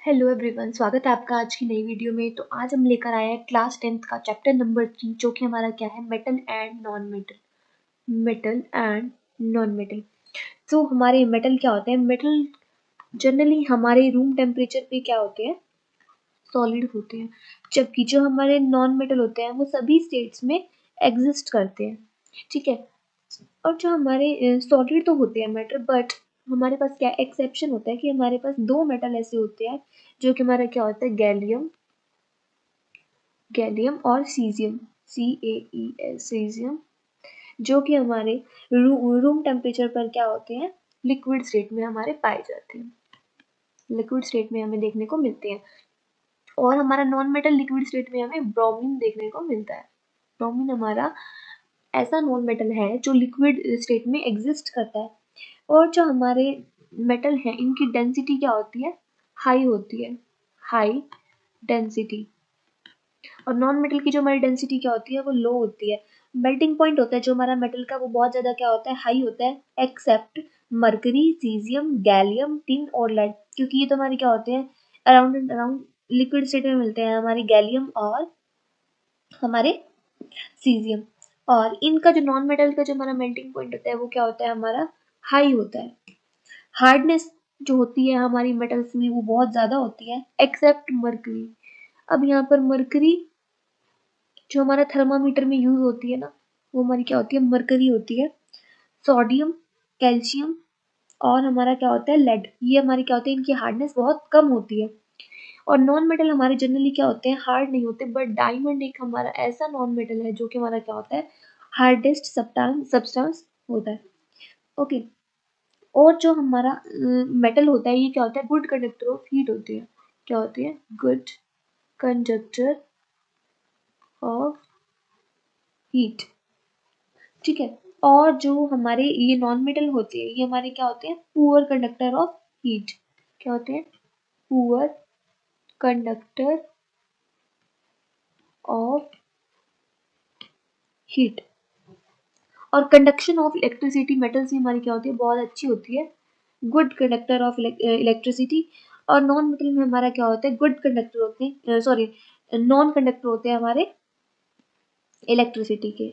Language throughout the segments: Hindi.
हेलो एवरीवन, स्वागत है आपका आज की नई वीडियो में। तो आज हम लेकर आए हैं क्लास 10th का चैप्टर नंबर 3, जो कि हमारा क्या है, metal and non metal. Metal and non metal. तो हमारे मेटल क्या होते हैं? मेटल जनरली हमारे रूम टेम्परेचर पे क्या होते हैं, सॉलिड होते हैं, जबकि जो हमारे नॉन मेटल होते हैं वो सभी स्टेट्स में एग्जिस्ट करते हैं। ठीक है। और जो हमारे सॉलिड तो होते हैं मेटल, बट हमारे पास क्या एक्सेप्शन होता है कि हमारे पास दो मेटल ऐसे होते हैं जो कि हमारा क्या होता है, गैलियम गैलियम और सीजियम, CaEs, सीजियम, जो कि हमारे रूम टेम्परेचर पर क्या होते हैं, लिक्विड स्टेट में हमारे पाए जाते हैं, लिक्विड स्टेट में हमें देखने को मिलते हैं। और हमारा नॉन मेटल लिक्विड स्टेट में हमें ब्रोमीन देखने को मिलता है। ब्रोमीन हमारा ऐसा नॉन मेटल है जो लिक्विड स्टेट में एग्जिस्ट करता है। और जो हमारे मेटल हैं इनकी डेंसिटी क्या होती है, हाई होती है, हाई डेंसिटी। और नॉन मेटल की जो हमारी डेंसिटी क्या होती है, वो लो होती है। मेल्टिंग पॉइंट होता है जो हमारा मेटल का, वो बहुत ज़्यादा क्या होता है, हाई होता है, except mercury, caesium, gallium, tin और लेड, क्योंकि ये तो हमारे क्या होते हैं, around and around liquid state में मिलते हैं, हमारे गैलियम और हमारे सीजियम। और इनका जो नॉन मेटल का जो हमारा मेल्टिंग पॉइंट होता है वो क्या होता है, हमारा हाई होता है। हार्डनेस जो होती है हमारी मेटल्स में वो बहुत ज़्यादा होती है, एक्सेप्ट मरकरी। अब यहाँ पर मरकरी जो हमारा थर्मामीटर में यूज होती है ना, वो हमारी क्या होती है, मरकरी होती है। सोडियम, कैल्शियम और हमारा क्या होता है, लेड, ये हमारी क्या होती है, इनकी हार्डनेस बहुत कम होती है। और नॉन मेटल हमारे जनरली क्या होते हैं, हार्ड नहीं होते, बट डायमंड एक हमारा ऐसा नॉन मेटल है जो कि हमारा क्या होता है, हार्डेस्ट सब्सटेंस होता है। ओके। और जो हमारा मेटल होता है ये क्या होता है, गुड कंडक्टर ऑफ हीट होती है। क्या होती है, गुड कंडक्टर ऑफ हीट। ठीक है। और जो हमारे ये नॉन मेटल होते हैं ये हमारे क्या होते हैं, पुअर कंडक्टर ऑफ हीट। क्या होते हैं, पुअर कंडक्टर ऑफ हीट। और कंडक्शन ऑफ इलेक्ट्रिसिटी मेटल से हमारी क्या होती है, बहुत अच्छी होती है, गुड कंडक्टर ऑफ इलेक्ट्रिसिटी। और नॉन मेटल में हमारा क्या होता है, गुड कंडक्टर होते हैं, सॉरी, नॉन कंडक्टर होते हैं हमारे इलेक्ट्रिसिटी के।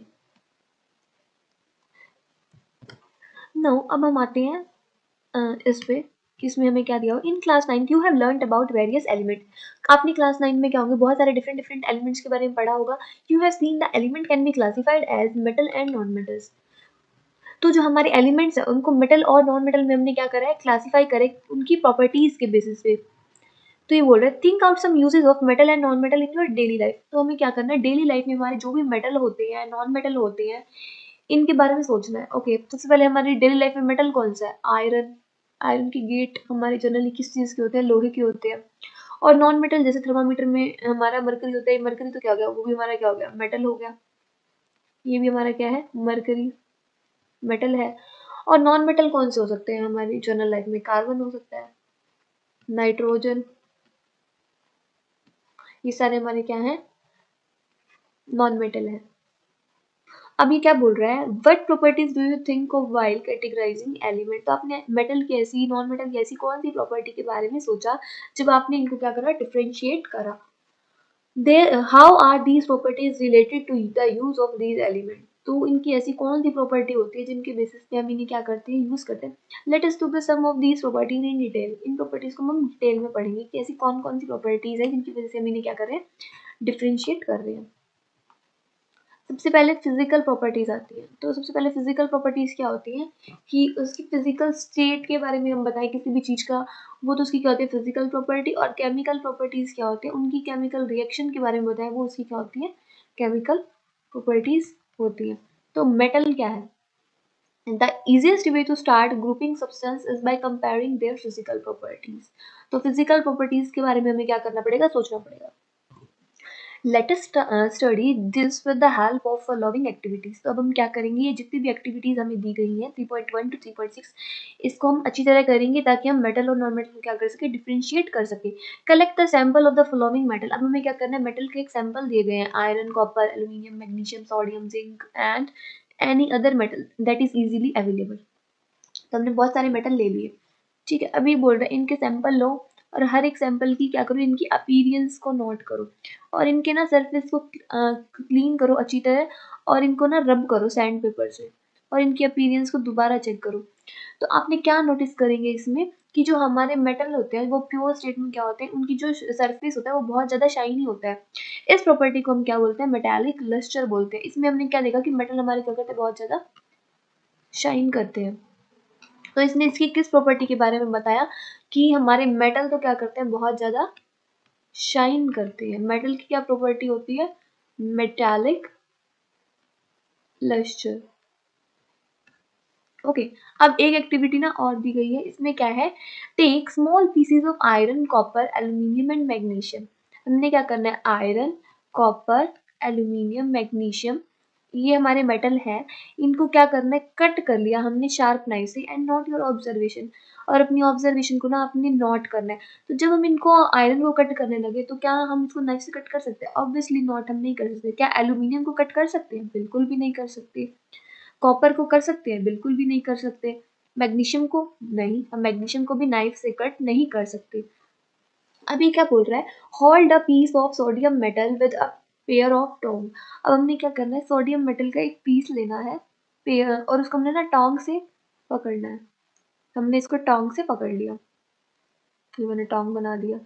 नो, अब हम आते हैं इस पे, इसमें हमें क्या दिया हो, in class 9 you have learned about various element. आपने क्लास 9 में क्या होंगे, बहुत सारे डिफरेंट डिफरेंट एलिमेंट्स के बारे में पढ़ा होगा। You have seen the element can be classified as metal and non metals. तो जो हमारे एलिमेंट्स हैं उनको मेटल और नॉन मेटल में हमने क्या करा है, क्लासीफाई करे उनकी प्रॉपर्टीज के बेसिस पे। तो ये बोल रहे हैं, think out some uses of metal and non metal in your daily life. तो हमें क्या करना है, डेली लाइफ में हमारे जो भी मेटल होते हैं, नॉन मेटल होते हैं, इनके बारे में सोचना है। ओके, सबसे पहले हमारी डेली लाइफ में मेटल कौन सा है, आयरन। आयरन की गेट हमारे जनरली किस चीज़ के होते हैं, लोहे के होते हैं। और नॉन मेटल जैसे थर्मामीटर में हमारा मरकरी होता है, मरकरी तो क्या हो गया, वो भी हमारा क्या हो गया, मेटल हो गया। ये भी हमारा क्या है, मरकरी, मेटल है। और नॉन मेटल कौन से हो सकते हैं हमारी जनरल लाइफ में, कार्बन हो सकता है, नाइट्रोजन, ये सारे हमारे क्या हैं, नॉन मेटल है। अब ये क्या बोल रहा है, what properties do you think of while categorising element. तो आपने मेटल की ऐसी, नॉन मेटल की ऐसी कौन सी प्रॉपर्टी के बारे में सोचा जब आपने इनको क्या करा, डिफरेंशिएट करा। They how are these properties related to the use of these element. तो इनकी ऐसी कौन सी प्रॉपर्टी होती है जिनके बेसिस पे हम इन्हें क्या करते हैं, यूज करते हैं। Let us to some of these properties in detail. इन प्रॉपर्टीज को हम डिटेल में पढ़ेंगे कि ऐसी कौन कौन सी प्रॉपर्टीज है जिनकी वजह से हम इन्हें क्या कर रहे हैं, डिफरेंशिएट कर रहे हैं। सबसे पहले फिजिकल प्रॉपर्टीज आती है। तो सबसे पहले फिजिकल प्रॉपर्टीज क्या होती हैं कि उसकी फिजिकल स्टेट के बारे में हम बताएं किसी भी चीज़ का, वो तो उसकी क्या होती है, फिजिकल प्रॉपर्टी। और केमिकल प्रॉपर्टीज क्या होती है, उनकी केमिकल रिएक्शन के बारे में बताएं, वो उसकी क्या होती है, केमिकल प्रॉपर्टीज होती है। तो मेटल क्या है, the easiest way to start grouping substance is by comparing their physical properties। तो फिजिकल प्रॉपर्टीज के बारे में हमें क्या करना पड़ेगा, सोचना पड़ेगा। Let us study this with the help of following activities। तो अब हम क्या करेंगे, ये जितनी भी एक्टिविटीज हमें दी गई हैं 3.1 to 3.6, इसको हम अच्छी तरह करेंगे ताकि हम मेटल और नॉन मेटल क्या कर सके, डिफरेंशिएट कर सके। Collect the sample of the following metal. अब हमें क्या करना है, मेटल के एक सैंपल दिए गए हैं, iron, copper, aluminium, magnesium, sodium, zinc and any other metal that is easily available. तो हमने बहुत सारे मेटल ले लिए। ठीक है, अभी बोल रहे हैं इनके सैंपल लो और हर एक सैंपल की क्या करो, इनकी अपीयरेंस को नोट करो और इनके ना सरफेस को क्लीन करो अच्छी तरह और इनको ना रब करो सैंड पेपर से और इनकी अपीयरेंस को दोबारा चेक करो। तो आपने क्या नोटिस करेंगे इसमें कि जो हमारे मेटल होते हैं वो प्योर स्टेट में क्या होते हैं, उनकी जो सरफेस होता है वो बहुत ज़्यादा शाइनी होता है। इस प्रॉपर्टी को हम क्या बोलते हैं, मेटालिक लस्टर बोलते हैं। इसमें हमने क्या देखा कि मेटल हमारे क्या करते हैं, बहुत ज़्यादा शाइन करते हैं। तो इसने इसकी किस प्रॉपर्टी के बारे में बताया कि हमारे मेटल तो क्या करते हैं, बहुत ज़्यादा शाइन करते हैं। मेटल की क्या प्रॉपर्टी होती है, मेटालिक लस्टर। ओके अब एक एक्टिविटी ना और दी गई है, इसमें क्या है, take small pieces of iron copper aluminium and magnesium. हमने क्या करना है, आयरन कॉपर एल्यूमिनियम मैग्नीशियम ये हमारे मेटल है, इनको क्या करना है, कट कर लिया हमने शार्प नाइफ से एंड नोट योर ऑब्जर्वेशन, और अपनी ऑब्जर्वेशन को ना अपने नोट करना है। तो जब हम इनको आयरन को कट करने लगे तो क्या हम इसको नाइफ से कट कर सकते हैं, ऑब्वियसली नॉट, हम नहीं कर सकते। क्या एल्यूमिनियम को कट कर सकते हैं, बिल्कुल भी नहीं कर सकते। कॉपर को कर सकते हैं, बिल्कुल भी नहीं कर सकते। मैग्नीशियम को नहीं, हम मैग्नीशियम को भी नाइफ से कट नहीं कर सकते। अभी क्या बोल रहा है, hold a piece of sodium metal with a pair of tong. अब हमने क्या करना है, सोडियम मेटल का एक पीस लेना है पेयर और उसको हमने ना टोंग से पकड़ना है। हमने इसको टोंग से पकड़ लिया, फिर मैंने टोंग बना दिया।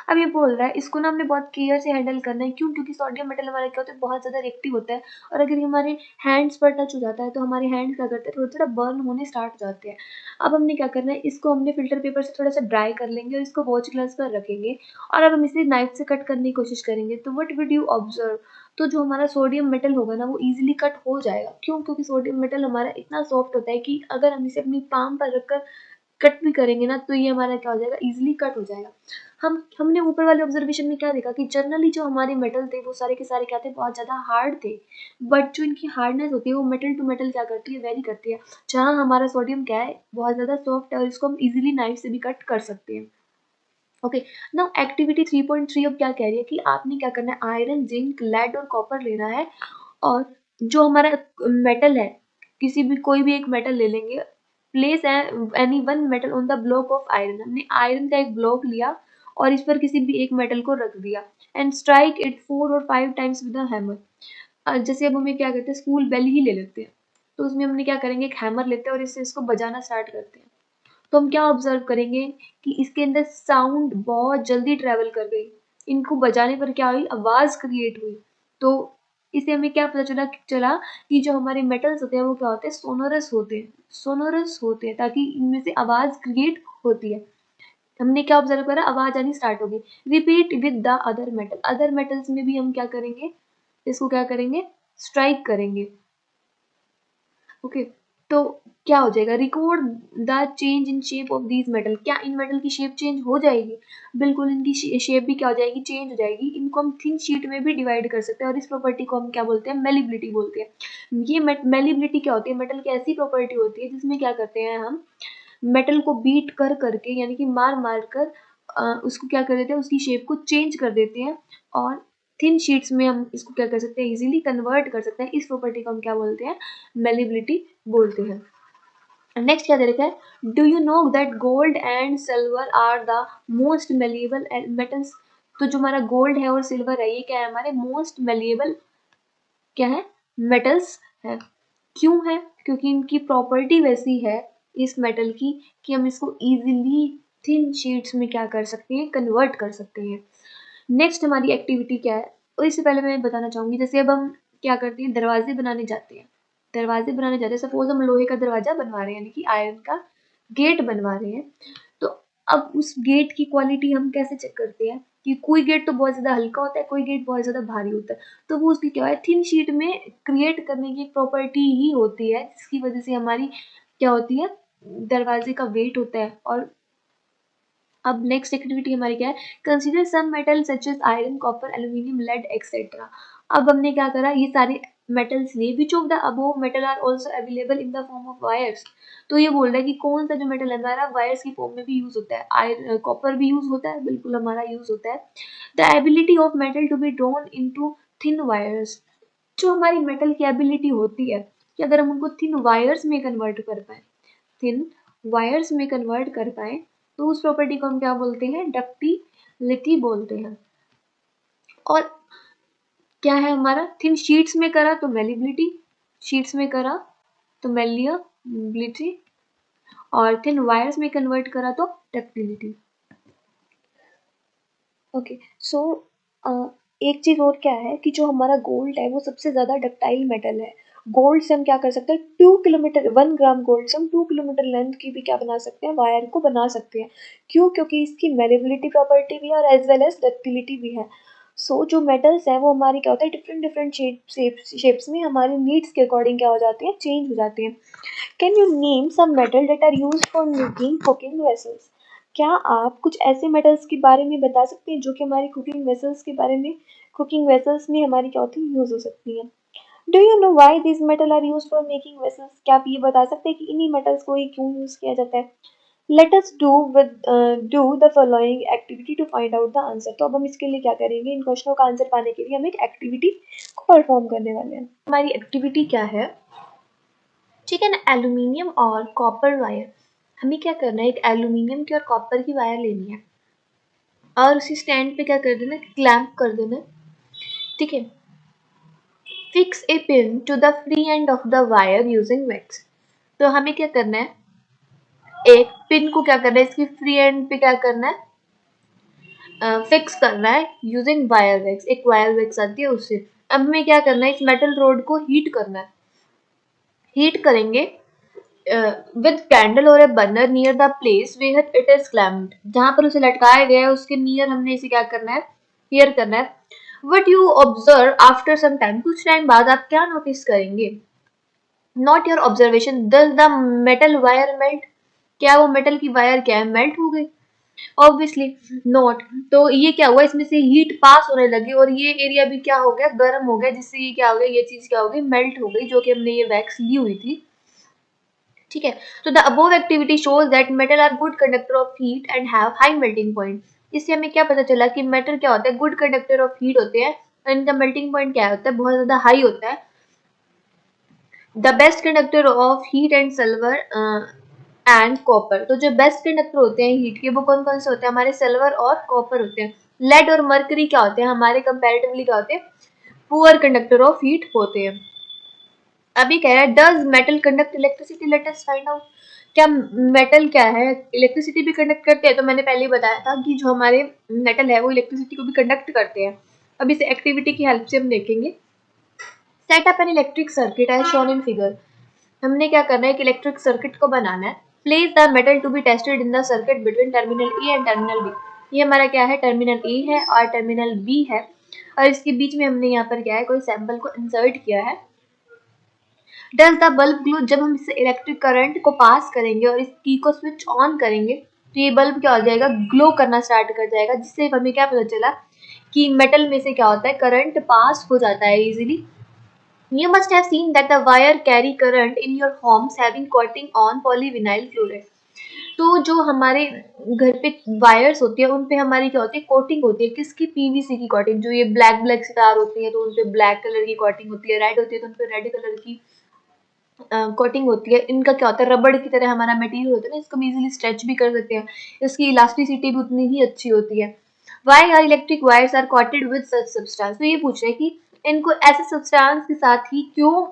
अब ये बोल रहा है इसको ना हमने बहुत केयर से हैंडल करना है, क्यों, क्योंकि सोडियम मेटल हमारा क्या होता है, बहुत ज़्यादा रिएक्टिव होता है और अगर ये हमारे हैंड्स पर टच हो जाता है तो हमारे हैंड्स क्या करते हैं, थोड़ा थोड़ा बर्न होने स्टार्ट हो जाते हैं। अब हमने क्या करना है, इसको हमने फिल्टर पेपर से थोड़ा सा ड्राई कर लेंगे और इसको वॉच ग्लास पर रखेंगे और अब हम इसे नाइफ से कट करने की कोशिश करेंगे। तो वट वुड यू ऑब्जर्व, तो जो हमारा सोडियम मेटल होगा ना वो इजीली कट हो जाएगा। क्यों, क्योंकि सोडियम मेटल हमारा इतना सॉफ्ट होता है कि अगर हम इसे अपनी पाम पर रखकर कट भी करेंगे ना तो ये हमारा क्या हो जाएगा, इजीली कट हो जाएगा। हमने ऊपर वाले ऑब्जर्वेशन में क्या देखा कि जनरली जो हमारे मेटल थे वो सारे के सारे क्या थे, बहुत ज़्यादा हार्ड थे, बट जो इनकी हार्डनेस होती है वो मेटल टू मेटल क्या करती है, वेरी करती है। जहाँ हमारा सोडियम क्या है, बहुत ज़्यादा सॉफ्ट है और इसको हम इजीली नाइफ से भी कट कर सकते हैं। ओके नाउ एक्टिविटी 3.3 अब क्या कह रही है कि आपने क्या करना है, आयरन जिंक लेड और कॉपर लेना है और जो हमारा मेटल है, किसी भी कोई भी एक मेटल ले लेंगे, place any one metal on the block of iron. हमने आयरन का एक ब्लॉक लिया और इस पर किसी भी एक मेटल को रख दिया एंड स्ट्राइक इट 4 और 5 टाइम्स विद अ हैमर। जैसे अब हमें क्या करते हैं, स्कूल बेल ही ले लेते हैं, तो उसमें हमने क्या करेंगे, एक हैमर लेते हैं और इससे इसको बजाना स्टार्ट करते हैं। तो हम क्या ऑब्जर्व करेंगे कि इसके अंदर साउंड बहुत जल्दी ट्रेवल कर गई, इनको बजाने पर क्या हुई, आवाज क्रिएट हुई। तो इससे हमें क्या पता चला कि जो हमारे मेटल्स होते हैं वो क्या होते हैं, सोनोरस होते हैं, सोनोरस होते हैं, ताकि इनमें से आवाज क्रिएट होती है। हमने क्या ऑब्जर्व करा, आवाज आनी स्टार्ट होगी। Repeat with the other metal, other metals में भी हम क्या करेंगे, इसको क्या करेंगे, स्ट्राइक करेंगे। ओके तो क्या हो जाएगा, record the change in shape of these metal. क्या इन मेटल की शेप चेंज हो जाएगी, बिल्कुल इनकी शेप भी क्या हो जाएगी, चेंज हो जाएगी। इनको हम थिन शीट में भी डिवाइड कर सकते हैं और इस प्रॉपर्टी को हम क्या बोलते हैं, मेलिबिलिटी बोलते हैं। ये मेलिबिलिटी क्या होती है, मेटल की ऐसी प्रॉपर्टी होती है जिसमें क्या करते हैं हम मेटल को बीट कर करके, यानी कि मार मार कर उसको क्या कर देते हैं, उसकी शेप को चेंज कर देते हैं और थिन शीट्स में हम इसको क्या कर सकते हैं, इजीली कन्वर्ट कर सकते हैं। इस प्रॉपर्टी को हम क्या बोलते हैं, मेलिबिलिटी बोलते हैं। नेक्स्ट क्या दे रखा है, do you know that gold and silver are the most malleable metals. तो जो हमारा गोल्ड है और सिल्वर है ये क्या है, हमारे मोस्ट मेलिएबल क्या है, मेटल्स है। क्यों है, क्योंकि इनकी प्रॉपर्टी वैसी है इस मेटल की कि हम इसको इजीली थिन शीट्स में क्या कर सकते हैं, कन्वर्ट कर सकते हैं। नेक्स्ट हमारी एक्टिविटी क्या है, और इससे पहले मैं बताना चाहूंगी, जैसे अब हम क्या करते हैं, दरवाजे बनाने जाते हैं, दरवाजे बनाने जाते हैं, सपोज हम लोहे का दरवाजा बनवा रहे हैं, यानी कि आयरन का गेट बनवा रहे हैं। तो अब उस गेट की क्वालिटी हम कैसे चेक करते हैं कि कोई गेट तो बहुत ज़्यादा हल्का होता है, कोई गेट बहुत ज़्यादा भारी होता है। तो वो उसकी क्या है, थिन शीट में क्रिएट करने की एक प्रॉपर्टी ही होती है जिसकी वजह से हमारी क्या होती है, दरवाजे का वेट होता है। और अब नेक्स्ट एक्टिविटी हमारी क्या है, consider some metal such as iron copper aluminium lead etcetera. अब हमने क्या करा, ये सारे मेटल्स लिए, which of the above metal are also available in the form of wires. तो ये बोल रहा है कि कौन सा जो मेटल है हमारा वायर्स की फॉर्म में भी यूज होता है, आयरन कॉपर भी यूज होता है, बिल्कुल हमारा यूज होता है। The ability of metal to be drawn into thin wires. जो हमारी मेटल की एबिलिटी होती है कि अगर हम उनको थिन वायर्स में कन्वर्ट कर पाए, थिन वायर्स में कन्वर्ट कर पाए तो उस प्रॉपर्टी को हम क्या बोलते हैं, डक्टिलिटी बोलते हैं। और क्या है हमारा, थिन शीट्स में करा तो मेलिबिलिटी, शीट्स में करा तो मेलिएबिलिटी, और थिन वायर्स में कन्वर्ट करा तो डक्टिलिटी। ओके, सो एक चीज और क्या है कि जो हमारा गोल्ड है वो सबसे ज्यादा डक्टाइल मेटल है। गोल्ड से हम क्या कर सकते हैं, 2 किलोमीटर, 1 ग्राम गोल्ड से हम 2 किलोमीटर लेंथ की भी क्या बना सकते हैं, वायर को बना सकते हैं। क्यों? क्योंकि इसकी मेलेबिलिटी प्रॉपर्टी भी है और एज वेल एज डक्टिलिटी भी है। सो जो मेटल्स हैं वो हमारी क्या होता है, डिफरेंट डिफरेंट शेप्स में हमारे नीड्स के अकॉर्डिंग क्या हो जाते हैं, चेंज हो जाते हैं। Can you name some metal that are used for making cooking vessels? क्या आप कुछ ऐसे मेटल्स के बारे में बता सकते हैं जो कि हमारी कुकिंग वेसल्स के बारे में, कुकिंग वेसल्स में हमारी क्या होती है, यूज हो सकती है? Do you know why this metal are use for making vessels? क्या आप ये बता सकते हैं कि इन्हीं मेटल्स को ही क्यों यूज किया जाता है? Let us do the following activity to find out the answer. तो अब हम इसके लिए क्या करेंगे, इन क्वेश्चनों का आंसर पाने के लिए हम एक एक्टिविटी को परफॉर्म करने वाले हैं। हमारी एक्टिविटी क्या है, ठीक है ना, एल्यूमिनियम और कॉपर वायर। हमें क्या करना है, एक एल्यूमिनियम की और कॉपर की वायर लेनी है और उसी स्टैंड पे क्या कर देना, क्लैंप कर देना, ठीक है। Fix a pin to the free end of the wire using wax. तो हमें क्या करना है, एक पिन को क्या करना है, इसकी फ्री एंड पे क्या करना है, फिक्स करना है यूजिंग वायर वैक्स। एक वायर वैक्स आती है उससे। अब हमें क्या करना है, इस मेटल रोड को हीट करना है। हीट करेंगे विद कैंडल और a burner near the place where it is clamped. जहां पर उसे लटकाया गया है उसके नियर हमने इसे क्या करना है, हियर करना है। What you observe after some time, कुछ टाइम बाद आप क्या नोटिस करेंगे, note your observation, does the metal wire melt? क्या वो मेटल की वायर क्या है, मेल्ट हो गई? Obviously not. तो ये क्या हुआ, इसमें से हीट पास होने लगी और ये एरिया भी क्या हो गया, गर्म हो गया, जिससे ये क्या हो गया, ये चीज क्या हो गई, मेल्ट हो गई, जो कि हमने ये वैक्स ली हुई थी, ठीक है। तो the above activity shows that metal are good conductor of heat and have high melting point. इससे हमें क्या पता चला कि मेटल क्या होता है, गुड कंडक्टर ऑफ हीट होते हैं और इनका मेल्टिंग पॉइंट क्या होता है, बहुत ज्यादा हाई होता है। The best conductor of heat and silver and copper. तो जो बेस्ट कंडक्टर होते हैं हीट के वो कौन कौन से होते हैं, हमारे सिल्वर और कॉपर होते हैं। लेड और मर्करी क्या होते हैं, हमारे कंपैरेटिवली क्या होते हैं, पुअर कंडक्टर ऑफ हीट होते हैं। अभी कह रहा है does metal conduct electricity, let us find out. क्या मेटल क्या है, इलेक्ट्रिसिटी भी कंडक्ट करते हैं? तो मैंने पहले ही बताया था कि जो हमारे मेटल है वो इलेक्ट्रिसिटी को भी कंडक्ट करते हैं। अब इसे एक्टिविटी की हेल्प से हम देखेंगे। Set up an electric circuit as shown in figure. हमने क्या करना है, एक इलेक्ट्रिक सर्किट को बनाना है। Place the metal to be tested in the circuit between terminal A and terminal B. ये हमारा क्या है, टर्मिनल ए है और टर्मिनल बी है और इसके बीच में हमने यहाँ पर क्या है, कोई सैंपल को इंसर्ट किया है। डज द बल्ब ग्लो, जब हम इसे इलेक्ट्रिक करंट को पास करेंगे और इस की को स्विच ऑन करेंगे तो ये बल्ब क्या हो जाएगा, ग्लो करना स्टार्ट कर जाएगा, जिससे हमें क्या पता चला कि मेटल में से क्या होता है, करंट पास हो जाता है easily. You must have seen that the wire carry current in your homes having coating on polyvinyl chloride. तो जो हमारे घर पे वायर्स होती है उन पे हमारी क्या होती है, कोटिंग होती है। किसकी? पीवीसी की कोटिंग। जो ये ब्लैक ब्लैक सी तार होती है तो उन पे ब्लैक कलर की कोटिंग होती है, रेड होती है तो उन पे रेड कलर की कोटिंग होती है। इनका क्या होता है, रबड़ की तरह हमारा मटेरियल होता है ना, इसको हम इजीली स्ट्रेच भी कर सकते हैं, इसकी इलास्टिसिटी भी उतनी ही अच्छी होती है। Why are electric wires are coated with such substance. तो ये पूछ रहे हैं कि इनको ऐसे सब्सटेंस के साथ ही क्यों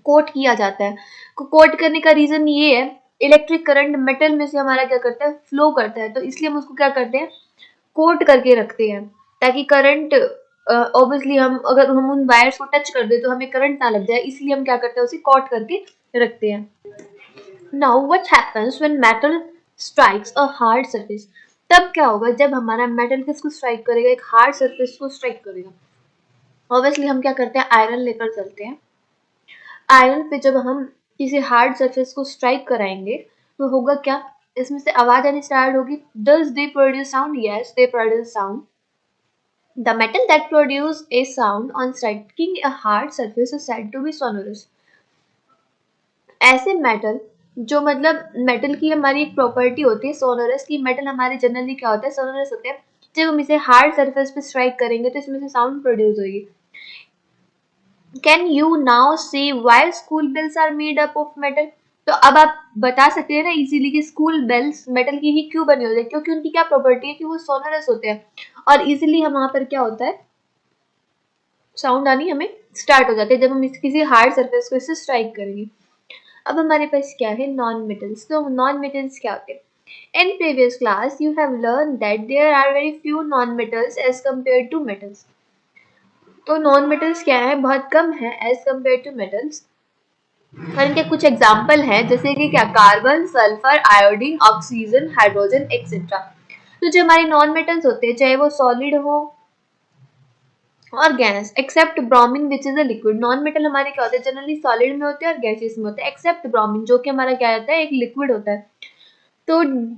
कोट किया जाता है। कोट करने का रीजन ये है, इलेक्ट्रिक करंट मेटल में से हमारा क्या करता है, फ्लो करता है, तो इसलिए हम उसको क्या करते हैं, कोट करके रखते हैं, ताकि करंट ऑब्वियसली हम अगर हम उन वायर्स को टच कर दे तो हमें करंट ना लग जाए, इसलिए हम क्या करते हैं, उसे कोट करके रखते हैं। Now what happens when metal strikes a hard surface. तब क्या होगा जब हमारा मेटल किसको स्ट्राइक करेगा, एक हार्ड सरफेस को स्ट्राइक करेगा। ऑब्वियसली हम क्या करते हैं, आयरन लेकर चलते हैं। आयरन पे जब हम किसी हार्ड सरफेस को स्ट्राइक कराएंगे तो होगा क्या, इसमें से आवाज आनी स्टार्ट होगी। Does they produce sound? Yes, they produce sound. The metal that produce a sound on striking a hard surface is said to be sonorous. ऐसे मेटल जो मतलब मेटल की हमारी एक प्रॉपर्टी होती है सोनोरस की, मेटल हमारे जनरली क्या होता है, सोनोरस होते हैं। जब हम इसे हार्ड सरफेस पे स्ट्राइक करेंगे तो इसमें से साउंड प्रोड्यूस होगी। Can you now see why school bells are made up of metal? तो अब आप बता सकते हैं ना इजीली कि स्कूल बेल्स मेटल की ही क्यों बनी होती है, क्योंकि उनकी क्या प्रॉपर्टी है कि वो सोनरस होते हैं और इजीली हम वहां पर क्या होता है साउंड आनी हमें स्टार्ट हो जाते हैं जब हम किसी हार्ड सरफेस को इससे स्ट्राइक करेंगे। अब हमारे पास क्या है नॉन मेटल्स। तो नॉन मेटल्स क्या होते हैं? In previous class, you have learned that there are very few non-metals as compared to metals. तो नॉन मेटल्स क्या है? बहुत कम है एज कम्पेयर टू मेटल्स। और इनके कुछ एग्जाम्पल हैं जैसे कि क्या carbon, sulphur, iodine, oxygen, hydrogen etcetera. तो जो हमारे नॉन मेटल्स होते हैं चाहे वो सॉलिड हो और gas except bromine which is a liquid. Non metal हमारे क्या होते हैं जनरली सॉलिड में होते हैं और गैसेस में होते हैं एक्सेप्ट ब्रोमीन जो कि हमारा क्या होता है एक लिक्विड होता है। तो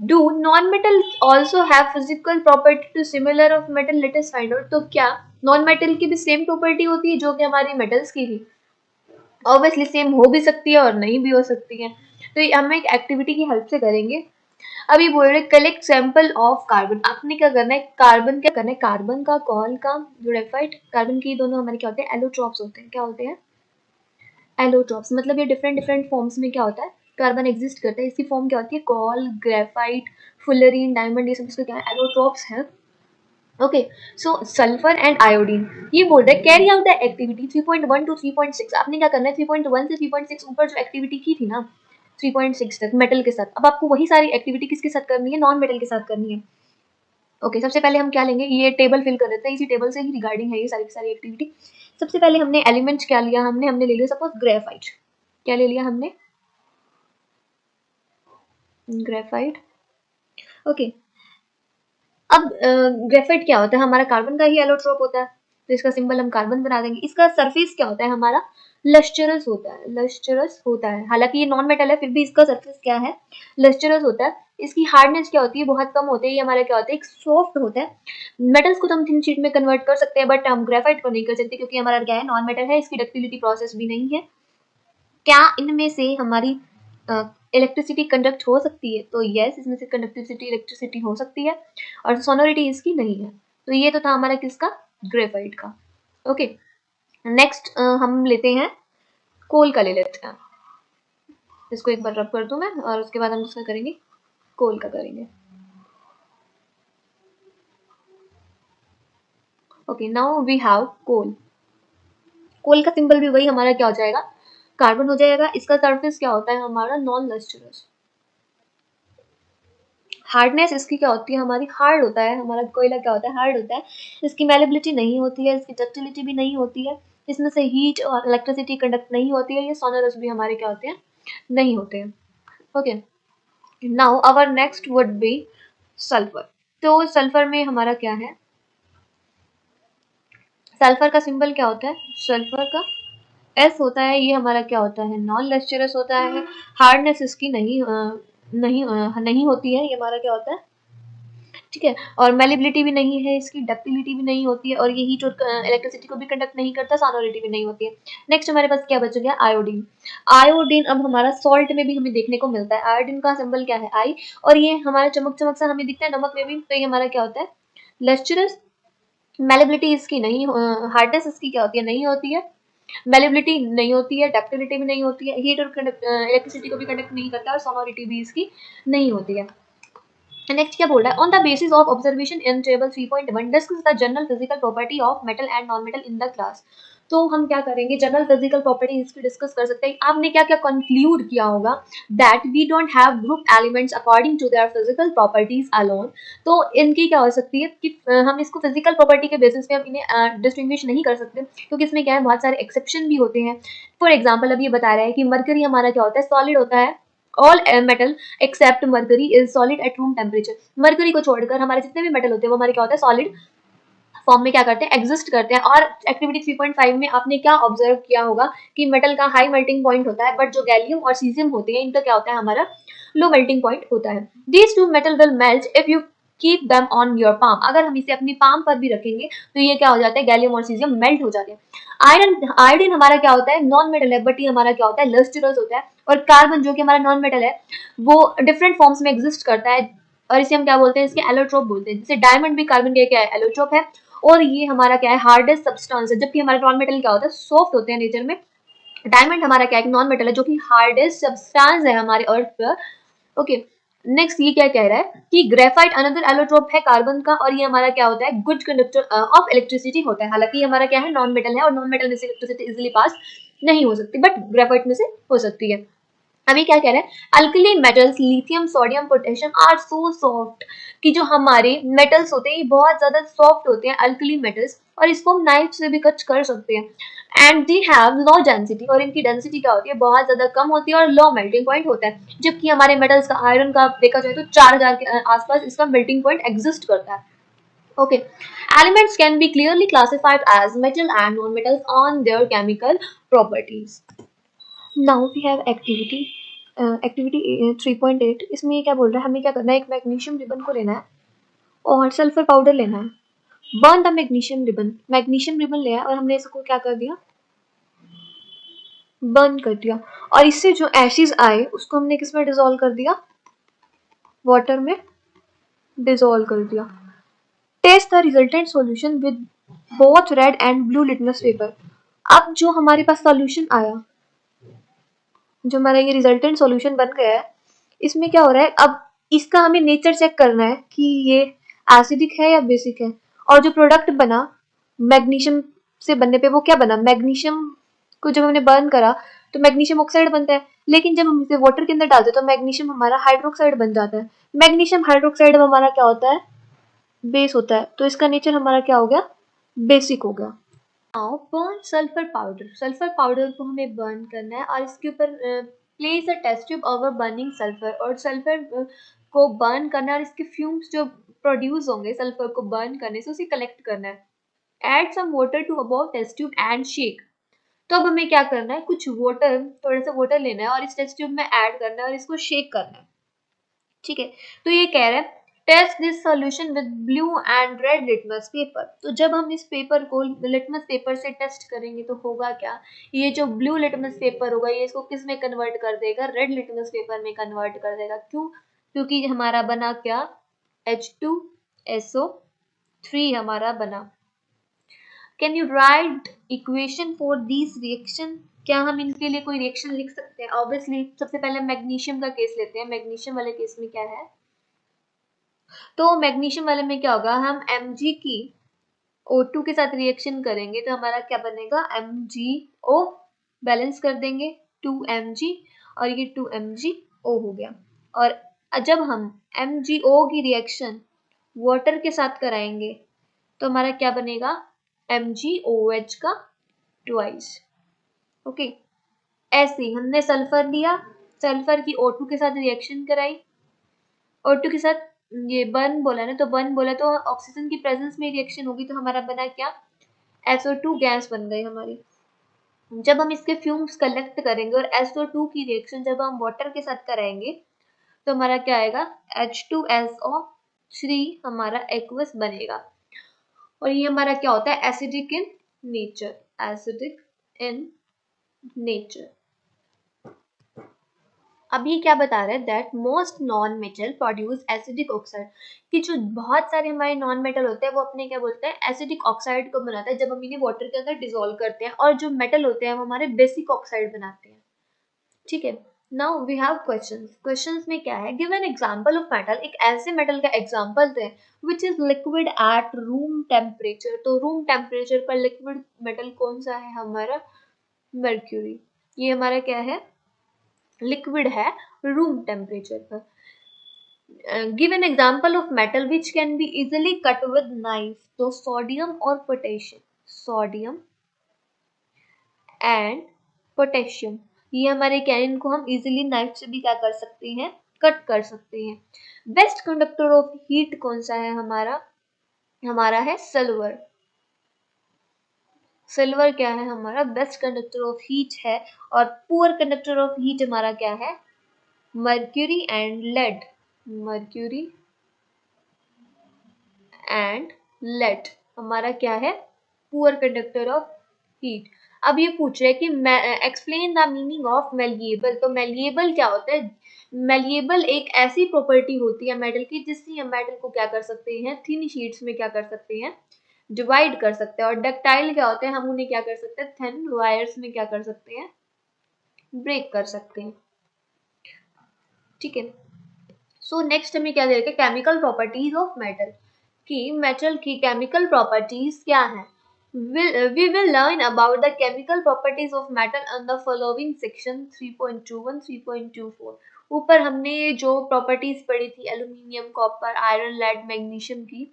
do non-metals also have physical property to similar of metal? Let us find out। तो क्या नॉन मेटल की भी सेम प्रॉपर्टी होती है जो कि हमारी मेटल्स की थी? ऑब्वियसली सेम हो भी सकती है और नहीं भी हो सकती है। तो ये हम एक एक्टिविटी की हेल्प से करेंगे। अभी बोल रहे कलेक्ट सैंपल ऑफ कार्बन। आपने क्या करना है कार्बन क्या करना है कार्बन का कॉल का ग्रेफाइट कार्बन की दोनों हमारे क्या होते हैं एलोट्रॉप्स होते हैं। क्या होते हैं एलोट्रॉप्स मतलब ये डिफरेंट डिफरेंट फॉर्म्स में क्या होता है कार्बन एग्जिस्ट करता है। इसकी फॉर्म क्या होती है कॉल ग्रेफाइट फुलरीन डायमंड ये सब इसको क्या है एलोट्रॉप्स है। Okay so sulphur and iodine ये बोल रहे हैं carry out the activity 3.1 to 3.6। आपने क्या करना है 3.1 से 3.6 ऊपर जो एक्टिविटी की थी ना 3.6 तक मेटल के साथ अब आपको वही सारी एक्टिविटी किसके साथ करनी है नॉन मेटल के साथ करनी है। ओके सबसे पहले हम क्या लेंगे ये टेबल फिल कर देते हैं इसी टेबल से ही रिगार्डिंग है ये सारी सारी एक्टिविटी। सबसे पहले हमने एलिमेंट्स क्या लिया हमने हमने ले लिया सपोज ग्रेफाइट। क्या ले लिया हमने ग्रेफाइट। ओके अब ग्रेफाइट क्या होता है हमारा कार्बन का ही एलोट्रोप होता है तो इसका सिंबल हम कार्बन बना देंगे। इसका सरफेस क्या होता है हमारा लस्चरस होता है हालांकि ये नॉन मेटल है फिर भी इसका सरफेस क्या है लस्चरस होता है। इसकी हार्डनेस क्या होती है बहुत कम होती है ये हमारा क्या होता है एक सॉफ्ट होता है। मेटल्स को तो हम थिन शीट में कन्वर्ट कर सकते हैं बट हम ग्रेफाइट को नहीं कर सकते क्योंकि हमारा क्या है नॉन मेटल है इसकी डक्टिलिटी प्रोसेस भी नहीं है। क्या इनमें से हमारी इलेक्ट्रिसिटी कंडक्ट हो सकती है? तो यस इसमें से कंडक्टिविटी इलेक्ट्रिसिटी हो सकती है और सोनोरिटी इसकी नहीं है। तो ये तो था हमारा किसका ग्रेफाइट का। ओके नेक्स्ट हम लेते हैं कोल का ले लेते हैं। इसको एक बार रब कर दूं मैं और उसके बाद हम उसका करेंगे कोल का करेंगे। ओके नाउ वी हैव कोल। कोल का सिंबल भी वही हमारा क्या हो जाएगा कार्बन हो जाएगा। इसका सरफेस क्या होता है हमारा नॉन लस्टरस। हार्डनेस इसकी क्या होती है हमारी हार्ड होता है हमारा कोयला क्या होता है हार्ड होता है। इसकी मैलेबिलिटी नहीं होती है इसकी डक्टिलिटी भी नहीं होती है। इसमें से हीट और इलेक्ट्रिसिटी कंडक्ट नहीं होती है। ये सोनरस भी हमारे क्या होते हैं नहीं होते हैं। Okay now our next would be sulphur. तो सल्फर में हमारा क्या है सल्फर का सिंबल क्या होता है सल्फर का एस होता है। ये हमारा क्या होता है नॉन लेस्चरस होता है। हार्डनेस इसकी नहीं होती है ये हमारा क्या होता है ठीक है। और मेलिबिलिटी भी नहीं है इसकी डक्टिलिटी भी नहीं होती है और ये हीट और इलेक्ट्रिसिटी को भी कंडक्ट नहीं करता सोनोरिटी भी नहीं होती है। नेक्स्ट हमारे पास क्या बच गया आयोडीन। आयोडीन अब हमारा सॉल्ट में भी हमें देखने को मिलता है। आयोडीन का सिंबल क्या है आई और ये हमारा चमक चमक सा हमें दिखता है नमक में भी। तो ये हमारा क्या होता है लेस्चरस। मेलिबिलिटी इसकी नहीं हार्डनेस इसकी क्या होती है नहीं होती है। मेलिबिलिटी नहीं होती है डक्टिलिटी भी नहीं होती है हीट और इलेक्ट्रिसिटी को भी कंडक्ट नहीं करता और सोनोरिटी भी इसकी नहीं होती है। नेक्स्ट क्या बोल रहा है on the basis of observation in table 3.1 discuss the general physical property of metal and non metal in the class. तो हम क्या करेंगे जनरल फिजिकल प्रॉपर्टी इसकी डिस्कस कर सकते हैं। आपने क्या क्या कंक्लूड किया होगा that we don't have group elements according to their physical properties alone. तो इनकी क्या हो सकती है कि हम इसको फिजिकल प्रॉपर्टी के बेसिस पे हम इन्हें डिस्टिंग्विश नहीं कर सकते क्योंकि इसमें क्या है बहुत सारे एक्सेप्शन भी होते हैं। फॉर एग्जाम्पल अब ये बता रहा है कि मरकरी हमारा क्या होता है सॉलिड होता है। All metal except mercury is solid at room temperature. Mercury को छोड़कर हमारे जितने भी मेटल होते हैं वो हमारे क्या होता है सॉलिड फॉर्म में क्या करते हैं एग्जिस्ट करते हैं। और एक्टिविटी 3.5 में आपने क्या ऑब्जर्व किया होगा कि मेटल का हाई मेल्टिंग पॉइंट होता है बट जो गैलियम और सीजियम होते हैं इनका क्या होता है हमारा लो मेल्टिंग पॉइंट होता है। These two metal will melt if you keep them on your palm. अगर हम इसे अपनी पाम पर भी रखेंगे तो ये क्या हो जाता है गैलियम और सीजियम मेल्ट हो जाते हैं। आयोडीन हमारा क्या होता है नॉन मेटल है बट ये हमारा क्या होता है लस्टरस होता है। और कार्बन जो कि हमारा नॉन मेटल है वो डिफरेंट फॉर्म्स में एग्जिस्ट करता है और इसे हम क्या बोलते हैं इसके एलोट्रोप बोलते हैं। जैसे डायमंड भी कार्बन का क्या है एलोट्रोप है और ये हमारा क्या है हार्डेस्ट सब्सटेंस है। जबकि हमारा नॉन मेटल क्या होता है सॉफ्ट होते हैं नेचर में डायमंड हमारा क्या है, एक नॉन मेटल है जो कि हार्डेस्ट सब्सटेंस है हमारे अर्थ पर। ओके, नेक्स्ट ये क्या कह रहा है कि ग्रेफाइट अनदर एलोट्रोप है कार्बन का, और ये हमारा क्या होता है, गुड कंडक्टर ऑफ इलेक्ट्रिसिटी होता है। हालांकि ये हमारा क्या है, नॉन मेटल है, और नॉन मेटल में से इलेक्ट्रिसिटी इजीली पास नहीं हो सकती, बट ग्रेफाइट में से हो सकती है। अभी क्या कह रहे हैं, alkali metals lithium sodium potassium are so soft, कि जो हमारे मेटल्स होते हैं ये बहुत ज्यादा सॉफ्ट होते हैं, अल्कली मेटल्स, और इसको हम नाइफ से भी कट कर सकते हैं। And they have low density, और इनकी डेंसिटी क्या होती है, बहुत ज्यादा कम होती है, और लो मेल्टिंग पॉइंट होता है। जबकि हमारे मेटल्स का, आयरन का देखा जाए तो 4000 के आसपास इसका मेल्टिंग पॉइंट एग्जिस्ट करता है। Okay, elements can be clearly classified as metal and non metals on their chemical properties. Now we have activity, activity 3.8। इसमें ये क्या बोल रहा है, हमें क्या करना है, एक मैग्नीशियम रिबन को लेना है और सल्फर पाउडर लेना है। Burn the magnesium ribbon, magnesium ribbon लिया और हमने इसको क्या कर दिया, बर्न कर दिया, और इससे जो एशेज आए उसको हमने किस में डिसॉल्व कर दिया, वाटर में डिसॉल्व कर दिया। Test the resultant solution with both red and blue litmus paper. अब जो हमारे पास सॉल्यूशन आया, जो हमारा ये रिजल्टेंट सॉल्यूशन बन गया है, इसमें क्या हो रहा है, अब इसका हमें नेचर चेक करना है कि ये एसिडिक है या बेसिक है। और जो प्रोडक्ट बना मैग्नीशियम से बनने पे, वो क्या बना, मैग्नीशियम को जब हमने बर्न करा तो मैग्नीशियम ऑक्साइड बनता है, लेकिन जब हम इसे वाटर के अंदर डालते हैं तो मैग्नीशियम हमारा हाइड्रोक्साइड बन जाता है। मैग्नीशियम हाइड्रोक्साइड हमारा क्या होता है, बेस होता है, तो इसका नेचर हमारा क्या हो गया, बेसिक हो गया। Now burn sulphur powder, sulphur powder को हमें बर्न करना है, और इसके ऊपर place a test tube over burning sulphur, और सल्फर को बर्न करना है, और इसके फ्यूम्स जो प्रोड्यूस होंगे सल्फर को बर्न करने से, उसे कलेक्ट करना है। Add some water to above test tube and shake. तो अब हमें क्या करना है, कुछ वाटर, थोड़ा सा वाटर लेना है और इस टेस्ट ट्यूब में ऐड करना है और इसको शेक करना है। ठीक है, तो ये कह रहा है test this solution with blue and red litmus paper. तो जब हम इस पेपर को लिटमस पेपर से टेस्ट करेंगे तो होगा क्या, ये जो ब्लू लिटमस पेपर होगा ये इसको किस में कन्वर्ट कर देगा, रेड लिटमस पेपर में कन्वर्ट कर देगा। क्यों, क्योंकि हमारा बना क्या, H2SO3 हमारा बना। Can you right equation for this reaction, क्या हम इनके लिए कोई रिएक्शन लिख सकते हैं। ऑब्वियसली सबसे पहले मैग्नीशियम का केस लेते हैं। मैग्नीशियम वाले केस में क्या है, तो मैग्नीशियम वाले में क्या होगा, हम Mg की O2 के साथ रिएक्शन करेंगे तो हमारा क्या बनेगा, MgO, बैलेंस कर देंगे 2Mg, और ये 2MgO हो गया। और जब हम MgO की रिएक्शन वाटर के साथ कराएंगे तो हमारा क्या बनेगा, MgOH का ट्वाइस। ओके, ऐसे ही हमने सल्फर लिया, सल्फर की O2 के साथ रिएक्शन कराई, O2 के साथ ये बर्न बोला ना, तो बर्न बोला तो ऑक्सीजन की प्रेजेंस में रिएक्शन होगी, तो हमारा बना क्या, SO2 गैस बन गई हमारी। जब हम इसके फ्यूम्स कलेक्ट करेंगे और SO2 की रिएक्शन जब हम वाटर के साथ कराएंगे तो हमारा क्या आएगा, H2SO3 हमारा एक्वस बनेगा। और ये हमारा क्या होता है, acidic in nature, acidic in nature. अब ये क्या बता रहा है, that most non metal produce acidic oxide, कि जो बहुत सारे हमारे नॉन मेटल होते हैं वो अपने क्या बोलते हैं, एसिडिक ऑक्साइड को बनाता है जब हम इन्हें वाटर के अंदर डिसॉल्व करते हैं, और जो मेटल होते हैं वो हमारे बेसिक ऑक्साइड बनाते हैं। ठीक है, now we have questions. Questions में क्या है, give an example of metal, एक ऐसे मेटल का एग्जांपल दें which is liquid at room temperature. तो रूम टेम्परेचर पर लिक्विड मेटल कौन सा है हमारा, मर्क्यूरी। ये हमारा क्या है, लिक्विड है रूम टेम्परेचर पर। Give an example of metal which can be easily cut with knife. तो सोडियम और पोटेशियम, सोडियम एंड पोटेशियम, ये हमारे क्या, इनको हम इजिली नाइफ से भी क्या कर सकते हैं, कट कर सकते हैं। बेस्ट कंडक्टर ऑफ हीट कौन सा है हमारा, हमारा है सिल्वर। सिल्वर क्या है हमारा, बेस्ट कंडक्टर ऑफ हीट है। और पुअर कंडक्टर ऑफ हीट हमारा क्या है, mercury and lead, mercury and lead हमारा क्या है, पुअर कंडक्टर ऑफ हीट। अब ये पूछ रहे हैं कि explain the meaning of malleable. तो मेलिएबल क्या होता है, मेलिएबल एक ऐसी प्रॉपर्टी होती है मेटल की जिससे हम मेटल को क्या कर सकते हैं, थिन शीट्स में क्या कर सकते हैं, डिवाइड कर सकते हैं। और डक्टाइल क्या होते हैं, हम उन्हें क्या कर सकते हैं, थिन वायर्स में क्या कर सकते हैं, ब्रेक कर सकते हैं। ठीक है, सो नेक्स्ट हमें क्या दे रखा है, केमिकल प्रॉपर्टीज ऑफ मेटल, कि मेटल की केमिकल प्रॉपर्टीज क्या है। We will learn about the chemical properties of metal on the following section 3.21 3.24। ऊपर हमने जो प्रॉपर्टीज पढ़ी थी aluminium, copper, iron, lead, magnesium की,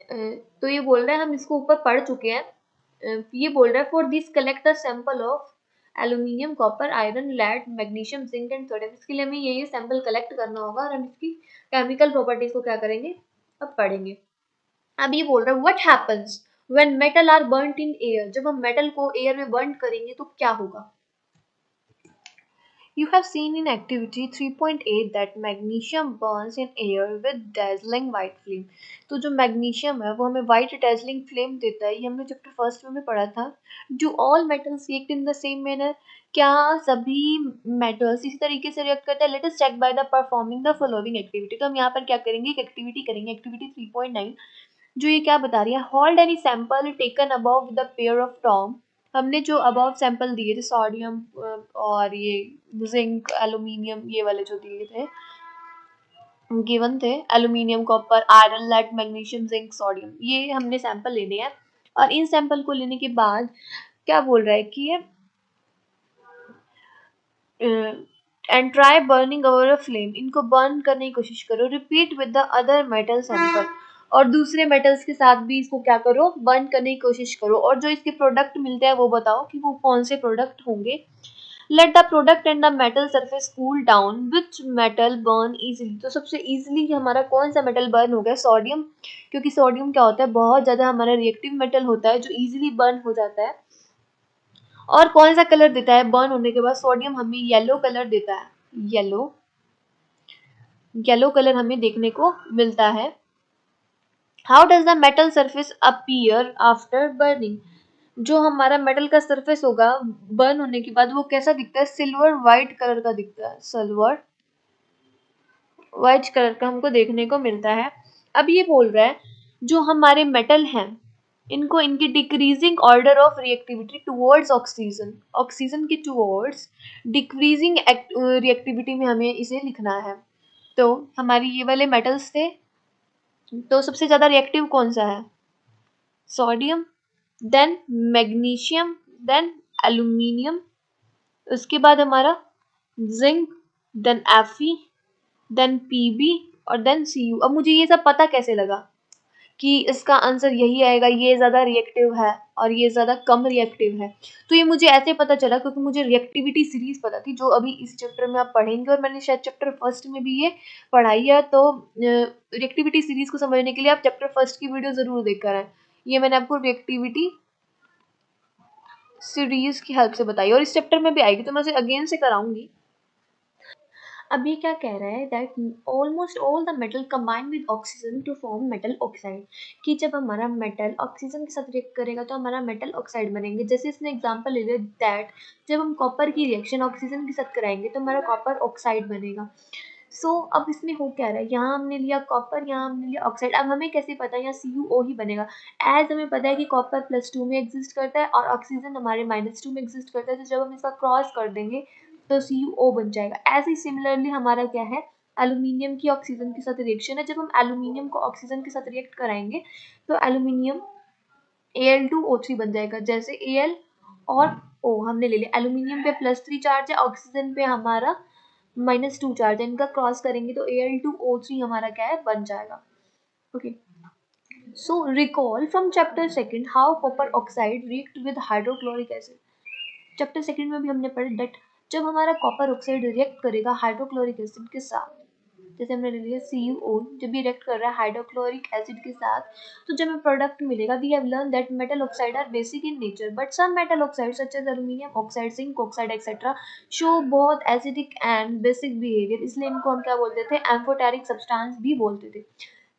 तो ये बोल रहा है हम इसको ऊपर पढ़ चुके हैं। ये बोल रहा है for this collect the sample of aluminium, copper, iron, lead, magnesium, zinc and sodium. इसके लिए हमें ये सैंपल कलेक्ट करना होगा और हम इसकी केमिकल प्रॉपर्टीज को क्या करेंगे, अब पढ़ेंगे। अब ये बोल रहा है what happens when metal are burned in air, जब हम मेटल को एयर में बर्न करेंगे तो क्या होगा। You have seen in activity 3.8 that magnesium burns in air with dazzling white flame। तो जो मैग्नीशियम है वो हमें white dazzling flame देता है, ये हमने चैप्टर फर्स्ट में भी पढ़ा था। Do all metals react in the same manner? क्या सभी मेटल्स इसी तरीके से रिएक्ट करते हैं। Let us check by the performing the following activity। तो हम यहाँ पर क्या करेंगे, एक एक्टिविटी करेंगे, एक्टिविटी 3.9, जो ये क्या बता रही है, hold any sample taken above the pair of Tom. हमने जो अबव सैंपल दिए थे सोडियम और ये जिंक, एल्यूमिनियम, ये वाले जो दिए थे गिवन थे, aluminium, copper, iron, lead, magnesium, zinc, sodium, ये हमने सैंपल लेने हैं। और इन सैंपल को लेने के बाद क्या बोल रहा है कि ये and try burning over a flame, इनको बर्न करने की कोशिश करो। Repeat with the other metal sample, और दूसरे मेटल्स के साथ भी इसको क्या करो, बर्न करने की कोशिश करो। और जो इसके प्रोडक्ट मिलते हैं वो बताओ कि वो कौन से प्रोडक्ट होंगे। Let the product and the metal surface cool down, which metal burn easily. तो सबसे इजीली हमारा कौन सा मेटल बर्न हो गया, सोडियम, क्योंकि सोडियम क्या होता है, बहुत ज्यादा हमारा रिएक्टिव मेटल होता है जो इजीली बर्न हो जाता है। और कौन सा कलर देता है बर्न होने के बाद, सोडियम हमें येलो कलर देता है, येलो, येलो कलर हमें देखने को मिलता है। How does the metal surface appear after burning, जो हमारा मेटल का सरफेस होगा बर्न होने के बाद वो कैसा दिखता है, सिल्वर व्हाइट कलर का दिखता है, सिल्वर व्हाइट कलर का हमको देखने को मिलता है। अब ये बोल रहा है जो हमारे मेटल हैं इनको इनकी decreasing order of reactivity towards oxygen, oxygen के टुवर्ड्स डिक्रीजिंग रिएक्टिविटी में हमें इसे लिखना है। तो हमारी ये वाले मेटल्स थे, तो सबसे ज्यादा रिएक्टिव कौन सा है, sodium, then magnesium, then aluminium, उसके बाद हमारा zinc, then Fe, then Pb और देन Cu। अब मुझे ये सब पता कैसे लगा कि इसका आंसर यही आएगा, ये ज्यादा रिएक्टिव है और ये ज्यादा कम रिएक्टिव है। तो ये मुझे ऐसे पता चला क्योंकि मुझे रिएक्टिविटी सीरीज पता थी जो अभी इस चैप्टर में आप पढ़ेंगे, और मैंने शायद चैप्टर फर्स्ट में भी ये पढ़ाई है। तो रिएक्टिविटी सीरीज को समझने के लिए आप चैप्टर फर्स्ट की वीडियो जरूर देख कर आए। ये मैंने आपको रिएक्टिविटी सीरीज की हेल्प से बताई और इस चैप्टर में भी आएगी, तो मैं इसे अगेन से कराऊंगी। अब ये क्या कह रहा है that almost all the metal combine with oxygen to form metal oxide, कि जब हमारा मेटल ऑक्सीजन के साथ रिएक्ट करेगा तो हमारा मेटल ऑक्साइड बनेंगे। जैसे इसने एग्जांपल ले लिया दैट जब हम कॉपर की रिएक्शन ऑक्सीजन के साथ कराएंगे तो हमारा कॉपर ऑक्साइड बनेगा। अब इसमें हो क्या रहा है, यहाँ हमने लिया कॉपर, यहाँ हमने लिया ऑक्साइड। अब हमें कैसे पता है यहाँ CuO ही बनेगा, एज हमें पता है कि कॉपर +2 में एग्जिस्ट करता है और ऑक्सीजन हमारे -2 में एग्जिस्ट करता है। तो जब हम इसका क्रॉस कर देंगे तो CuO बन जाएगा। ऐसे ही सिमिलरली हमारा क्या है, एल्यूमिनियम की ऑक्सीजन के साथ रिएक्शन है। जब हम एल्यूमिनियम को ऑक्सीजन के साथ रिएक्ट कराएंगे तो एल्यूमिनियम Al2O3 बन जाएगा। जैसे Al और O हमने ले लिया, एल्यूमिनियम पे +3 चार्ज है, ऑक्सीजन पे हमारा -2 चार्ज है, इनका क्रॉस करेंगे तो Al2O3 हमारा क्या है, बन जाएगा। Okay, so recall from chapter second how copper oxide react with hydrochloric acid. Chapter second में भी हमने पढ़ा दैट जब हमारा कॉपर ऑक्साइड रिएक्ट करेगा हाइड्रोक्लोरिक एसिड के साथ, जैसे हमने ले लिया CuO, जब ये रिएक्ट कर रहा है हाइड्रोक्लोरिक एसिड के साथ तो जब हमें प्रोडक्ट मिलेगा। We have learn that metal oxide are basic in nature but some metal oxide such as aluminium oxide, zinc oxide etcetera show बहुत एसिडिक एंड बेसिक बिहेवियर, इसलिए इनको हम क्या बोलते थे, एम्फोटेरिक सब्सटेंस भी बोलते थे।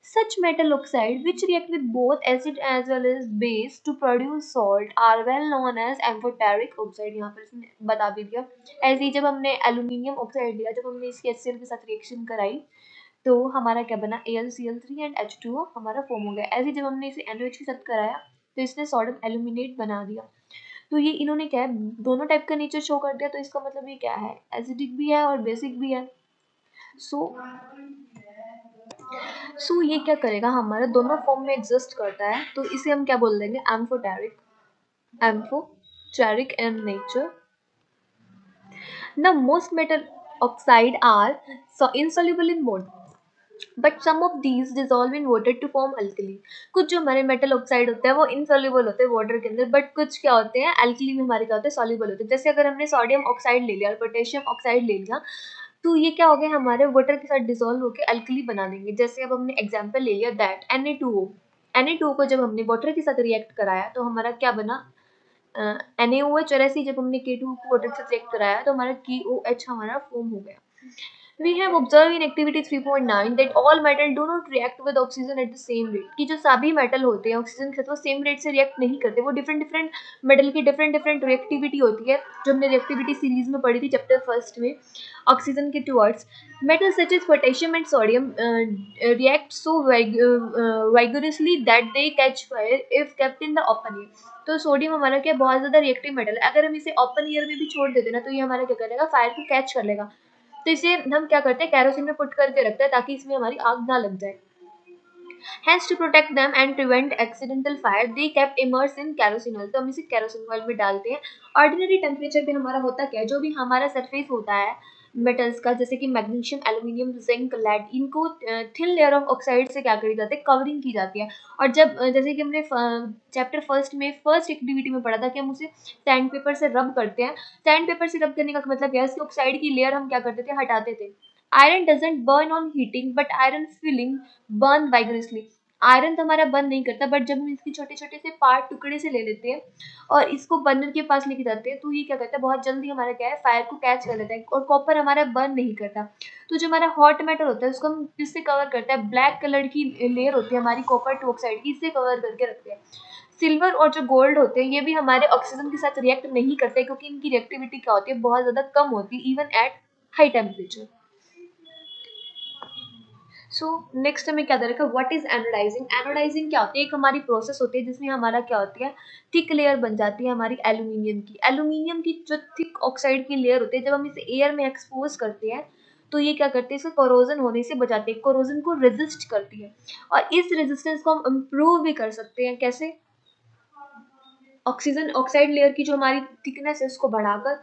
Such metal oxide which react with both acid as well as base to produce salt are well known as amphoteric oxide। यहाँ पर इसने बता भी दिया। ऐसे ही जब हमने एल्यूमिनियम ऑक्साइड लिया, जब हमने इसकी HCl के साथ रिएक्शन कराई तो हमारा क्या बना, AlCl3 एंड H2O हमारा फॉर्म हो गया। ऐसे जब हमने इसे NaOH के साथ कराया तो इसने सोडियम एल्यूमिनेट बना दिया। तो ये इन्होंने क्या है, दोनों टाइप का नेचर शो कर दिया, तो इसका मतलब ये क्या है, एसिडिक भी है और बेसिक भी है। सो ये क्या करेगा, हमारा दोनों फॉर्म में एग्जिस्ट करता है, तो इसे हम क्या बोल देंगे, amphoteric in nature. The most metal oxide are insoluble in water, but some of these dissolve in water to form alkali. कुछ जो हमारे मेटल ऑक्साइड होते हैं वो इनसॉल्युबल होते हैं वाटर के अंदर, बट कुछ क्या होते हैं अल्कली में हमारे क्या होते हैं, सॉल्युबल होते हैं। जैसे अगर हमने सोडियम ऑक्साइड ले लिया और पोटेशियम ऑक्साइड ले लिया, तो ये क्या हो गया, हमारे वाटर के साथ डिसॉल्व होकर अल्कली बना देंगे। जैसे अब हमने एग्जांपल ले लिया दैट Na2O को जब हमने वाटर के साथ रिएक्ट कराया तो हमारा क्या बना, NaOH, और ऐसे ही जब हमने K2 को वाटर से रिएक्ट कराया तो हमारा KOH हमारा फॉर्म हो गया। We have observed in activity 3.9 that all metal do not react with oxygen at the same rate, कि जो सभी मेटल होते हैं ऑक्सीजन के साथ वो सेम रेट से रिएक्ट नहीं करते, वो डिफरेंट मेटल की डिफरेंट रिएक्टिविटी होती है, जो हमने रिएक्टिविटी सीरीज में पढ़ी थी चैप्टर फर्स्ट में, ऑक्सीजन के towards. Metal such as potassium and sodium react so vigorously that they catch fire if kept in the open air. तो सोडियम हमारा क्या बहुत ज़्यादा रिएक्टिव मेटल है, अगर हम इसे ओपन एयर में भी छोड़ देते ना तो ये हमारा क्या करेगा, फायर को कैच कर लेगा। तो इसे हम क्या करते हैं, कैरोसिन में पुट करके रखते हैं ताकि इसमें हमारी आग ना लग जाए। Hence to protect them and prevent accidental fire, they kept immersed in kerosene oil। तो हम इसे केरोसिन ऑयल में डालते हैं। ऑर्डिनरी टेम्परेचर पे हमारा होता क्या है, जो भी हमारा सरफेस होता है मेटल्स का, जैसे कि मैग्नीशियम, एल्यूमिनियम, जिंक, लेड, इनको थिन लेयर ऑफ ऑक्साइड से क्या करी जाती है, कवरिंग की जाती है। और जब जैसे कि हमने चैप्टर फर्स्ट में फर्स्ट एक्टिविटी में पढ़ा था कि हम उसे सैंड पेपर से रब करते हैं। सैंड पेपर से रब करने का मतलब क्या है, इसकी ऑक्साइड की लेयर हम क्या करते थे, हटाते थे। Iron doesn't burn on heating but iron filing burn vigorously. Iron तो हमारा बर्न नहीं करता, बट जब हम इसके छोटे छोटे से पार्ट टुकड़े से ले लेते हैं और इसको बर्नर के पास लेके जाते हैं तो ये क्या करता है, बहुत जल्दी हमारा क्या है, फायर को कैच कर लेता है। और कॉपर हमारा बर्न नहीं करता, तो जो हमारा हॉट मेटल होता है उसको हम किससे कवर करते हैं, ब्लैक कलर की लेयर होती है हमारी कॉपर टू ऑक्साइड की, इससे कवर करके रखते हैं। सिल्वर और जो गोल्ड होते हैं ये भी हमारे ऑक्सीजन के साथ रिएक्ट नहीं करते, क्योंकि इनकी रिएक्टिविटी क्या होती है, बहुत ज़्यादा कम होती है even at high temperature. So next हमें क्या दे रखा है, व्हाट इज एनोडाइजिंग। एनोडाइजिंग क्या होती है, एक हमारी प्रोसेस होती है जिसमें हमारा क्या होती है, थिक लेयर बन जाती है हमारी एल्यूमिनियम की जो थिक ऑक्साइड की लेयर होती है, जब हम इसे एयर में एक्सपोज करते हैं तो ये क्या करते हैं, इसको कोरोजन होने से बचाते हैं, कोरोजन को रेजिस्ट करती है। और इस रेजिस्टेंस को हम इम्प्रूव भी कर सकते हैं, कैसे, ऑक्सीजन ऑक्साइड लेयर की जो हमारी थिकनेस है उसको बढ़ाकर।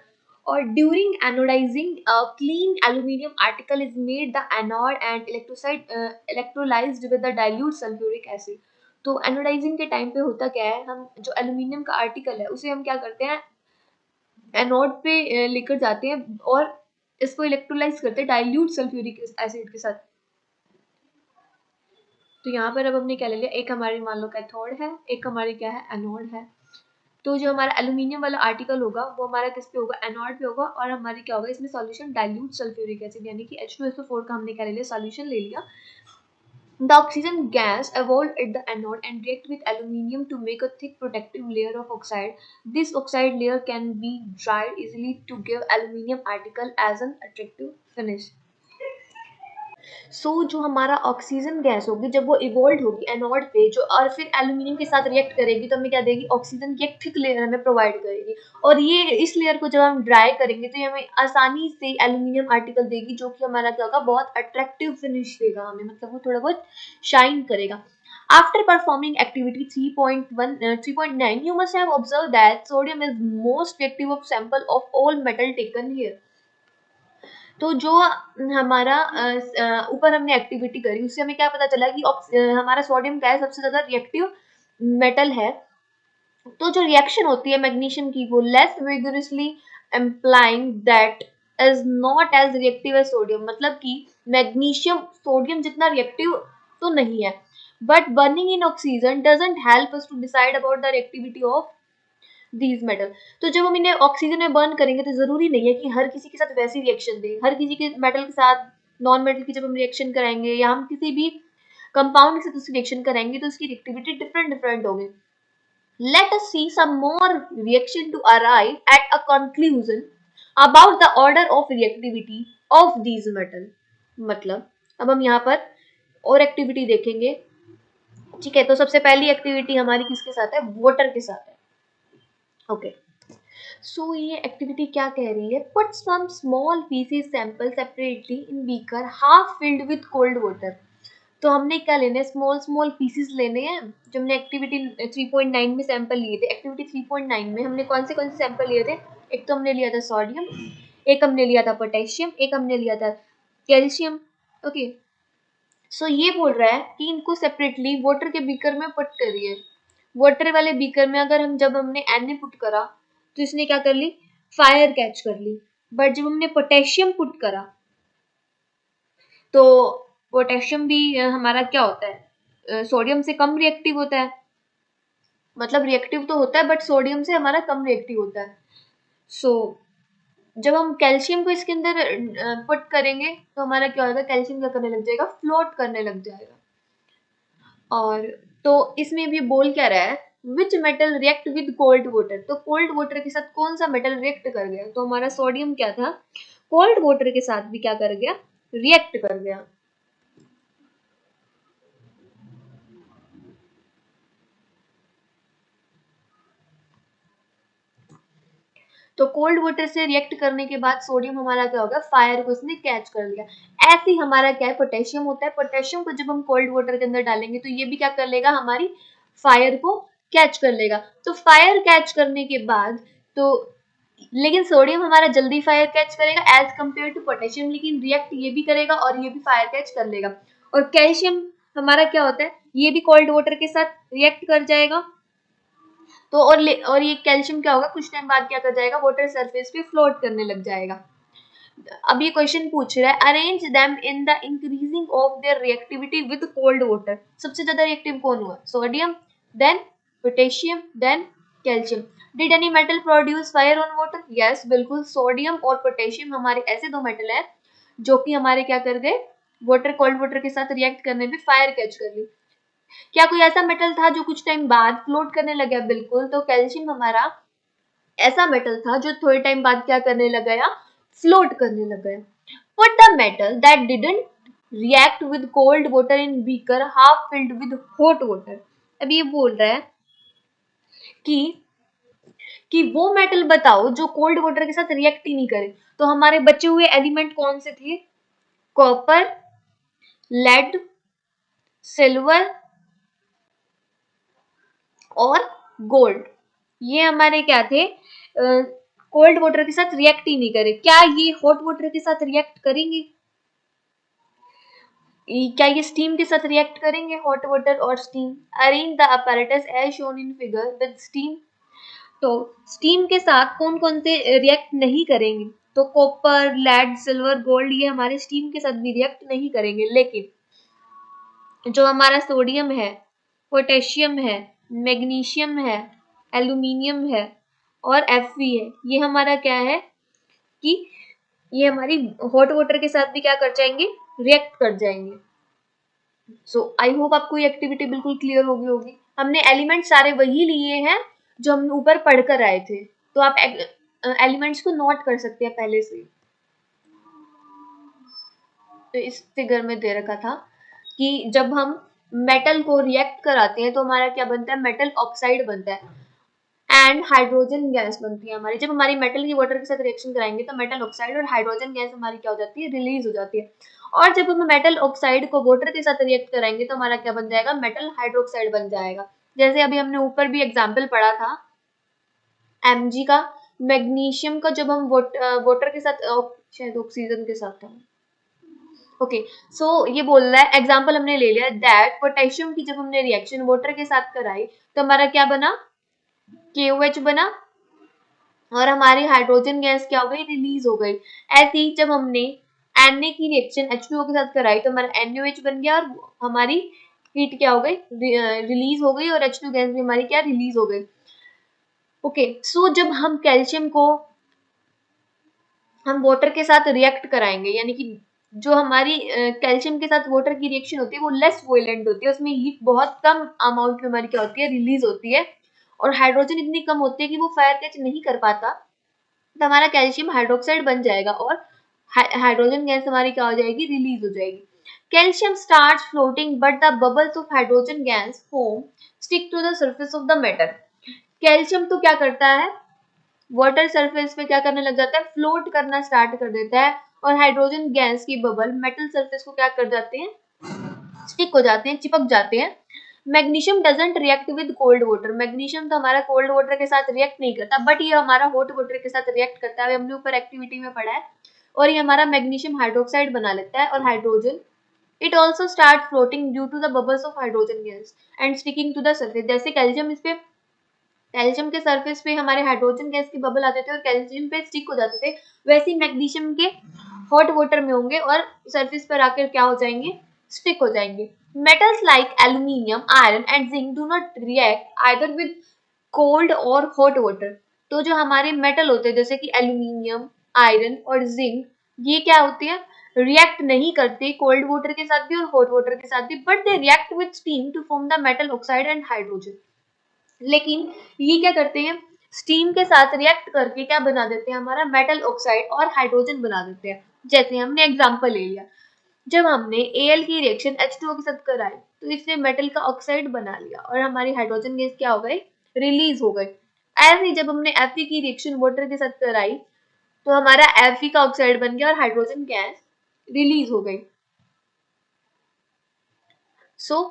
और during anodising clean aluminium article is made the anode and electrolysed with the dilute sulphuric acid. तो एनोडाइजिंग के टाइम पे होता क्या है, हम जो एल्यूमिनियम का आर्टिकल है उसे हम क्या करते हैं, एनोड पे लेकर जाते हैं और इसको इलेक्ट्रोलाइज करते हैं डाइल्यूट सल्फ्यूरिक एसिड के साथ। तो यहाँ पर अब हमने क्या ले लिया, एक हमारी मान लो कैथोड है, एक हमारी क्या है, एनोड है। तो जो हमारा एल्यूमिनियम वाला आर्टिकल होगा वो हमारा किस पे होगा, एनोड पे होगा, और हमारी क्या होगा इसमें सॉल्यूशन डाइल्यूट सल्फ्यूरिक एसिड यानी कि H2SO4 का हमने क्या ले लिया, सॉल्यूशन ले लिया। The oxygen gas evolved at the anode and react with aluminium to make a thick protective layer of oxide. This oxide layer can be dried easily to give aluminium article as an attractive finish. जो हमारा ऑक्सीजन गैस होगी जब वो इवोल्व होगी एनोड पे जो, और फिर एल्यूमिनियम के साथ रिएक्ट करेगी तो हमें क्या देगी, ऑक्सीजन की एक थिक लेयर हमें प्रोवाइड करेगी। और ये इस लेयर को जब हम ड्राई करेंगे तो ये हमें आसानी से एल्यूमिनियम आर्टिकल देगी, जो कि हमारा क्या होगा, बहुत अट्रैक्टिव फिनिश देगा हमें, मतलब वो थोड़ा बहुत शाइन करेगा। After performing activity 3.9, you must have observed that sodium is most reactive of sample of all metal taken here. तो जो हमारा ऊपर हमने एक्टिविटी करी उससे हमें क्या पता चला कि हमारा सोडियम क्या है, सबसे ज्यादा रिएक्टिव मेटल है। तो जो रिएक्शन होती है मैग्नीशियम की वो less vigorously implying that is not as reactive as sodium, मतलब कि मैग्नीशियम सोडियम जितना रिएक्टिव तो नहीं है, but burning in oxygen doesn't help us to decide about the reactivity of these metal. तो जब हम इन्हें ऑक्सीजन में बर्न करेंगे तो जरूरी नहीं है कि हर किसी के साथ वैसी रिएक्शन दे, हर किसी के मेटल के साथ नॉन मेटल की जब हम रिएक्शन कराएंगे या हम किसी भी कंपाउंड के साथ उसकी रिएक्शन कराएंगे तो उसकी रिएक्टिविटी डिफरेंट होगी। Let us see some more reaction to arrive at a conclusion about the order of reactivity of these metal। मतलब अब हम यहाँ पर और एक्टिविटी देखेंगे, ठीक है। तो सबसे पहली एक्टिविटी हमारी किसके साथ है, वाटर के साथ है, ओके। सो ये एक्टिविटी क्या कह रही है, put some small pieces sample separately in beaker half filled with cold water. तो हमने क्या लेना है, स्मॉल स्मॉल पीसेस लेने हैं। जो हमने एक्टिविटी 3.9 में सैंपल लिए थे, एक्टिविटी 3.9 में हमने कौन से सैंपल लिए थे, एक तो हमने लिया था सोडियम, एक हमने लिया था पोटेशियम, एक हमने लिया था कैल्शियम। ओके, सो ये बोल रहा है कि इनको सेपरेटली वाटर के बीकर में पुट करिए। वाटर वाले बीकर में अगर जब हमने Na पुट करा तो इसने क्या कर ली, फायर कैच कर ली। बट जब हमने पोटेशियम पुट करा तो पोटेशियम भी हमारा क्या होता है, सोडियम से कम रिएक्टिव होता है। मतलब रिएक्टिव तो होता है बट सोडियम से हमारा कम रिएक्टिव होता है। सो जब हम कैल्शियम को इसके अंदर पुट करेंगे तो हमारा क्या होगा, कैल्शियम क्या करने लग जाएगा, फ्लोट करने लग जाएगा। और तो इसमें भी बोल क्या रहा है, which metal react with cold water. तो कोल्ड वाटर के साथ कौन सा मेटल रिएक्ट कर गया, तो हमारा सोडियम क्या था, कोल्ड वाटर के साथ भी क्या कर गया, रिएक्ट कर गया। तो कोल्ड वाटर से रिएक्ट करने के बाद सोडियम हमारा क्या होगा, फायर को इसने कैच कर लिया। ऐसे ही हमारा क्या है, पोटेशियम होता है। पोटेशियम को जब हम कोल्ड वाटर के अंदर डालेंगे तो ये भी क्या कर लेगा, हमारी फायर को कैच कर लेगा। तो फायर कैच करने के बाद तो लेकिन सोडियम हमारा जल्दी फायर कैच करेगा एज कम्पेयर टू पोटेशियम, लेकिन रिएक्ट ये भी करेगा और ये भी फायर कैच कर लेगा। और कैल्शियम हमारा क्या होता है, ये भी कोल्ड वाटर के साथ रिएक्ट कर जाएगा। तो और ये कैल्शियम क्या होगा, कुछ टाइम बाद क्या कर जाएगा, वाटर सरफेस पे फ्लोट करने लग जाएगा। अब ये क्वेश्चन पूछ रहा है, arrange them in the increasing of their reactivity with cold water. सबसे ज्यादा रिएक्टिव कौन हुआ, sodium, then potassium, then calcium. Did any metal produce fire on water, yes बिल्कुल, सोडियम और पोटेशियम हमारे ऐसे दो मेटल है जो कि हमारे क्या कर गए, वाटर कोल्ड वाटर के साथ रिएक्ट करने में फायर कैच कर ली। क्या कोई ऐसा मेटल था जो कुछ टाइम बाद फ्लोट करने लगा, बिल्कुल, तो कैल्शियम हमारा ऐसा मेटल था जो थोड़े टाइम बाद क्या करने लगा, या फ्लोट करने लगा। Put the metal that didn't react with cold water in beaker half filled with hot water। अब ये बोल रहा है कि वो मेटल बताओ जो कोल्ड वाटर के साथ रिएक्ट ही नहीं करे। तो हमारे बचे हुए एलिमेंट कौन से थे, कॉपर, लेड, सिल्वर और गोल्ड। ये हमारे क्या थे, कोल्ड वाटर के साथ रिएक्ट ही नहीं करे। क्या ये हॉट वाटर के साथ रिएक्ट करेंगे, क्या ये स्टीम के साथ रिएक्ट करेंगे, हॉट वाटर और steam. Arrange the apparatus as shown in figure with steam. तो स्टीम के साथ कौन कौन से रिएक्ट नहीं करेंगे, तो कॉपर, लेड, सिल्वर, गोल्ड, ये हमारे स्टीम के साथ भी रिएक्ट नहीं करेंगे। लेकिन जो हमारा सोडियम है, पोटेशियम है, मैग्नीशियम है, एल्यूमिनियम है और Fe है, ये हमारा क्या है कि ये हमारी हॉट वाटर के साथ भी क्या कर जाएंगे, रिएक्ट कर जाएंगे। सो आई होप आपको ये एक्टिविटी बिल्कुल क्लियर होगी होगी। हमने एलिमेंट सारे वही लिए हैं जो हम ऊपर पढ़कर आए थे, तो आप एलिमेंट्स को नोट कर सकते हैं पहले से। तो इस फिगर में दे रखा था कि जब हम मेटल को रिएक्ट कराते हैं तो हमारा क्या बनता है, मेटल ऑक्साइड बनता है एंड हाइड्रोजन गैस बनती है हमारी। जब हमारी मेटल की वाटर के साथ रिएक्शन कराएंगे तो मेटल ऑक्साइड और हाइड्रोजन गैस हमारी क्या हो जाती है, रिलीज हो जाती है। और जब हम मेटल ऑक्साइड को वाटर के साथ रिएक्ट कराएंगे तो हमारा क्या बन जाएगा, मेटल हाइड्रोक्साइड बन जाएगा। जैसे अभी हमने ऊपर भी एग्जाम्पल पढ़ा था Mg का, मैग्नीशियम का जब हम वाटर के साथ, शायद ऑक्सीजन के साथ था। ओके, सो ये बोल रहा है, एग्जाम्पल हमने ले लिया दैट पोटेशियम की जब हमने रिएक्शन वाटर के साथ कराई तो हमारा क्या बना, KOH बना और हमारी हाइड्रोजन गैस क्या हो गई, रिलीज हो गई। ऐसे ही जब हमने Na की रिएक्शन H2O के साथ कराई तो हमारा NaOH बन गया और हमारी हीट क्या हो गई, रिलीज हो गई और H2 गैस भी हमारी क्या, रिलीज हो गई। ओके, सो जब हम कैल्शियम को हम वाटर के साथ रिएक्ट कराएंगे, यानी कि जो हमारी कैल्शियम के साथ वाटर की रिएक्शन होती है वो लेस वोलेंट होती है, उसमें हीट बहुत कम अमाउंट में हमारी क्या होती है, रिलीज होती है और हाइड्रोजन इतनी कम होती है कि वो फायर कैच नहीं कर पाता, तो हमारा कैल्शियम हाइड्रोक्साइड बन जाएगा और हाइड्रोजन गैस हमारी क्या हो जाएगी, रिलीज हो जाएगी। Calcium starts floating but the bubbles of hydrogen gas form stick to the surface of the metal. Calcium तो क्या करता है, वाटर सरफेस पे क्या करने लग जाता है, फ्लोट करना स्टार्ट कर देता है, और हाइड्रोजन गैस की बबल मेटल सरफेस को क्या कर जाते हैं, स्टिक हो जाते हैं, चिपक जाते हैं। Magnesium doesn't react with cold water, magnesium तो हमारा कोल्ड वाटर के साथ रिएक्ट नहीं करता, बट ये हमारा हॉट वाटर के साथ रिएक्ट करता है, हमने ऊपर एक्टिविटी में पढ़ा है, और ये हमारा मैग्नीशियम हाइड्रोक्साइड बना लेता है, और hydrogen it also start floating due to the bubbles of hydrogen gas and sticking to the surface. जैसे कैल्शियम इस पे, कैल्शियम के सरफेस पे हमारे हाइड्रोजन गैस की बबल आते थे और कैल्शियम पे स्टिक हो जाते थे, वैसे ही मैग्नीशियम के हॉट वाटर में होंगे और सरफेस पर आकर क्या हो जाएंगे, स्टिक हो जाएंगे। Metals like aluminium, iron and zinc do not react either with cold और हॉट वाटर। तो जो हमारे मेटल होते हैं जैसे कि एल्यूमिनियम, आयरन और जिंक, ये क्या होते हैं, रिएक्ट नहीं करते कोल्ड वाटर के साथ भी और हॉट वाटर के साथ भी, but they react with steam to form the metal oxide and hydrogen. लेकिन ये क्या करते हैं, स्टीम के साथ रिएक्ट करके क्या बना देते हैं, हमारा मेटल ऑक्साइड और हाइड्रोजन बना देते हैं। जैसे हमने एग्जांपल ले लिया, जब हमने Al की रिएक्शन H2O के साथ कराई तो इसने मेटल का ऑक्साइड बना लिया और हमारी हाइड्रोजन गैस क्या हो गई, रिलीज हो गई। ऐसे ही जब हमने Fe की रिएक्शन वाटर के साथ कराई तो हमारा Fe का ऑक्साइड बन गया और हाइड्रोजन गैस रिलीज हो गई। सो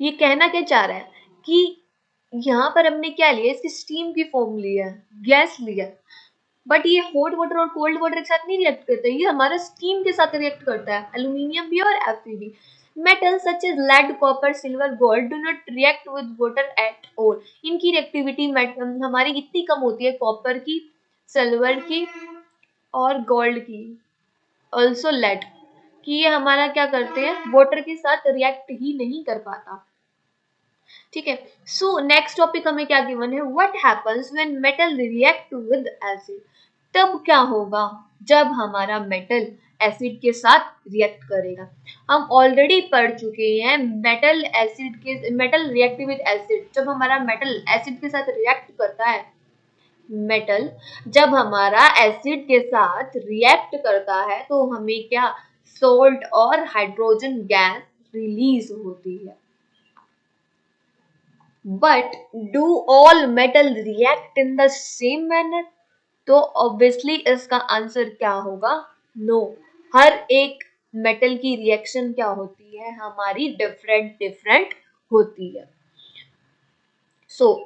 ये कहना क्या चाह रहा है कि यहाँ पर हमने क्या लिया, इसकी स्टीम की फॉर्म लिया, गैस लिया, बट ये हॉट वाटर और कोल्ड वाटर के साथ नहीं रिएक्ट करता, ये हमारा स्टीम के साथ रिएक्ट करता है, एल्यूमिनियम भी और Fe भी। Metal such as lead, copper, silver, gold do not react with water at all, इनकी रिएक्टिविटी हमारी इतनी कम होती है, कॉपर की, सिल्वर की और गोल्ड की, ऑल्सो लेड, कि ये हमारा क्या करते हैं, वाटर के साथ रिएक्ट ही नहीं कर पाता। ठीक है, सो नेक्स्ट टॉपिक हमें क्या गिवन है, what happens when metal react with acid, तब क्या होगा जब हमारा मेटल एसिड के साथ रिएक्ट करेगा। हम ऑलरेडी पढ़ चुके हैं मेटल एसिड के, मेटल रिएक्ट विद एसिड, जब हमारा मेटल एसिड के साथ रिएक्ट करता है, मेटल जब हमारा एसिड के साथ रिएक्ट करता है तो हमें क्या, सोल्ट और हाइड्रोजन गैस रिलीज होती है। But do all metal react in the same manner? तो ऑब्वियसली इसका आंसर क्या होगा, नो। हर एक मेटल की रिएक्शन क्या होती है, हमारी डिफरेंट डिफरेंट होती है।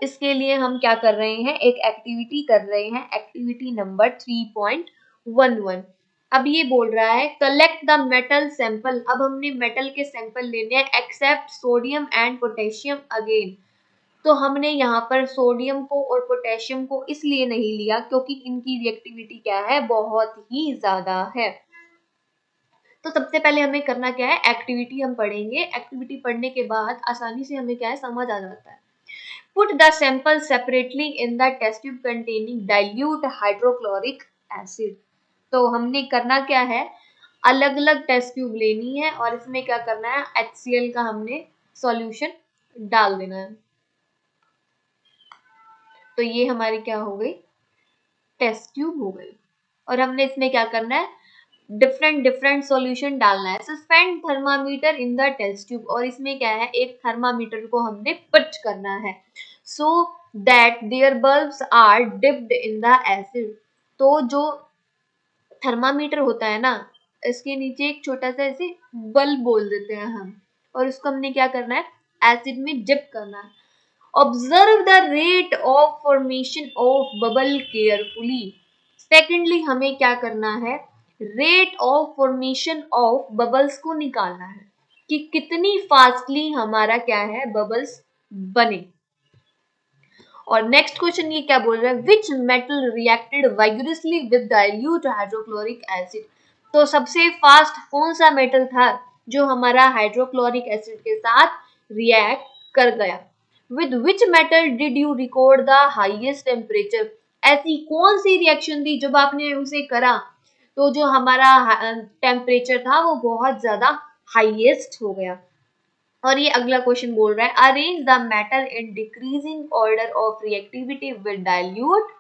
इसके लिए हम क्या कर रहे हैं, एक एक्टिविटी कर रहे हैं, एक्टिविटी नंबर 3.11। अब ये बोल रहा है कलेक्ट द मेटल सैंपल, अब हमने मेटल के सैंपल लेने हैं, except sodium and potassium again. तो हमने यहाँ पर सोडियम को और पोटेशियम को इसलिए नहीं लिया क्योंकि इनकी रिएक्टिविटी क्या है, बहुत ही ज्यादा है। तो सबसे पहले हमें करना क्या है, एक्टिविटी हम पढ़ेंगे, एक्टिविटी पढ़ने के बाद आसानी से हमें क्या है, समझ आ जाता है। Put the sample separately in the test tube containing dilute hydrochloric acid. तो हमने करना क्या है, अलग अलग टेस्ट ट्यूब लेनी है और इसमें क्या करना है, HCl का हमने सॉल्यूशन डाल देना है। तो ये हमारी क्या हो गई, टेस्ट ट्यूब हो गई, और हमने इसमें क्या करना है, डिफरेंट डिफरेंट सॉल्यूशन डालना है। Suspend thermometer in the test tube, और इसमें क्या है, एक थर्मामीटर को हमने पिच करना है, so that their bulbs are dipped in the acid. तो जो थर्मामीटर होता है ना, इसके नीचे एक छोटा सा ऐसे बल्ब बोल देते हैं हम, और उसको हमने क्या करना है, एसिड में डिप करना है। Observe the rate of formation of bubble carefully. Secondly हमें क्या करना है, rate of formation of bubbles को निकालना है कि कितनी फास्टली हमारा क्या है, बबल्स बने। और नेक्स्ट क्वेश्चन ये क्या बोल रहा है, which metal reacted vigorously with dilute hydrochloric acid. तो सबसे फास्ट कौन सा मेटल था जो हमारा हाइड्रोक्लोरिक एसिड के साथ रिएक्ट कर गया। With which metal did you record the highest temperature, ऐसी कौन सी रिएक्शन थी जब आपने उसे करा तो जो हमारा टेम्परेचर था वो बहुत ज्यादा हाईएस्ट हो गया। और ये अगला क्वेश्चन बोल रहा है arrange the metal in decreasing order of reactivity with dilute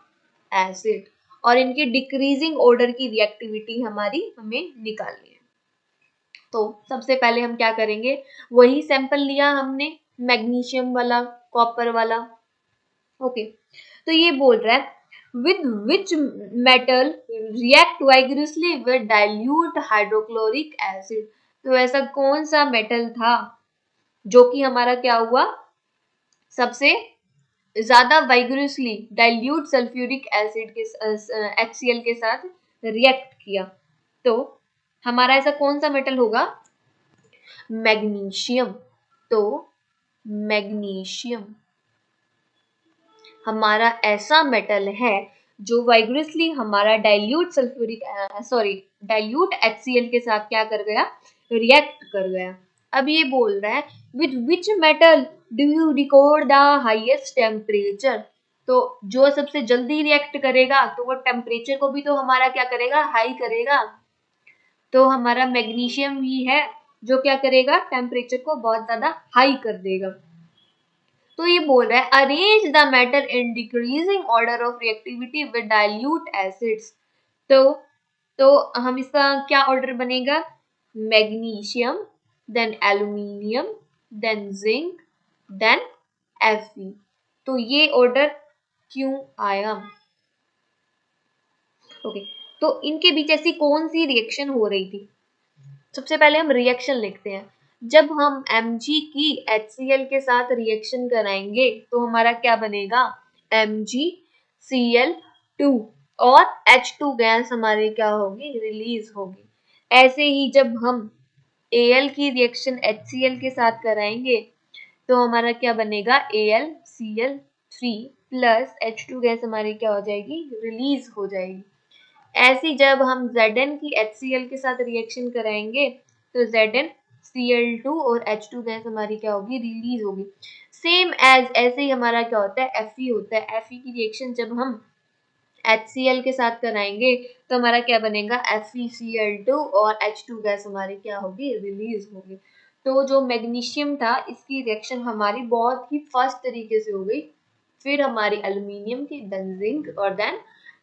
acid, और इनकी डिक्रीजिंग ऑर्डर की रिएक्टिविटी हमारी हमें निकालनी है। तो सबसे पहले हम क्या करेंगे, वही सैंपल लिया हमने, मैग्नीशियम वाला, कॉपर वाला, ओके। तो ये बोल रहा है with which metal react vigorously with dilute hydrochloric acid। तो ऐसा कौन सा मेटल था जो कि हमारा क्या हुआ, सबसे ज्यादा वाइगोरसली डाइल्यूट सल्फ्यूरिक एसिड के HCl के साथ रिएक्ट किया। तो हमारा ऐसा कौन सा मेटल होगा, मैग्नीशियम। तो मैग्नीशियम हमारा ऐसा मेटल है जो वाइगोरसली हमारा डाइल्यूट HCl के साथ क्या कर गया, रिएक्ट कर गया। अब ये बोल रहा है with which metal do you record the highest temperature। तो जो सबसे जल्दी रिएक्ट करेगा तो वो टेम्परेचर को भी तो हमारा क्या करेगा, हाई करेगा। तो हमारा मैग्नीशियम ही है जो क्या करेगा, टेम्परेचर को बहुत ज्यादा हाई कर देगा। तो ये बोल रहा है arrange the metal in decreasing order of reactivity with dilute acids. तो हम इसका क्या ऑर्डर बनेगा, magnesium, then aluminium, then zinc, then Fe। तो ये ऑर्डर क्यों आया, ओके। तो इनके बीच ऐसी कौन सी रिएक्शन हो रही थी, सबसे पहले हम रिएक्शन लिखते हैं। जब हम Mg की HCl के साथ रिएक्शन कराएंगे तो हमारा क्या बनेगा, MgCl2 और H2 गैस हमारी क्या होगी, रिलीज होगी। ऐसे ही जब हम Al की रिएक्शन HCl के साथ कराएंगे तो हमारा क्या बनेगा, AlCl3 प्लस H2 गैस हमारी क्या हो जाएगी, रिलीज हो जाएगी। ऐसी जब हम Zn की HCl के साथ रिएक्शन कराएंगे तो ZnCl2 और H2 गैस हमारी क्या होगी, रिलीज होगी। सेम एज ऐसे ही हमारा क्या होता है, Fe होता है। Fe की रिएक्शन जब हम HCl के साथ कराएंगे तो हमारा क्या बनेगा, FeCl2 और H2 गैस हमारी क्या होगी, रिलीज होगी। तो जो मैग्नीशियम था इसकी रिएक्शन हमारी बहुत ही फास्ट तरीके से हो गई, फिर हमारी एल्यूमिनियम की, देन जिंक और देन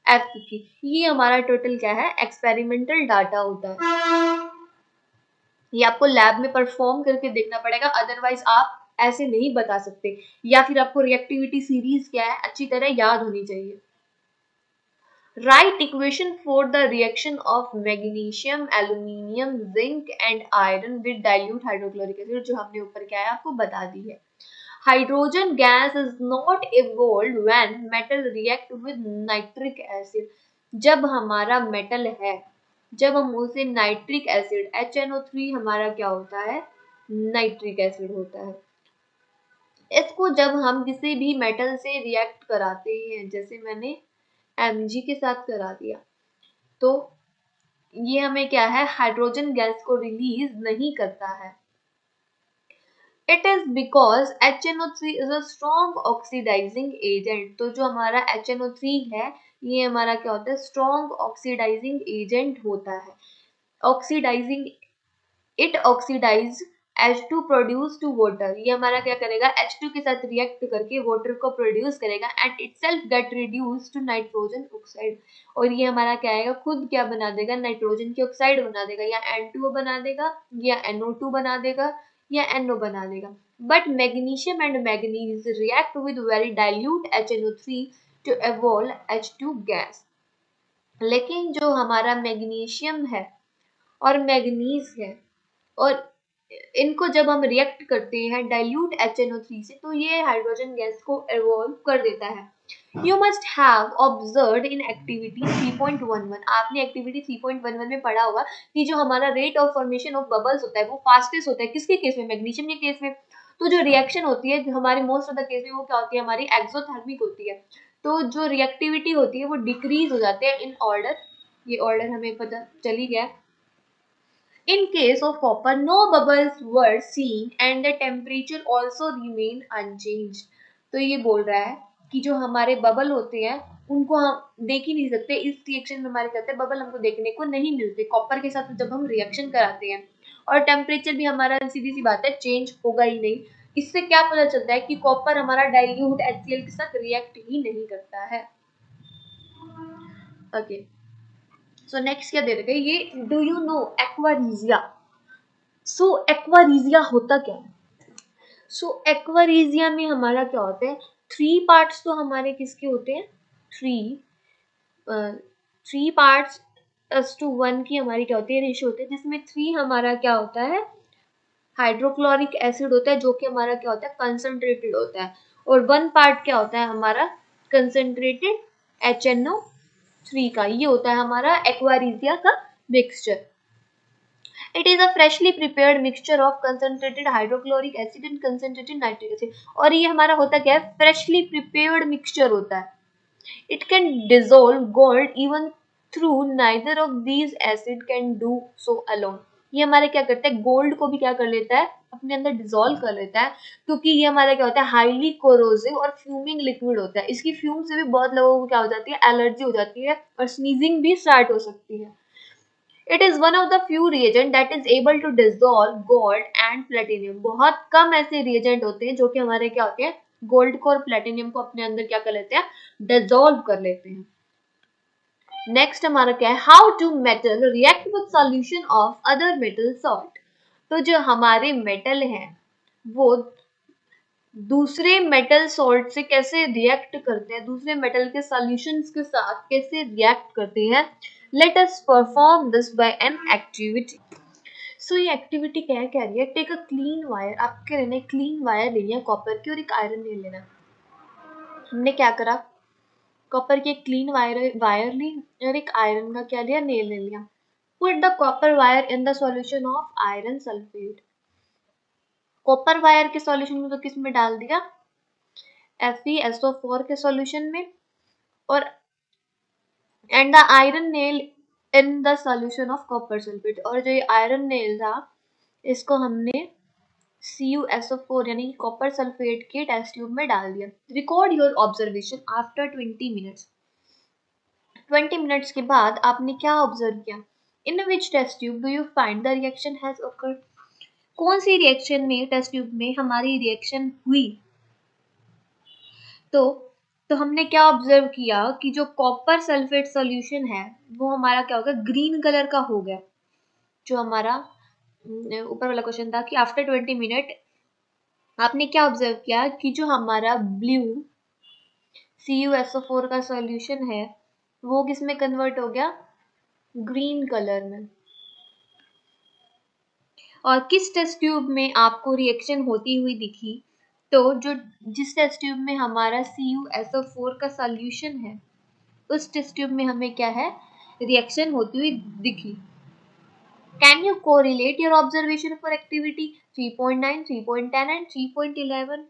Fe की। ये हमारा टोटल क्या है, एक्सपेरिमेंटल डाटा होता है। ये आपको लैब में परफॉर्म करके देखना पड़ेगा, अदरवाइज आप ऐसे नहीं बता सकते। या फिर आपको रिएक्टिविटी सीरीज क्या है अच्छी तरह याद होनी चाहिए। Write equation for the reaction of magnesium, aluminium, zinc and iron with dilute hydrochloric acid, जो हमने ऊपर क्या है आपको बता दी है। Hydrogen gas is not evolved when metal react with nitric acid। जब हमारा मेटल है, जब हम उसे नाइट्रिक एसिड HNO3 हमारा क्या होता है, नाइट्रिक एसिड होता है। इसको जब हम किसी भी मेटल से रिएक्ट कराते हैं, जैसे मैंने Mg के साथ करा दिया, तो ये हमें क्या है, हाइड्रोजन गैस को रिलीज नहीं करता है। It is because HNO3 is a strong oxidising agent. तो जो हमारा HNO3 है ये हमारा क्या होता है, स्ट्रॉन्ग ऑक्सीडाइजिंग एजेंट होता है। Oxidising, it oxidise H2 produce to water. ये हमारा क्या करेगा, H2 के साथ रिएक्ट करके वाटर को प्रोड्यूस करेगा and itself get reduce to nitrogen oxide. और ये हमारा क्या आएगा, खुद क्या बना देगा, नाइट्रोजन की ऑक्साइड बना देगा, या N2O बना देगा, या NO2 बना देगा, या NO बना देगा। But magnesium and manganese react with very dilute HNO3 to evolve H2 gas. लेकिन जो हमारा मैग्नीशियम है और मैग्नीज है, और इनको जब हम रिएक्ट करते हैं डाइल्यूट HNO3 से, तो ये हाइड्रोजन गैस को एवॉल्व कर देता है। You must have observed in activity 3.11। आपने एक्टिविटी 3.11 में पढ़ा होगा कि जो हमारा rate of formation of bubbles होता है वो फास्टेस्ट होता है। किसके केस में, मैग्नीशियम के केस में। तो जो रिएक्शन होती है हमारे मोस्ट ऑफ द केस में वो क्या होती है, हमारी एक्सोथर्मिक होती है। तो जो रिएक्टिविटी होती है वो डिक्रीज हो जाती है इन ऑर्डर। ये ऑर्डर हमें पता चल ही गया। In case of copper, no bubbles were seen and the temperature also remained unchanged। तो ये बोल रहा है कि जो हमारे बबल होते हैं उनको हम देख ही नहीं सकते। इस रिएक्शन में हमारे कहते हैं बबल हमको देखने को नहीं मिलते कॉपर के साथ जब हम रिएक्शन कराते हैं। और टेम्परेचर भी हमारा सीधी सी बात है चेंज होगा ही नहीं। इससे क्या पता चलता है कि कॉपर हमारा डाइल्यूट HCl के साथ रिएक्ट ही नहीं करता है। ओके, सो नेक्स्ट क्या दे रखे, ये do you no aqua regia. So aqua regia होता क्या है। सो एक्वारीजिया में हमारा क्या होता है, 3 पार्ट्स तो हमारे किसके होते हैं, 3 पार्ट्स एस टू 1 की हमारी क्या होती है, रेशियो होती है, जिसमें 3 हमारा क्या होता है, हाइड्रोक्लोरिक एसिड होता है, जो कि हमारा क्या होता है, कंसंट्रेटेड होता है, और 1 पार्ट क्या होता है हमारा कंसंट्रेटेड HNO3 का, ये होता है हमारा एक्वारिजिया का mixture. It is a freshly prepared mixture of concentrated hydrochloric acid and concentrated nitric acid। और ये हमारा होता क्या है, freshly prepared mixture होता है। It can dissolve gold even through neither of these acid can do so alone। ये हमारे क्या करता है, गोल्ड को भी क्या कर लेता है, अपने अंदर डिसॉल्व कर लेता है, क्योंकि ये हमारा क्या होता है, हाईली कोरोसिव और फ्यूमिंग लिक्विड होता है। इसकी फ्यूम से भी बहुत लोगों को क्या हो जाती है, एलर्जी हो जाती है और स्नीजिंग भी स्टार्ट हो सकती है। It is one of the few reagent that is able to dissolve gold and platinum। बहुत कम ऐसे reagent होते हैं जो कि हमारे क्या होते हैं, गोल्ड को और प्लेटिनियम को अपने अंदर क्या कर लेते हैं, डिसॉल्व कर लेते हैं। नेक्स्ट हमारा क्या है, how do metal react with solution of other metal salt. तो जो हमारे मेटल हैं वो दूसरे मेटल सॉल्ट से कैसे रिएक्ट करते हैं, दूसरे मेटल के सॉल्यूशंस के साथ कैसे रिएक्ट करते हैं। Let us perform this by an activity. So ये एक्टिविटी क्या कह रही है, टेक अ क्लीन वायर, आपके लेना क्लीन वायर लेनी है कॉपर की और एक आयरन ले लेना। हमने क्या करा, कॉपर की एक क्लीन वायर ली और एक आयरन का क्या लिया, नेल ले लिया। Put the copper wire in the solution of iron sulphate. Copper wire के सॉल्यूशन में तो किस में डाल दिया, FeSO4 के सॉल्यूशन में, और and the iron nail in the solution of copper sulphate. और जो ये आयरन नेल था इसको हमने CuSO4 यानी कॉपर सल्फेट के टेस्ट ट्यूब में डाल दिया। Record your observation after 20 minutes. 20 minutes के बाद आपने क्या ऑब्जर्व किया, in which test tube do you find the reaction has occurred. कौन सी रिएक्शन में, टेस्ट ट्यूब में हमारी रिएक्शन हुई। तो हमने क्या ऑब्जर्व किया कि जो कॉपर सल्फेट सॉल्यूशन है वो हमारा क्या हो गया, ग्रीन कलर का हो गया। जो हमारा ऊपर वाला क्वेश्चन था कि आफ्टर 20 मिनट आपने क्या ऑब्जर्व किया कि जो हमारा ब्लू CuSO4 का सॉल्यूशन है वो किस में कन्वर्ट हो गया, ग्रीन कलर में। और किस टेस्ट ट्यूब में आपको रिएक्शन होती हुई दिखी, तो जो जिस टेस्ट ट्यूब में हमारा CuSO4 का सॉल्यूशन है उस टेस्ट ट्यूब में हमें क्या है, रिएक्शन होती हुई दिखी। Can you correlate your observation for activity 3.9, 3.10 and 3.11।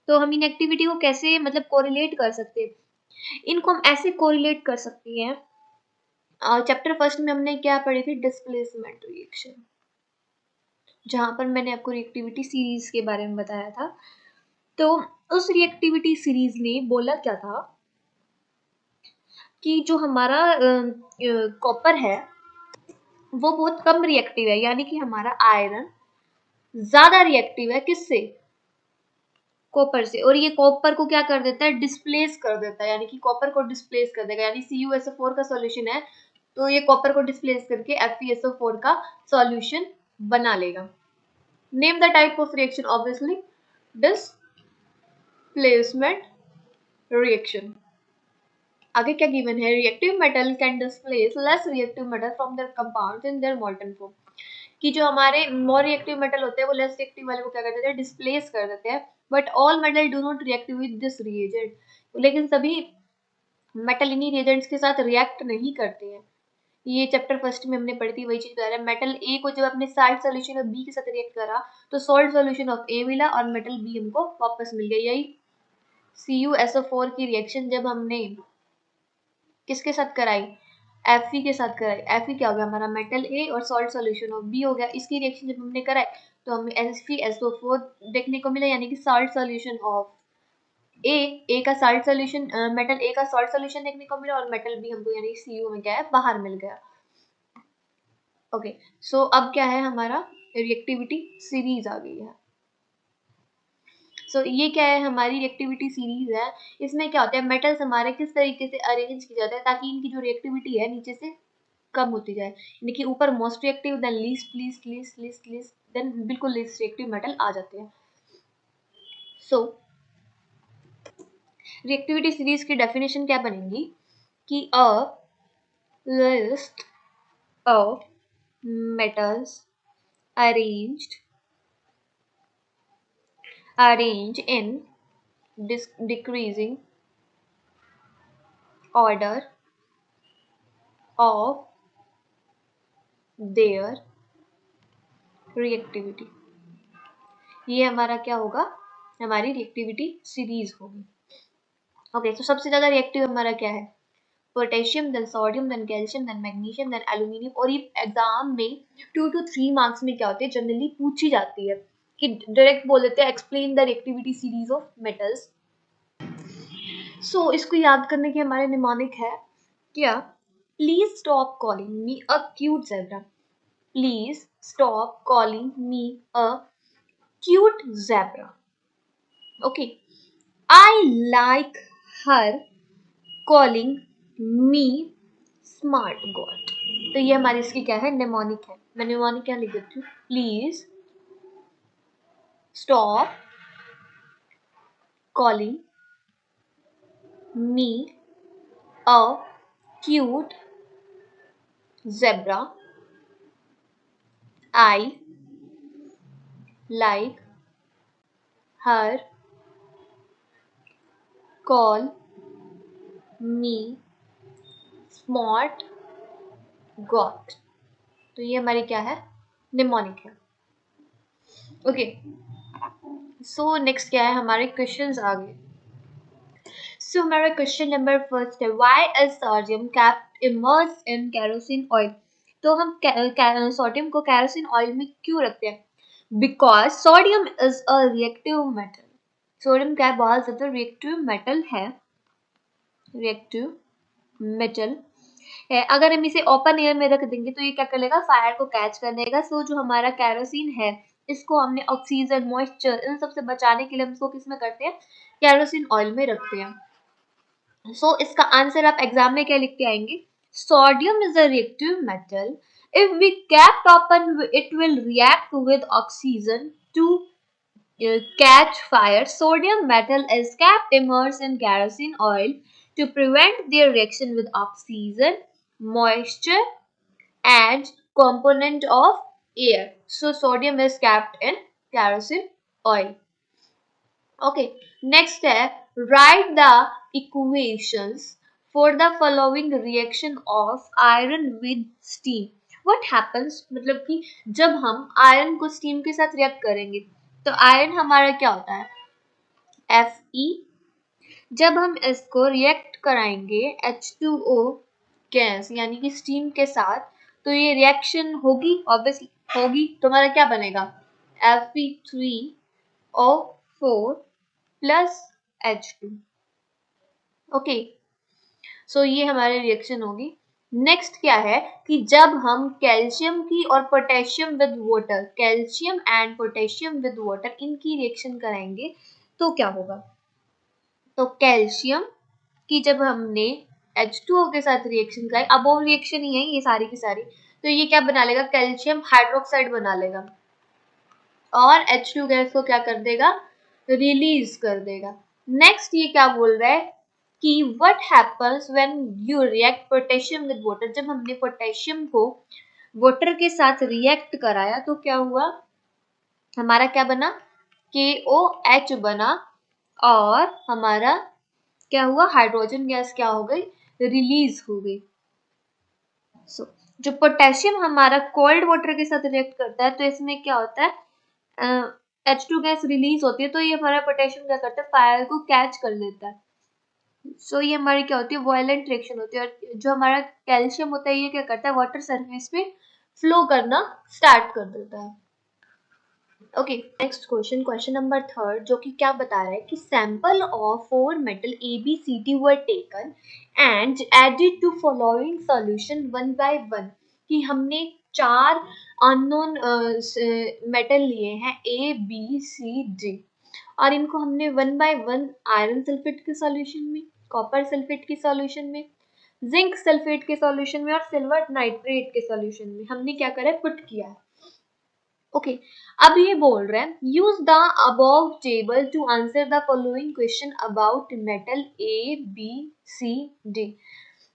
तो हम इन एक्टिविटी को कैसे मतलब कोरिलेट कर सकते हैं, इनको हम ऐसे कोरिलेट कर सकते हैं। चैप्टर फर्स्ट में हमने क्या पढ़ी थी, डिस्प्लेसमेंट रिएक्शन, जहां पर मैंने आपको रिएक्टिविटी सीरीज के बारे में बताया था। तो उस रिएक्टिविटी सीरीज ने बोला क्या था कि जो हमारा कॉपर है वो बहुत कम रिएक्टिव है, यानी कि हमारा आयरन ज्यादा रिएक्टिव है किससे, कॉपर से। और ये कॉपर को क्या कर देता है, डिस्प्लेस कर देता है, यानी कि कॉपर को डिस्प्लेस कर देगा। यानी CuSO4 का सॉल्यूशन है तो ये कॉपर को डिस्प्लेस करके FeSO4 का सॉल्यूशन बना लेगा। Name the type of reaction, obviously displacement reaction. आगे क्या गिवन है, reactive metal can displace less reactive metal from there compounds in their मॉल्टन form. कि जो हमारे मोर रिएक्टिव मेटल होते हैं वो लेस रिएक्टिव वाले को क्या कर देते हैं, डिस्प्लेस कर देते हैं। But all metal do not react with this reagent. लेकिन सभी मेटल इन्हीं रिएजेंट्स के साथ रिएक्ट नहीं करते हैं। ये चैप्टर फर्स्ट में हमने पढ़ी थी, वही चीज बता रहा है। मेटल ए को जब अपने साल्ट सॉल्यूशन ऑफ बी के साथ रिएक्ट करा तो सॉल्ट सॉल्यूशन ऑफ ए मिला और मेटल बी हमको वापस मिल गया। यही CuSO4 की रिएक्शन जब हमने किसके साथ कराई, Fe के साथ कराई। Fe क्या हो गया, हमारा मेटल ए और सॉल्ट सॉल्यूशन ऑफ बी हो गया। इसकी रिएक्शन जब हमने कराई तो हमें FeSO4 देखने को मिला, यानी कि सॉल्ट सॉल्यूशन ऑफ ए का सॉल्ट सॉल्यूशन, मेटल ए का सॉल्ट सॉल्यूशन देखने को मिला और मेटल बी हमको यानी Cu में क्या है, बाहर मिल गया। ओके, सो अब क्या है, हमारा रिएक्टिविटी सीरीज आ गई है। सो ये क्या है, हमारी रिएक्टिविटी सीरीज है। इसमें क्या होता है, मेटल्स हमारे किस तरीके से अरेंज किए जाते हैं ताकि इनकी जो रिएक्टिविटी है नीचे से कम होती जाए। यानी कि ऊपर most reactive, then least least least least least, then बिल्कुल लीस्ट रिएक्टिव मेटल आ जाते हैं। सो रिएक्टिविटी सीरीज की डेफिनेशन क्या बनेगी कि a list of metals arranged in decreasing order of their reactivity. ये हमारा क्या होगा, हमारी रिएक्टिविटी सीरीज होगी. ओके, तो सबसे ज्यादा रिएक्टिव हमारा क्या है, potassium, then sodium, then calcium, then magnesium, then aluminium. और ये एग्जाम में 2 to 3 मार्क्स में क्या होती है, जनरली पूछी जाती है कि डायरेक्ट बोल देते हैं explain the reactivity series of metals. So इसको याद करने के हमारे निमोनिक है क्या, please stop calling me a cute zebra. Please stop calling me a cute zebra. Okay, I like her calling me smart god. तो ये हमारी इसकी क्या है, निमोनिक है. मैं निमोनिक क्या लिख देती हूँ, please stop calling me a cute zebra. I like her call me smart got. तो ये हमारी क्या है, निमोनिक है. ओके, सो नेक्स्ट क्या है, हमारे क्वेश्चंस आगे. सो हमारा क्वेश्चन नंबर फर्स्ट है, why is sodium kept immersed in kerosene oil. तो हम सोडियम को केरोसिन ऑयल में क्यों रखते हैं, because sodium is a reactive metal. Sodium क्या है, बहुत ज्यादा रिएक्टिव मेटल है, रिएक्टिव मेटल है. अगर हम इसे ओपन एयर में रख देंगे तो ये क्या कर लेगा, फायर को कैच कर लेगा. सो जो हमारा केरोसिन है इसको हमने ऑक्सीजन, मॉइस्चर, इन सब से बचाने के लिए हम इसको किस में करते हैं, केरोसिन ऑयल में रखते हैं. सो इसका आंसर आप एग्जाम में क्या लिख के आएंगे, sodium is a reactive metal. If we kept open it will react with oxygen to catch fire. Sodium metal is kept immersed in kerosene oil to prevent their reaction with oxygen, moisture and component of air. So sodium is kept in kerosene oil. Okay, next है, write the equations for the following reaction of iron with steam. What happens, मतलब कि जब हम आयरन को स्टीम के साथ रिएक्ट करेंगे तो आयरन हमारा क्या होता है, Fe. जब हम इसको रिएक्ट कराएंगे H2O गैस यानी कि स्टीम के साथ तो ये रिएक्शन होगी, ऑब्वियसली होगी. तो हमारा क्या बनेगा, Fe3O4 प्लस H2. ओके, सो ये हमारी रिएक्शन होगी. नेक्स्ट क्या है कि जब हम कैल्शियम की और potassium with water, calcium and potassium with water इनकी रिएक्शन कराएंगे तो क्या होगा, तो कैल्शियम की जब हमने H2O के साथ रिएक्शन कराई, अब वो रिएक्शन ही है ये सारी की सारी, तो ये क्या बना लेगा, कैल्शियम हाइड्रोक्साइड बना लेगा और H2 गैस को क्या कर देगा, रिलीज कर देगा. नेक्स्ट ये क्या बोल रहा है कि what happens when you react potassium with water. जब हमने पोटेशियम को वाटर के साथ रिएक्ट कराया तो क्या हुआ, हमारा क्या बना, KOH बना और हमारा क्या हुआ, हाइड्रोजन गैस क्या हो गई, रिलीज हो गई. सो जो पोटेशियम हमारा कोल्ड वाटर के साथ रिएक्ट करता है तो इसमें क्या होता है, H2 गैस रिलीज होती है तो ये हमारा पोटेशियम क्या करता है, फायर को कैच कर लेता है. सो ये हमारी क्या होती है, वायलेंट रिएक्शन होती है. और जो हमारा कैल्शियम होता है ये क्या करता है, वाटर सरफेस पे फ्लो करना स्टार्ट कर देता है. Okay, next question, question number third, जो कि क्या बता रहा है कि sample of 4 metal ABCD were taken and added to following solution one by one. कि हमने 4 अननोन मेटल लिए हैं ABCD और इनको हमने one by one iron sulphate के सॉल्यूशन में, कॉपर सल्फेट के सॉल्यूशन में, जिंक सल्फेट के सॉल्यूशन में और सिल्वर नाइट्रेट के सॉल्यूशन में हमने क्या करा है, पुट किया है. ओके अब ये बोल रहे हैं use the above table to answer the following question about metal A B C D.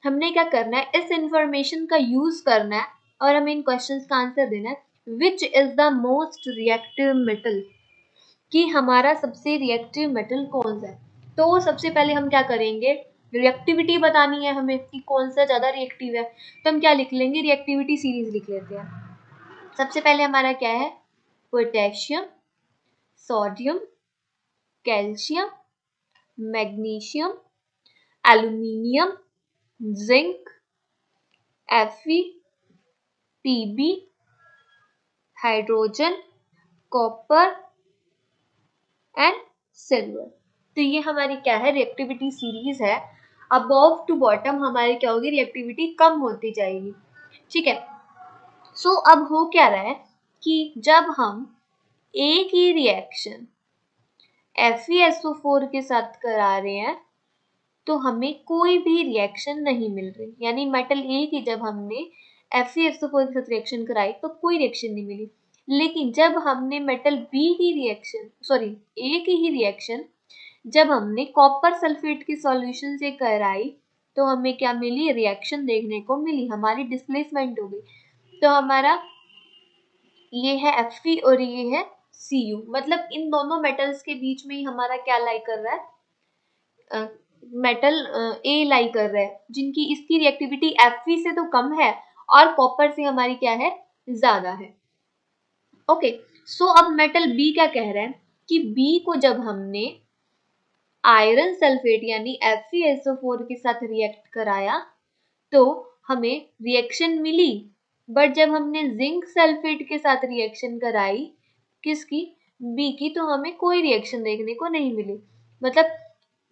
हमने क्या करना है, इस इंफॉर्मेशन का यूज करना है और हमें इन क्वेश्चंस का आंसर देना है। Which is the most reactive metal, कि हमारा सबसे रिएक्टिव मेटल कौन सा है। तो सबसे पहले हम क्या करेंगे, रिएक्टिविटी बतानी है हमें कि कौन सा ज्यादा रिएक्टिव है। तो हम क्या लिख लेंगे, रिएक्टिविटी सीरीज लिख लेते हैं। सबसे पहले हमारा क्या है, potassium, sodium, calcium, magnesium, aluminium, zinc, Fe, Pb, hydrogen, copper and silver. तो ये हमारी क्या है, रिएक्टिविटी सीरीज है। अबव टू बॉटम हमारी क्या होगी, रिएक्टिविटी कम होती जाएगी। ठीक है, सो अब हो क्या रहा है कि जब हम एक ही रिएक्शन FeSO4 के साथ करा रहे हैं तो हमें कोई भी रिएक्शन नहीं मिल रही, यानी मेटल ए की जब हमने FeSO4 के साथ रिएक्शन कराई तो कोई रिएक्शन नहीं मिली। लेकिन जब हमने मेटल बी की रिएक्शन, सॉरी ए की ही रिएक्शन जब हमने कॉपर सल्फेट के सॉल्यूशन से कराई तो हमें क्या मिली, रिएक्शन देखने को मिली, हमारी डिस्प्लेसमेंट हो गई। तो हमारा ये है Fe और ये है Cu, मतलब इन दोनों मेटल्स के बीच में ही हमारा क्या लाई कर रहा है, मेटल ए लाई कर रहा है, जिनकी इसकी रिएक्टिविटी Fe से तो कम है और कॉपर से हमारी क्या है, ज्यादा है। ओके सो अब मेटल बी क्या कह रहा है कि बी को जब हमने आयरन सल्फेट यानी FeSO4 के साथ रिएक्ट कराया तो हमें रिएक्शन मिली, बट जब हमने जिंक सल्फेट के साथ रिएक्शन कराई किसकी, बी की, तो हमें कोई रिएक्शन देखने को नहीं मिली। मतलब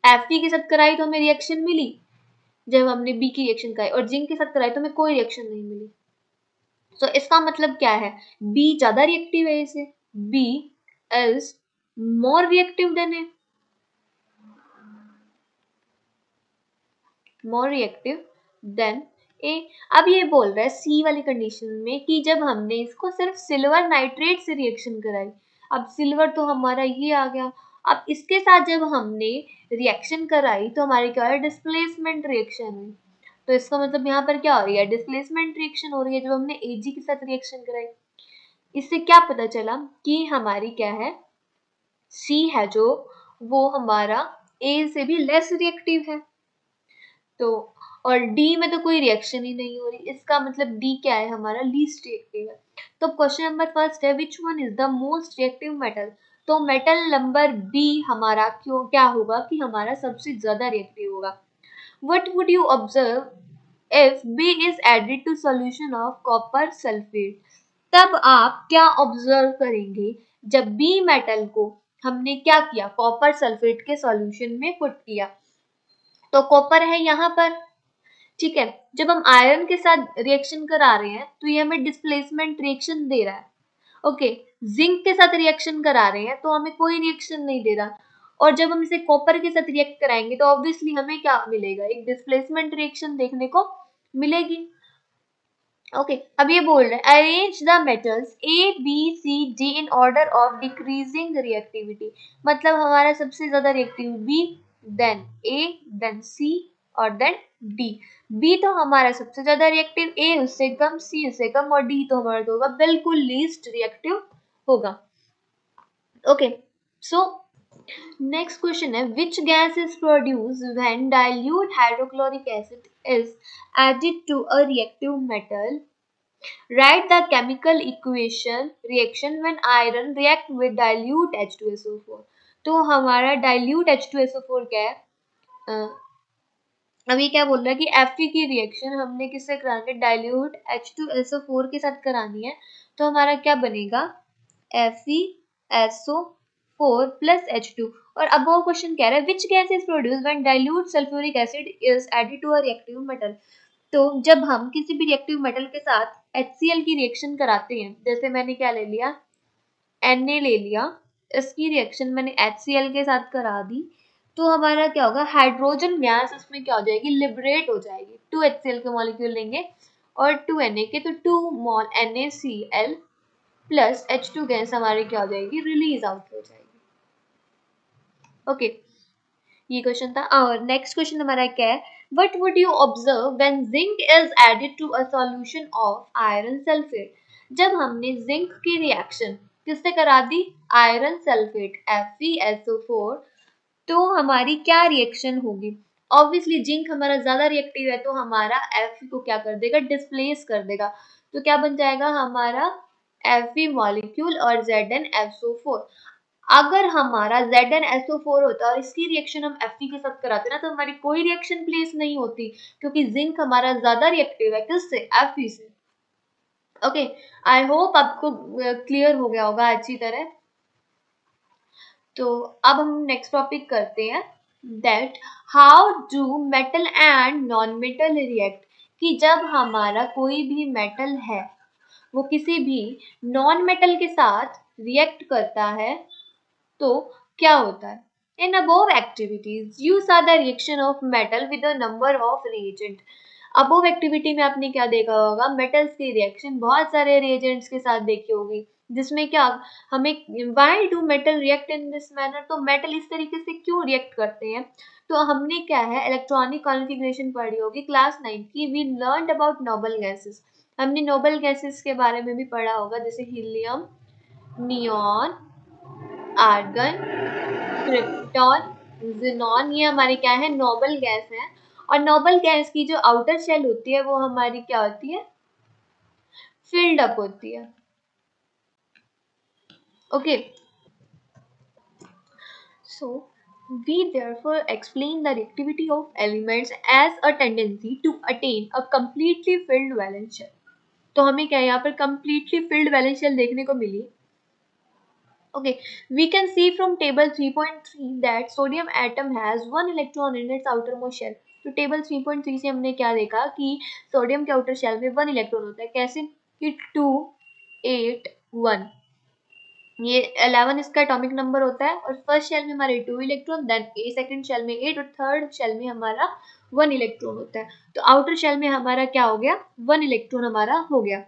Fe के साथ कराई तो हमें रिएक्शन मिली जब हमने बी की रिएक्शन कराई, और जिंक के साथ कराई तो हमें कोई रिएक्शन नहीं मिली। तो इसका मतलब क्या है, बी ज्यादा रिएक्टिव है, इसे B is more reactive than A, more reactive than A. अब ये बोल रहा है सी वाली कंडीशन में कि जब हमने इसको सिर्फ सिल्वर नाइट्रेट से रिएक्शन कराई, अब सिल्वर तो हमारा ये आ गया, अब इसके साथ जब हमने रिएक्शन कराई तो हमारी क्या है, डिस्प्लेसमेंट रिएक्शन हुई। तो इसका मतलब यहाँ पर क्या हो रही है, डिस्प्लेसमेंट रिएक्शन हो रही है जब हमने Ag के साथ रिएक्शन कराई। इससे क्या पता चला कि हमारी क्या है, C है जो वो हमारा A से भी लेस रिएक्टिव है। तो और डी में तो कोई रिएक्शन ही नहीं हो रही, इसका मतलब डी क्या है, हमारा लीस्ट रिएक्टिव है। तो क्वेश्चन नंबर फर्स्ट है which one is the most reactive metal. तो मेटल नंबर बी हमारा क्यों क्या होगा कि हमारा सबसे ज्यादा रिएक्टिव होगा। What would you observe if B is added to solution of copper sulphate. तब आप क्या ऑब्जर्व करेंगे जब बी मेटल को हमने क्या किया, कॉपर सल्फेट के सॉल्यूशन में पुट किया। तो कॉपर है यहाँ पर, ठीक है, जब हम आयरन के साथ रिएक्शन करा रहे हैं तो ये हमें डिस्प्लेसमेंट रिएक्शन दे रहा है। ओके जिंक के साथ रिएक्शन करा रहे हैं तो हमें कोई रिएक्शन नहीं दे रहा, और जब हम इसे कॉपर के साथ रिएक्ट कराएंगे तो ऑब्वियसली हमें क्या मिलेगा, एक डिस्प्लेसमेंट रिएक्शन देखने को मिलेगी। ओके अब ये बोल रहे हैं arrange the metals A B C D in order of decreasing reactivity. मतलब हमारा सबसे ज्यादा reactive B, then A, then C और देन डी। बी तो हमारा सबसे ज्यादा रिएक्टिव, ए उससे कम, सी उससे कम और डी तो हमारा तो होगा बिल्कुल लीस्ट रिएक्टिव होगा। ओके सो नेक्स्ट क्वेश्चन है which gas is produce when dilute hydrochloric acid is added to a reactive metal. Write the chemical equation reaction when iron react with dilute H2SO4। तो हमारा dilute H2SO4 क्या है, अभी क्या बोल रहा है कि Fe की रिएक्शन हमने किससे करानी है, डाइल्यूट H2SO4 के साथ करानी है। तो हमारा क्या बनेगा, FeSO4 प्लस H2। और अब वो क्वेश्चन कह रहा है which gas is produce when dilute sulphuric acid is added to a reactive metal. तो जब हम किसी भी रिएक्टिव मेटल के साथ HCl की रिएक्शन कराते हैं, जैसे मैंने क्या ले लिया, Na ले लिया, इसकी रिएक्शन मैंने HCl के साथ करा दी, तो हमारा क्या होगा, हाइड्रोजन गैस उसमें क्या हो जाएगी, लिबरेट हो जाएगी। 2 HCl के मॉलिक्यूल लेंगे और 2 Na के, तो 2 मोल NaCl प्लस H2 गैस हमारी क्या हो जाएगी, रिलीज आउट हो जाएगी। ओके, ये क्वेश्चन था। और नेक्स्ट क्वेश्चन हमारा क्या है, what would you observe when zinc is added to a solution of iron sulphate. जब हमने जिंक की रिएक्शन किससे करा दी, आयरन सल्फेट FeSO4, तो हमारी क्या रिएक्शन होगी। ऑब्वियसली जिंक हमारा ज्यादा रिएक्टिव है तो हमारा Fe को क्या कर देगा, डिस्प्लेस कर देगा। तो क्या बन जाएगा हमारा Fe मॉलिक्यूल और ZnSO4। अगर हमारा ZnSO4 होता और इसकी रिएक्शन हम Fe के साथ कराते ना, तो हमारी कोई रिएक्शन प्लेस नहीं होती, क्योंकि जिंक हमारा ज्यादा रिएक्टिव है किससे, Fe से। ओके, आई होप आपको क्लियर हो गया होगा अच्छी तरह। तो अब हम नेक्स्ट टॉपिक करते हैं, that how do metal and non metal react. कि जब हमारा कोई भी मेटल है वो किसी भी नॉन मेटल के साथ रिएक्ट करता है तो क्या होता है। In above activities use are the reaction of metal with a number of reagent. Above activity में आपने क्या देखा होगा, मेटल्स की रिएक्शन बहुत सारे रिएजेंट्स के साथ देखी होगी, जिसमें क्या हमें why do metal react in this manner, तो मेटल इस तरीके से क्यों रिएक्ट करते हैं। तो हमने क्या है, इलेक्ट्रॉनिक कॉन्फ़िगरेशन पढ़ी होगी क्लास 9 की, we learned about noble gases. हमने नोबल गैसेस के बारे में भी पढ़ा होगा, जैसे helium, neon, argon, krypton, xenon, ये हमारे क्या है, नोबल गैस है। और नोबल गैस की जो आउटर शेल होती है वो हमारी क्या होती है, फिल्ड अप होती है। Okay, so we therefore explain the reactivity of elements as a tendency to attain a completely filled valence shell। तो हमें क्या यहाँ पर completely filled valence shell देखने को मिली। Okay, we can see from table 3.3 that sodium atom has one electron in its outermost shell। तो टेबल 3.3 से हमने क्या देखा कि सोडियम के आउटर शेल में 1 इलेक्ट्रॉन होता है। कैसे कि 2 8 1, ये 11 इसका एटॉमिक नंबर होता है। और फर्स्ट शेल में हमारे 2 इलेक्ट्रॉन, देन सेकंड शेल में 8 और थर्ड शेल में हमारा 1 इलेक्ट्रॉन होता है। तो आउटर शेल में हमारा क्या हो गया, 1 इलेक्ट्रॉन हमारा हो गया।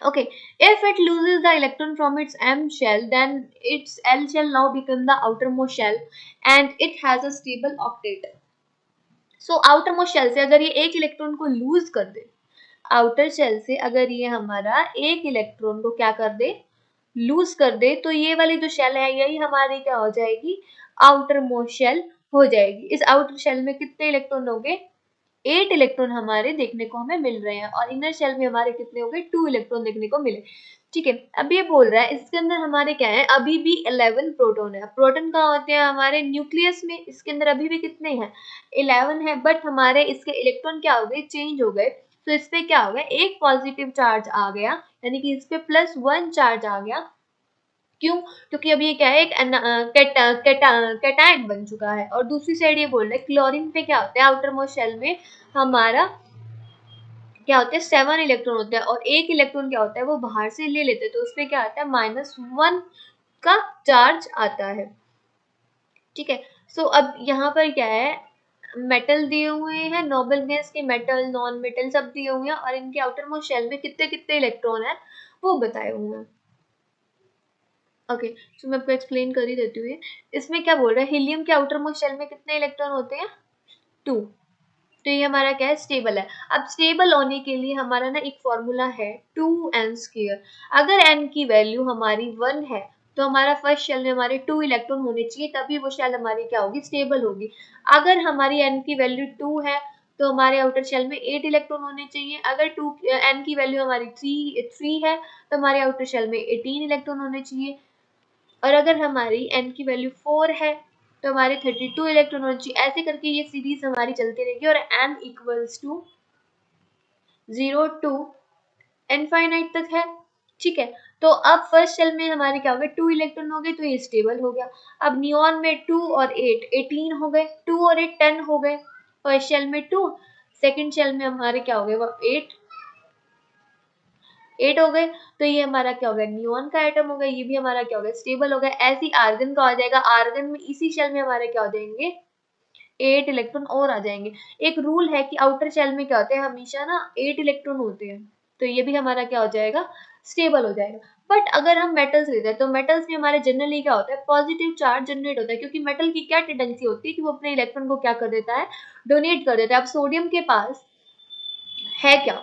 Okay, if it loses the electron from its M shell, then its L shell now become the outermost shell and it has a stable octet। So outermost shell से अगर ये एक इलेक्ट्रॉन को लूज कर दे, आउटर शेल से अगर ये हमारा एक इलेक्ट्रॉन को क्या कर दे, लूज कर दे, तो ये वाली जो शेल है यही हमारी क्या हो जाएगी, आउटर मोस्ट शेल हो जाएगी। इस आउटर शेल में कितने इलेक्ट्रॉन हो गए, 8 इलेक्ट्रॉन हमारे देखने को हमें मिल रहे हैं। और इनर शेल में हमारे कितने हो गए, 2 इलेक्ट्रॉन देखने को मिले। ठीक है, अब ये बोल रहा है इसके अंदर हमारे क्या है, अभी भी 11 प्रोटॉन है। प्रोटॉन कहाँ होते हैं, हमारे न्यूक्लियस में। इसके अंदर अभी भी कितने हैं, 11 है, बट हमारे इसके इलेक्ट्रॉन क्या हो गए, चेंज हो गए। तो इस पे क्या हो गया, एक पॉजिटिव चार्ज आ गया, यानी कि इस पे +1 चार्ज आ गया। क्यों, क्योंकि अभी ये क्या है, एक कैटायन बन चुका है। और दूसरी साइड ये बोल रहा है क्लोरीन पे क्या होता है, आउटर मोस्ट शेल में हमारा क्या होता है, 7 इलेक्ट्रॉन होता है। और एक इलेक्ट्रॉन क्या होता है, वो बाहर से ले लेते हैं, तो उसपे क्या आता है, -1 का चार्ज आता है। ठीक है, सो अब यहाँ पर क्या है, मेटल दिए हुए हैं, नोबल गैस के मेटल नॉन मेटल सब दिए हुए हैं, और इनके आउटर मोस्ट शेल में कितने कितने इलेक्ट्रॉन है वो बताए हुए हैं। ओके, तो मैं आपको एक्सप्लेन कर ही देती हूँ। इसमें क्या बोल रहा है, हीलियम के आउटर मोस्ट शेल में कितने इलेक्ट्रॉन होते हैं, 2। तो ये हमारा क्या है, स्टेबल है। अब स्टेबल होने के लिए हमारा ना एक फॉर्मूला है 2n²। अगर n की वैल्यू हमारी 1 है तो हमारा फर्स्ट शेल में हमारे 2 इलेक्ट्रॉन होने चाहिए, तभी वो शेल हमारी क्या होगी, स्टेबल होगी। अगर हमारी n की वैल्यू 2 है तो हमारे आउटर शेल में 8 इलेक्ट्रॉन होने चाहिए। अगर n की वैल्यू हमारी 3 है तो हमारे आउटर शेल में 18 इलेक्ट्रॉन होने चाहिए। और अगर हमारी n की वैल्यू 4 है तो हमारे 32 इलेक्ट्रॉन होने चाहिए। ऐसे करके ये सीरीज हमारी चलती रहेगी और n equals to 0 to infinite तक है। ठीक है, तो अब फर्स्ट शेल में हमारे क्या हो गए, 2 इलेक्ट्रॉन हो गए, तो ये स्टेबल हो गया। अब नियॉन में 2 और 8 18 हो गए, 2 और 8 10 हो गए। फर्स्ट शेल में 2, सेकंड शेल में हमारे क्या हो गए, वो 8 हो गए। तो ये हमारा क्या हो गया, नियॉन का एटम हो गया, ये भी हमारा क्या हो गया, स्टेबल हो गया। ऐसे ही आर्गन का हो जाएगा, आर्गन में इसी शेल में हमारे क्या हो जाएंगे, 8 इलेक्ट्रॉन और आ जाएंगे। एक रूल है कि आउटर शेल में क्या होते हैं, हमेशा ना 8 इलेक्ट्रॉन होते हैं, तो ये भी हमारा क्या हो जाएगा, स्टेबल हो जाएगा। बट अगर हम मेटल्स लेते हैं तो मेटल्स में हमारे जनरली क्या होता है, पॉजिटिव चार्ज जनरेट होता है, क्योंकि मेटल की क्या टेंडेंसी होती है कि वो अपने इलेक्ट्रॉन को क्या कर देता है, डोनेट कर देता है। अब सोडियम के पास है क्या,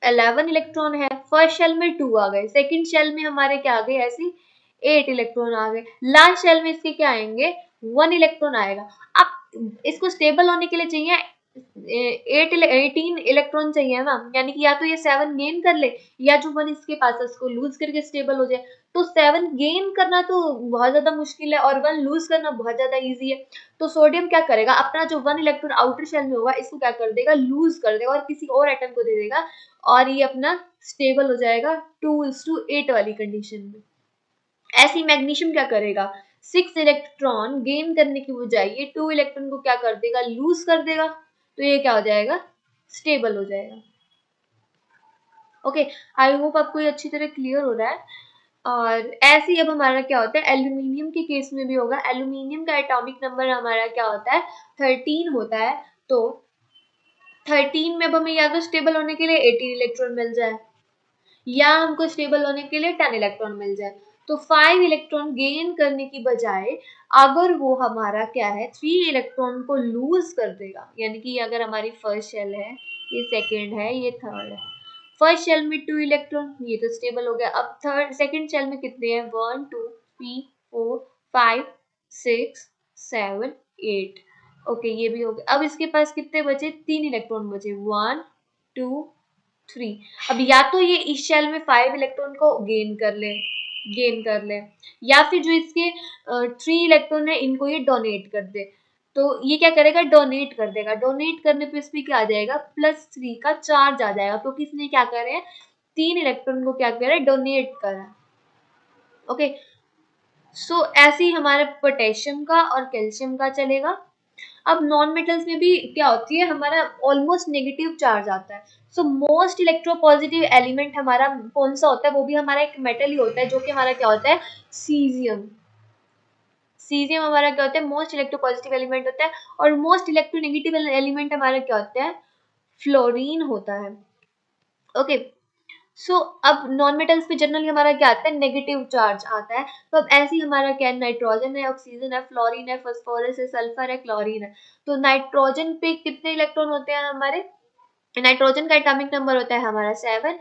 11 इलेक्ट्रॉन है, फर्स्ट शेल में 2 आ गए, सेकंड शेल में हमारे क्या आ गए, ऐसे 8 इलेक्ट्रॉन आ गए, लास्ट शेल में इसके क्या आएंगे, 1 इलेक्ट्रॉन आएगा। अब इसको स्टेबल होने के लिए चाहिए 18 इलेक्ट्रॉन चाहिए ना, यानी कि या तो ये 7 गेन कर ले या जो 1 इसके पास है उसको लूज करके स्टेबल हो जाए। तो 7 गेन करना तो बहुत ज्यादा मुश्किल है और 1 लूज करना बहुत ज्यादा इजी है। तो सोडियम क्या करेगा, अपना जो 1 इलेक्ट्रॉन आउटर शेल में होगा इसको क्या कर देगा, लूज कर देगा और किसी और एटम को दे देगा और ये अपना स्टेबल हो जाएगा 2:8 वाली कंडीशन में। ऐसी मैग्नीशियम क्या करेगा, 6 इलेक्ट्रॉन गेन करने की बजाय ये 2 इलेक्ट्रॉन को क्या कर देगा, लूज कर देगा, तो ये क्या हो जाएगा, स्टेबल हो जाएगा। ओके, आई होप आपको ये अच्छी तरह क्लियर हो रहा है। और ऐसे ही अब हमारा क्या होता है, एल्यूमिनियम के केस में भी होगा। एल्यूमिनियम का एटॉमिक नंबर हमारा क्या होता है, 13 होता है। तो 13 में अब हमें या तो स्टेबल होने के लिए 18 इलेक्ट्रॉन मिल जाए या हमको स्टेबल होने के लिए 10 इलेक्ट्रॉन मिल जाए। तो 5 इलेक्ट्रॉन गेन करने की बजाय अगर वो हमारा क्या है, 3 इलेक्ट्रॉन को लूज कर देगा, यानी कि अगर हमारी फर्स्ट शेल है, ये सेकेंड है, ये थर्ड है, फर्स्ट शेल में 2 इलेक्ट्रॉन, ये तो स्टेबल हो गया। अब थर्ड सेकेंड शेल में कितने हैं, 1 2 3 4 5 6 7 8। ओके, ये भी हो गया। अब इसके पास कितने बचे, 3 इलेक्ट्रॉन बचे, 1 2 3। अब या तो ये इस शेल में 5 इलेक्ट्रॉन को गेन कर ले या फिर जो इसके 3 इलेक्ट्रॉन है इनको ये डोनेट कर दे। तो ये क्या करेगा, डोनेट कर देगा। डोनेट करने पे इसमें क्या आ जाएगा, +3 का चार्ज आ जाएगा, क्योंकि इसने क्या करे, 3 इलेक्ट्रॉन को क्या करे, डोनेट करा। ओके, सो ऐसे ही हमारे पोटेशियम का और कैल्शियम का चलेगा। अब नॉन मेटल्स में भी क्या होती है, हमारा ऑलमोस्ट नेगेटिव चार्ज आता है। सो मोस्ट इलेक्ट्रोपॉजिटिव एलिमेंट हमारा कौन सा होता है, वो भी हमारा एक मेटल ही होता है, जो कि हमारा क्या होता है, सीजियम। सीजियम हमारा क्या होता है, मोस्ट इलेक्ट्रोपॉजिटिव एलिमेंट होता है। और मोस्ट इलेक्ट्रोनेगेटिव एलिमेंट हमारा क्या होता है, फ्लोरीन होता है। ओके, सो अब नॉन मेटल्स पे जनरली हमारा क्या आता है, नेगेटिव चार्ज आता है। तो अब ऐसे ही हमारा क्या है, नाइट्रोजन है, ऑक्सीजन है, फ्लोरीन है, फास्फोरस है, सल्फर है, क्लोरीन है। तो नाइट्रोजन पे कितने इलेक्ट्रॉन होते हैं हमारे, नाइट्रोजन का एटॉमिक नंबर होता है हमारा 7।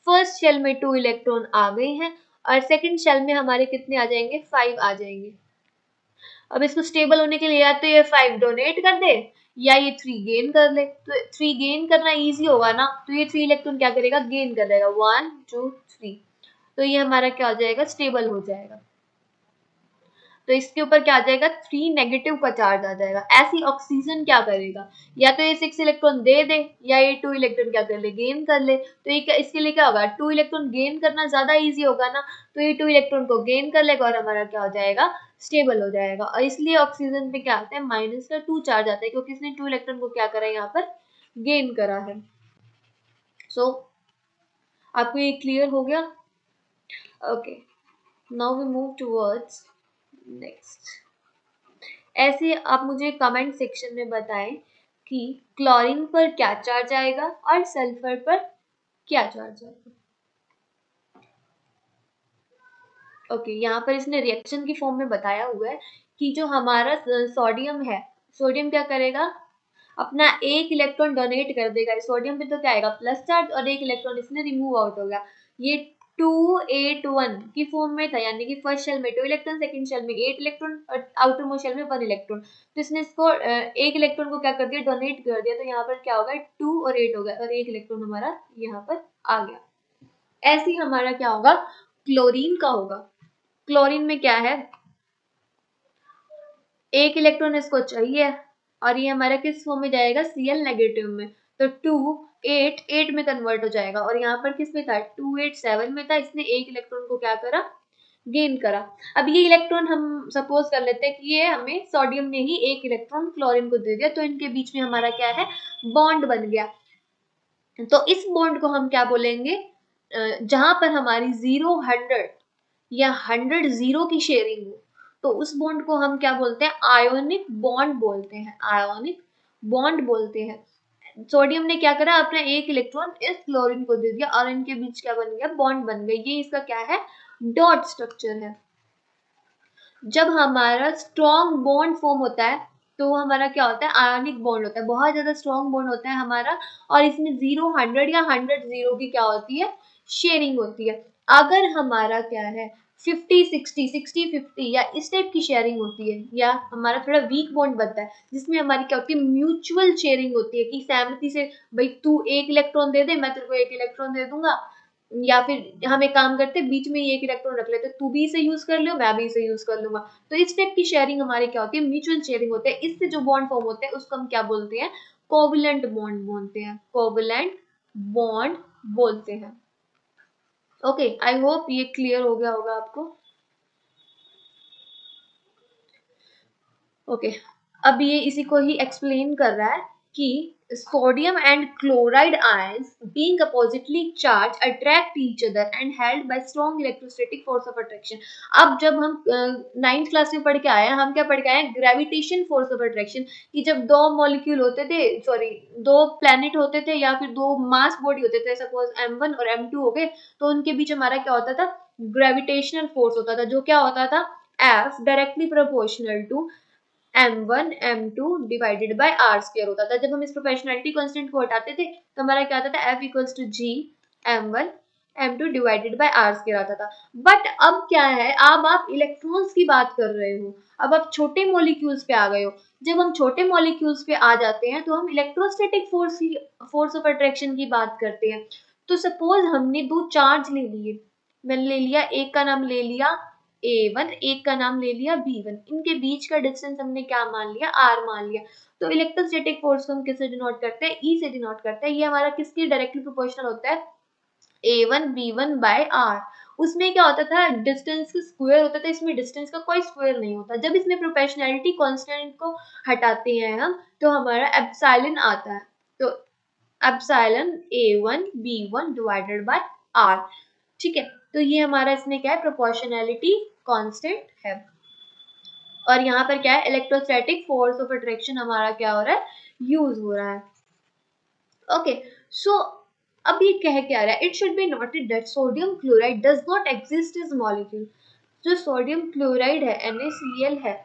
फर्स्ट शेल में 2 इलेक्ट्रॉन आ गए हैं और सेकंड शेल में हमारे कितने आ जाएंगे, 5 आ जाएंगे। अब इसको स्टेबल होने के लिए या तो ये 5 डोनेट कर दे या ये 3 गेन कर ले। तो 3 गेन करना इजी होगा ना, तो ये 3 इलेक्ट्रॉन क्या करेगा, गेन कर देगा, 1 2 3। तो ये हमारा क्या हो जाएगा, स्टेबल हो जाएगा। तो इसके ऊपर क्या आ जाएगा, 3 नेगेटिव का चार्ज आ जाएगा। ऐसी ऑक्सीजन क्या करेगा, या तो ये 6 इलेक्ट्रॉन दे दे या ये 2 इलेक्ट्रॉन क्या कर ले, गेन कर ले। तो ये इसके लिए क्या होगा, 2 इलेक्ट्रॉन गेन करना ज्यादा इजी होगा ना, तो ये 2 इलेक्ट्रॉन को गेन कर लेगा और हमारा क्या हो जाएगा, स्टेबल हो जाएगा। और इसलिए ऑक्सीजन पे क्या आता है, -2 चार्ज आता है, क्योंकि इसने 2 इलेक्ट्रॉन को क्या करा है, यहाँ पर गेन करा है। सो आपको ये क्लियर हो गया। Okay, now we move towards next. ऐसे आप मुझे कमेंट सेक्शन में बताएं कि क्लोरीन पर क्या चार्ज आएगा और सल्फर पर क्या चार्ज आएगा। ओके, यहाँ पर इसने रिएक्शन की फॉर्म में बताया हुआ है कि जो हमारा सोडियम है, सोडियम क्या करेगा, अपना 1 इलेक्ट्रॉन डोनेट कर देगा। सोडियम पे तो क्या आएगा, प्लस चार्ज, और 1 इलेक्ट्रॉन इसमें रिमूव आउट हो गया। ये 281 की फॉर्म में था, यानी कि फर्स्ट शेल में 2 इलेक्ट्रॉन, सेकंड शेल में 8 इलेक्ट्रॉन और आउटर मोस्ट शेल में 1 इलेक्ट्रॉन। तो इसने इसको 1 इलेक्ट्रॉन को क्या कर दिया, डोनेट कर दिया। तो यहाँ पर क्या होगा, 2 और 8 हो गया और 1 इलेक्ट्रॉन हमारा यहाँ पर आ गया। ऐसे ही हमारा क्या होगा, क्लोरीन का होगा। क्लोरीन में क्या है, 1 इलेक्ट्रॉन इसको चाहिए और ये हमारा किस फॉर्म में जाएगा, Cl नेगेटिव में। तो 2 8 8 में कन्वर्ट हो जाएगा और यहाँ पर किस में था, 2 8 7 में था। इसने 1 इलेक्ट्रॉन को क्या करा, गेन करा। अब ये इलेक्ट्रॉन हम सपोज कर लेते हैं कि ये हमें सोडियम ने ही 1 इलेक्ट्रॉन क्लोरीन को दे दिया, तो इनके बीच में हमारा क्या है, बॉन्ड बन गया। तो इस बॉन्ड को हम क्या बोलेंगे, जहां पर हमारी 0 100 या 100 0 की शेयरिंग हो, तो उस बॉन्ड को हम क्या बोलते हैं, आयोनिक बॉन्ड बोलते हैं, आयोनिक बॉन्ड बोलते हैं। सोडियम ने क्या करा, अपना एक इलेक्ट्रॉन इस क्लोरीन को दे दिया और इनके बीच क्या बन गया, बॉन्ड बन गया। ये इसका क्या है, डॉट स्ट्रक्चर है। जब हमारा स्ट्रॉन्ग बॉन्ड फॉर्म होता है तो हमारा क्या होता है, आयनिक बॉन्ड होता है, बहुत ज्यादा स्ट्रॉन्ग बॉन्ड होता है हमारा, और इसमें 0 100 या 100 0 की क्या होती है, शेयरिंग होती है। अगर हमारा क्या है 50 60 60 50 या इस टाइप की शेयरिंग होती है, या हमारा थोड़ा वीक बॉन्ड बनता है जिसमें हमारी क्या होती है, म्यूचुअल शेयरिंग होती है कि सहमति से भाई तू एक इलेक्ट्रॉन दे दे, मैं तेरे को एक इलेक्ट्रॉन दे दूंगा, या फिर हम एक काम करते बीच में एक इलेक्ट्रॉन रख लेते, तू भी इसे यूज कर लो, मैं भी इसे यूज कर लूंगा। तो इस टाइप की शेयरिंग हमारी क्या होती है, म्यूचुअल शेयरिंग होते हैं। इससे जो बॉन्ड फॉर्म होते हैं उसको हम क्या बोलते हैं, कोवलेंट बॉन्ड बोलते हैं, कोवलेंट बॉन्ड बोलते हैं। ओके, आई होप ये क्लियर हो गया होगा आपको। ओके, अब ये इसी को ही एक्सप्लेन कर रहा है कि sodium and chloride ions being oppositely charged attract each other and held by strong electrostatic force of attraction। अब जब हम 9th क्लास में पढ़ के आए हैं, हम क्या पढ़ के आए हैं, ग्रेविटेशन फोर्स ऑफ अट्रैक्शन, कि जब दो मॉलिक्यूल होते थे, सॉरी दो प्लैनेट होते थे या फिर दो मास बॉडी होते थे, सपोज M1 और M2 हो गए, तो उनके बीच हमारा क्या होता था, ग्रेविटेशनल फोर्स होता था, जो क्या होता था, F directly proportional to m1 m2 divided by r square होता था। जब हम इस प्रोपोर्शनैलिटी कांस्टेंट को हटाते थे तो हमारा क्या आता था, f equals to g m1 m2 divided by r square आता था। बट अब क्या है, अब आप इलेक्ट्रॉन्स की बात कर रहे हो, अब आप छोटे मॉलिक्यूल्स पे आ गए हो। जब हम छोटे मॉलिक्यूल्स पे आ जाते हैं तो हम इलेक्ट्रोस्टैटिक फोर्स ऑफ अट्रैक्शन की बात करते हैं। तो सपोज हमने दो चार्ज ले लिए, मैंने ले लिया, एक का नाम ले लिया A1, एक का नाम ले लिया B1, इनके बीच का डिस्टेंस हमने क्या मान लिया, R मान लिया। तो इलेक्ट्रोस्टैटिक फोर्स को हम किससे डिनोट करते हैं, E से डिनोट करते हैं। ये हमारा किसके डायरेक्टली प्रोपोर्शनल होता है, A1 B1 बाय R। उसमें क्या होता था, डिस्टेंस का स्क्वायर होता था, इसमें डिस्टेंस का कोई स्क्वायर नहीं होता। जब इसमें प्रोपोर्शनैलिटी कांस्टेंट को हटाते हैं हम तो हमारा एप्सिलॉन आता है, तो epsilon A1 B1 divided by R। ठीक है, तो ये हमारा इसमें क्या है, प्रोपोर्शनैलिटी कांस्टेंट है। और यहाँ पर क्या है, इलेक्ट्रोस्टैटिक फोर्स ऑफ अट्रैक्शन हमारा क्या हो रहा है, यूज हो रहा है। ओके, सो अब ये कह क्या रहा है, it should be noted that sodium chloride does not exist as molecule. जो सोडियम क्लोराइड है NaCl है,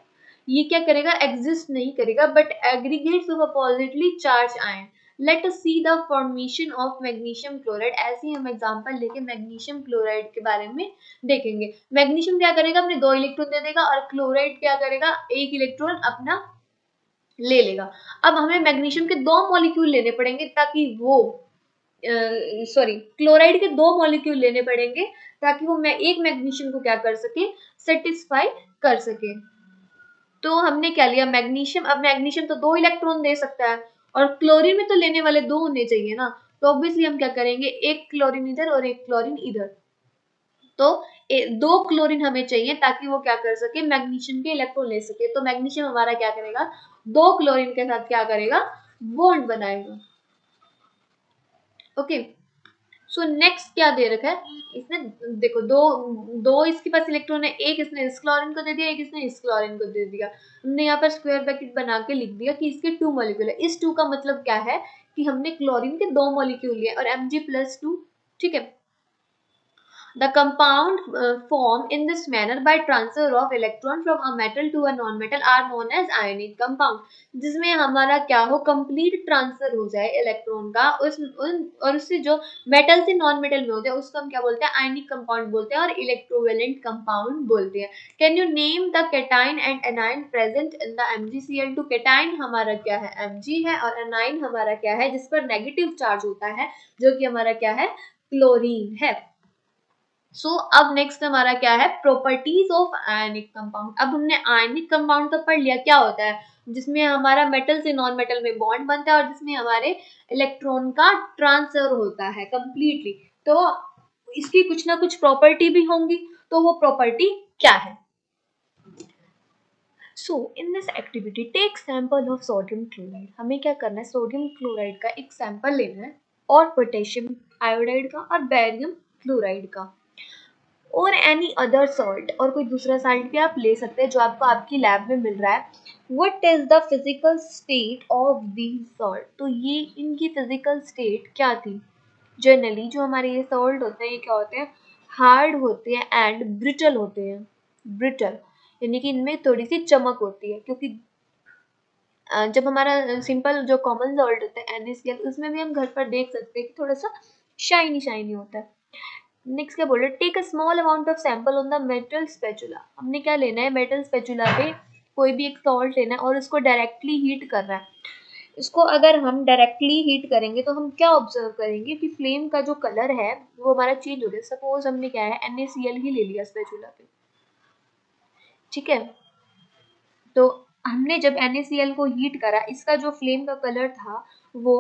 ये क्या करेगा, एग्जिस्ट नहीं करेगा, but aggregates of oppositely charge ion. Let us see the formation of magnesium chloride. ऐसे ही हम एग्जांपल लेके मैग्नीशियम क्लोराइड के बारे में देखेंगे। मैग्नीशियम क्या करेगा, अपने 2 इलेक्ट्रॉन दे देगा, और क्लोराइड क्या करेगा, 1 इलेक्ट्रॉन अपना ले लेगा। अब हमें मैग्नीशियम के 2 मॉलिक्यूल लेने पड़ेंगे ताकि वो सॉरी क्लोराइड के 2 मॉलिक्यूल लेने पड़ेंगे ताकि वो मैं एक मैग्नीशियम को क्या कर सके, सेटिस्फाई कर सके। तो हमने क्या लिया, मैग्नीशियम। अब मैग्नीशियम तो 2 इलेक्ट्रॉन दे सकता है और क्लोरीन में तो लेने वाले 2 होने चाहिए ना, तो ऑब्वियसली हम क्या करेंगे, एक क्लोरीन इधर और एक क्लोरीन इधर। तो 2 क्लोरीन हमें चाहिए ताकि वो क्या कर सके, मैग्नीशियम के इलेक्ट्रॉन ले सके। तो मैग्नीशियम हमारा क्या करेगा, 2 क्लोरीन के साथ क्या करेगा, बॉन्ड बनाएगा। ओके, सो नेक्स्ट क्या दे रखा है इसने, देखो दो इसके पास इलेक्ट्रॉन है, एक इसने इस क्लोरीन को दे दिया, एक इसने इस क्लोरीन को दे दिया। हमने यहाँ पर स्क्वायर ब्रैकेट बना के लिख दिया कि इसके 2 मॉलिक्यूल है। इस 2 का मतलब क्या है कि हमने क्लोरीन के 2 मॉलिक्यूल लिए और Mg+2। ठीक है, the compound formed in this manner by transfer of electron from a metal to a non-metal are known as ionic compound। जिसमें हमारा क्या हो, complete transfer हो जाए इलेक्ट्रॉन का और उससे जो मेटल से नॉन मेटल में हो जाए उसको हम क्या बोलते हैं, आयनिक कंपाउंड बोलते हैं और इलेक्ट्रोवेलेंट कंपाउंड बोलते हैं। Can you name the cation and A9 present in the MgCl2। Cation हमारा क्या है, Mg है, और एनाइन हमारा क्या है, जिस पर नेगेटिव चार्ज होता है, जो कि हमारा क्या है, क्लोरीन है। सो अब नेक्स्ट हमारा क्या है, प्रॉपर्टीज ऑफ आयनिक कंपाउंड। अब हमने आयनिक कंपाउंड तो पढ़ लिया क्या होता है, जिसमें हमारा मेटल से नॉन मेटल में बॉन्ड बनता है और जिसमें हमारे इलेक्ट्रॉन का ट्रांसफर होता है कंप्लीटली। तो इसकी कुछ ना कुछ प्रॉपर्टी भी होंगी, तो वो प्रॉपर्टी क्या है। So in this activity take sample of sodium chloride. हमें क्या करना है, सोडियम क्लोराइड का एक सैंपल लेना है और पोटेशियम आयोडाइड का और बेरियम क्लोराइड का। और एनी अदर सॉल्ट, और कोई दूसरा सॉल्ट भी आप ले सकते हैं जो आपको आपकी लैब में मिल रहा है। What is the physical state of these salt, तो ये इनकी फिजिकल स्टेट क्या थी। जनरली जो हमारे ये सॉल्ट होते हैं ये क्या होते हैं, हार्ड होते हैं एंड ब्रिटल होते हैं। ब्रिटल यानी कि इनमें थोड़ी सी चमक होती है, क्योंकि जब हमारा सिंपल जो कॉमन सॉल्ट होता है NaCl, उसमें भी हम घर पर देख सकते हैं कि थोड़ा सा शाइनी शाइनी होता है। नेक्स्ट क्या बोल रहे हैं, take a small amount of sample on the metal spatula. हमने क्या लेना है, मेटल स्पैचुला पे कोई भी एक सॉल्ट लेना है और उसको डायरेक्टली हीट करना है। इसको अगर हम डायरेक्टली हीट करेंगे तो हम क्या ऑब्जर्व करेंगे कि फ्लेम का जो कलर है वो हमारा चेंज हो गया। सपोज हमने क्या है NaCl ही ले लिया स्पैचुला पे, ठीक है। तो हमने जब NaCl को हीट करा, इसका जो फ्लेम का कलर था वो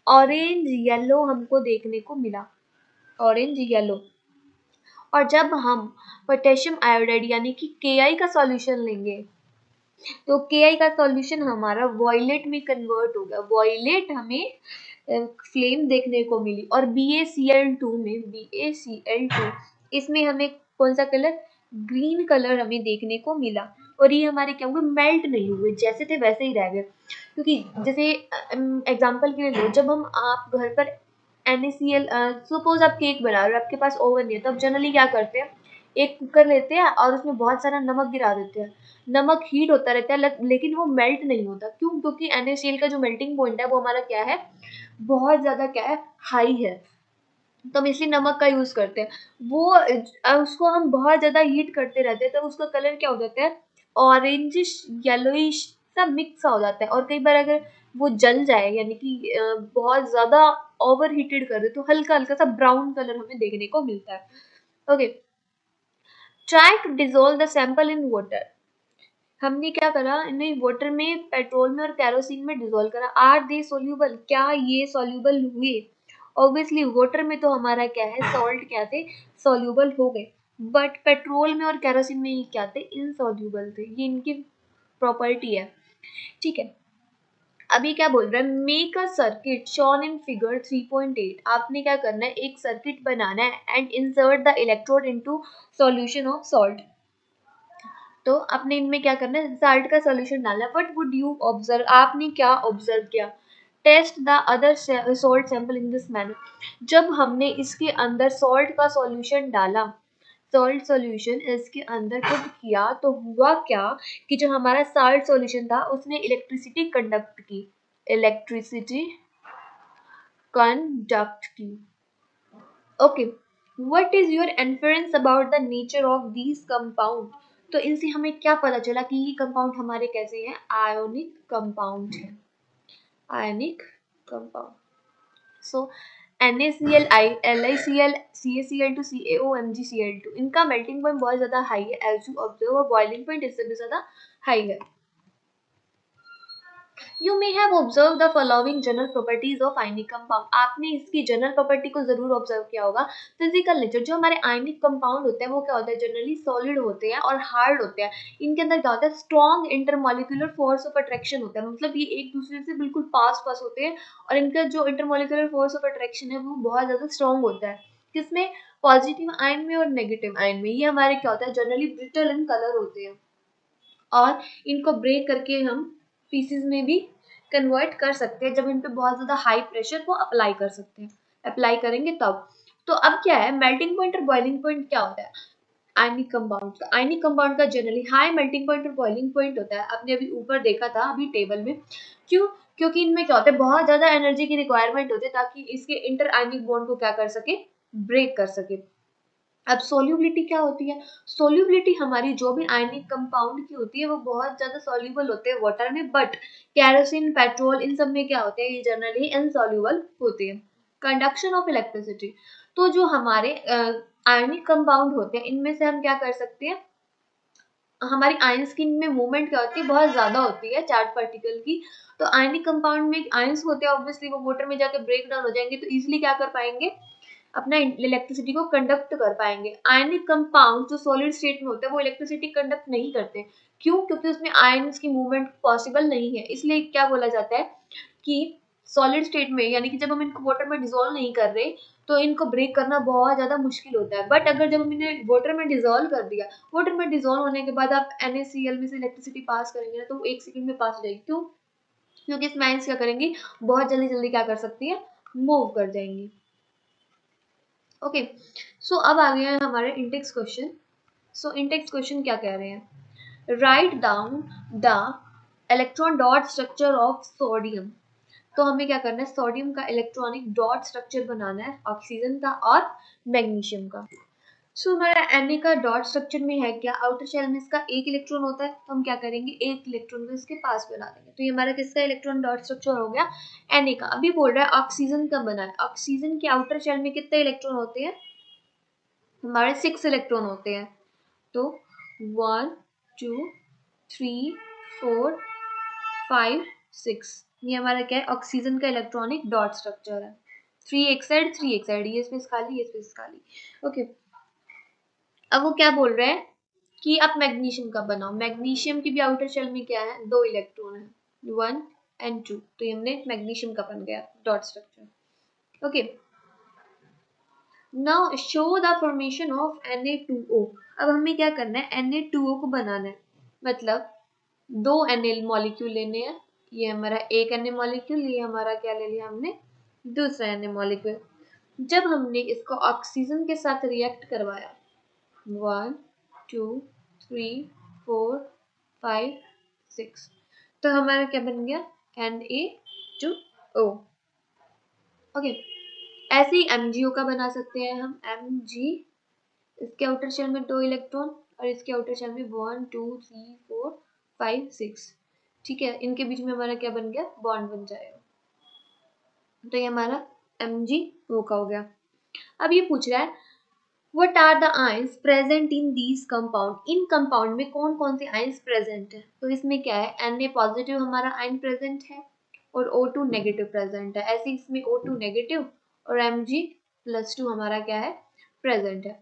ऑरेंज येलो हमको देखने को मिला, ऑरेंज येलो। और जब हम पोटेशियम आयोडाइड यानी कि Ki का सॉल्यूशन लेंगे तो Ki का सॉल्यूशन हमारा वॉयलेट में कन्वर्ट हो गया। वॉयलेट हमें फ्लेम देखने को मिली। और BaCl2 में, BaCl2 इसमें हमें कौन सा कलर, ग्रीन कलर हमें देखने को मिला। और ये हमारे क्या हुए, मेल्ट नहीं हुए, जैसे थे वैसे ही रह गए। क्योंकि जैसे एग्जांपल के लिए लो, जब हम आप घर पर NaCl, सपोज आप केक बना रहे हो, आपके पास ओवन नहीं है, तो आप जनरली क्या करते हैं, एक कुकर लेते हैं और उसमें बहुत सारा नमक गिरा देते हैं। नमक हीट होता रहता है लेकिन वो मेल्ट नहीं होता। क्यों? क्योंकि NaCl का जो मेल्टिंग पॉइंट है वो हमारा क्या है, बहुत ज्यादा क्या है, हाई है। तो हम इसलिए नमक का यूज करते हैं। वो उसको हम बहुत ज्यादा हीट करते रहते हैं तो उसका कलर क्या हो जाता है, ऑरेंजिश येलोइश सा मिक्स हो जाता है। और कई बार अगर वो जल जाए यानी कि बहुत ज्यादा ओवर हीटेड कर दे तो हल्का हल्का सा ब्राउन कलर हमें देखने को मिलता है। Okay, try to dissolve the sample in water. हमने क्या करा, इन्हें वाटर में, पेट्रोल में और केरोसिन में डिजोल्व करा। आर दे सोल्यूबल, क्या ये सोल्यूबल हुए। ऑब्वियसली वाटर में तो हमारा क्या है, सॉल्ट क्या थे, सोल्यूबल हो गए। बट पेट्रोल में और केरोसिन में ये क्या थे, इनसोल्यूबल थे। ये इनकी प्रॉपर्टी है, ठीक है। अभी क्या बोल रहा है, make a circuit shown in figure 3.8। आपने क्या करना है, एक सर्किट बनाना है and insert the electrode into solution of salt. तो आपने इनमें क्या करना है, सॉल्ट का सॉल्यूशन डालना है। व्हाट वुड यू ऑब्जर्व, आपने क्या ऑब्जर्व किया, test the other salt sample in this manner. जब हमने इसके अंदर सॉल्ट का सॉल्यूशन डाला, सॉल्ट सॉल्यूशन इसके अंदर पुट किया, तो हुआ क्या कि जो हमारा सॉल्ट सॉल्यूशन था उसने इलेक्ट्रिसिटी कंडक्ट की, इलेक्ट्रिसिटी कंडक्ट की। Okay, what is your inference about the nature of these compound. तो इनसे हमें क्या पता चला कि ये कंपाउंड हमारे कैसे हैं, आयोनिक कंपाउंड है, आयोनिक कंपाउंड। सो NaCl, LiCl, CaCl2, CaO, MgCl2, इनका मेल्टिंग पॉइंट बहुत ज्यादा हाई है एज यू ऑब्जर्व, और बॉइलिंग पॉइंट इससे भी ज्यादा हाई है। You may have observed the following general properties of ionic compound। आपने इसकी जनरल प्रॉपर्टी को जरूर ऑब्जर्व किया होगा। फिजिकल नेचर, जो हमारे आयनिक कंपाउंड होते हैं वो क्या होता है, जनरली सॉलिड होते हैं और हार्ड होते हैं। इनके अंदर क्या होता है, strong intermolecular force of attraction होता है। मतलब ये एक दूसरे से बिल्कुल पास पास होते हैं और इनका जो इंटरमोलिकुलर फोर्स ऑफ अट्रैक्शन है वो बहुत ज्यादा स्ट्रॉन्ग होता है। किसमें, पॉजिटिव आयन में और नेगेटिव आयन में। ये हमारे क्या होता है, जनरली ब्रिटल इन कलर होते हैं और इनको ब्रेक करके हम पीसेस में भी कन्वर्ट कर सकते हैं जब इन पे बहुत ज्यादा हाई प्रेशर को अप्लाई कर सकते हैं, अप्लाई करेंगे तब। तो अब क्या है, मेल्टिंग पॉइंट और बॉइलिंग पॉइंट क्या होता है आयनिक कंपाउंड का। आयनिक कंपाउंड का जनरली हाई मेल्टिंग पॉइंट और बॉइलिंग पॉइंट होता है। आपने अभी ऊपर देखा था अभी टेबल में, क्यों, क्योंकि इनमें क्या होता है, बहुत ज्यादा एनर्जी की रिक्वायरमेंट होती है ताकि इसके इंटर आयनिक बॉन्ड को क्या कर सके, ब्रेक कर सके। अब सोल्यूबिलिटी क्या होती है, सोल्यूबिलिटी हमारी जो भी आयनिक कंपाउंड की होती है वो बहुत ज्यादा सोल्यूबल होते हैं वाटर में, बट कैरोसिन, पेट्रोल, इन सब में क्या होते हैं, ये जनरली इनसोल्यूबल होते हैं। कंडक्शन ऑफ इलेक्ट्रिसिटी, तो जो हमारे आयनिक कंपाउंड होते हैं इनमें से हम क्या कर सकते हैं, हमारी आयंस की में मूवमेंट क्या होती है, बहुत ज्यादा होती है चार्ज पार्टिकल की। तो आयनिक कंपाउंड में आयंस होते हैं, ऑब्वियसली वो वाटर में जाकर ब्रेक डाउन हो जाएंगे तो इजिली क्या कर पाएंगे, अपना इलेक्ट्रिसिटी को कंडक्ट कर पाएंगे। आयनिक कंपाउंड जो सॉलिड स्टेट में होते हैं वो इलेक्ट्रिसिटी कंडक्ट नहीं करते। क्यों? क्योंकि उसमें आयंस की मूवमेंट पॉसिबल नहीं है। इसलिए क्या बोला जाता है कि सॉलिड स्टेट में, यानी कि जब हम इनको वाटर में डिसॉल्व नहीं कर रहे तो इनको ब्रेक करना बहुत ज़्यादा मुश्किल होता है। बट अगर जब हमने वाटर में डिजोल्व कर दिया, वाटर में डिजोल्व होने के बाद आप NaCl में से इलेक्ट्रिसिटी पास करेंगे ना, तो वो 1 सेकंड में पास हो जाएगी। क्यों? क्योंकि इसमें आयंस क्या करेंगी, बहुत जल्दी जल्दी क्या कर सकती है, मूव कर जाएंगी। ओके, सो अब आ गया है हमारे इंटेक्स क्वेश्चन। सो इंटेक्स क्वेश्चन क्या कह रहे हैं, write down the electron dot structure of sodium. तो हमें क्या करना है, सोडियम का इलेक्ट्रॉनिक डॉट स्ट्रक्चर बनाना है, ऑक्सीजन का और मैग्नीशियम का। सो हमारा Na का डॉट स्ट्रक्चर में है क्या, आउटर शेल में इसका एक इलेक्ट्रॉन होता है, तो हम क्या करेंगे, एक इलेक्ट्रॉन को इसके पास बना देंगे। तो ये हमारा किसका इलेक्ट्रॉन डॉट स्ट्रक्चर हो गया, Na का। अभी बोल रहा है ऑक्सीजन का बना है, ऑक्सीजन के आउटर शेल में कितने इलेक्ट्रॉन होते हैं, हमारे 6 इलेक्ट्रॉन होते हैं। तो 1 2 3 4 5 6, ये हमारा क्या है, ऑक्सीजन का इलेक्ट्रॉनिक डॉट स्ट्रक्चर है। 3 एक साइड 3 एक साइड, ये स्पेस खाली ये स्पेस खाली। ओके, अब वो क्या बोल रहे हैं कि आप मैग्नीशियम का बनाओ। मैग्नीशियम की भी आउटर शेल में क्या है, 2 इलेक्ट्रॉन है, 1 और 2। तो ये हमने मैग्नीशियम का बन गया dot structure. Okay, now show the formation of Na2O। अब हमें क्या करना है, Na2O को बनाना है, मतलब 2 Na मॉलिक्यूल लेने हैं। ये हमारा एक Na मॉलिक्यूल, ये हमारा क्या ले लिया हमने, दूसरा Na मॉलिक्यूल। जब हमने इसको ऑक्सीजन के साथ रिएक्ट करवाया, 1 2 3 4 5 6, तो हमारा क्या बन गया, Na2O। ओके, ऐसे ही MgO का बना सकते हैं हम, Mg, इसके आउटर शेल में 2 इलेक्ट्रॉन और इसके आउटर शेल में 1 2 3 4 5 6। ठीक है, इनके बीच में हमारा क्या बन गया, बॉन्ड बन जाएगा। तो ये हमारा MgO का हो गया। अब ये पूछ रहा है what are the ions present in these compound. इन कंपाउंड में कौन कौन से आयंस प्रेजेंट है। तो इसमें क्या है, Na पॉजिटिव हमारा आयन प्रेजेंट है और O2 नेगेटिव प्रेजेंट है। ऐसे इसमें O2 नेगेटिव और Mg+2 हमारा क्या है, प्रेजेंट है।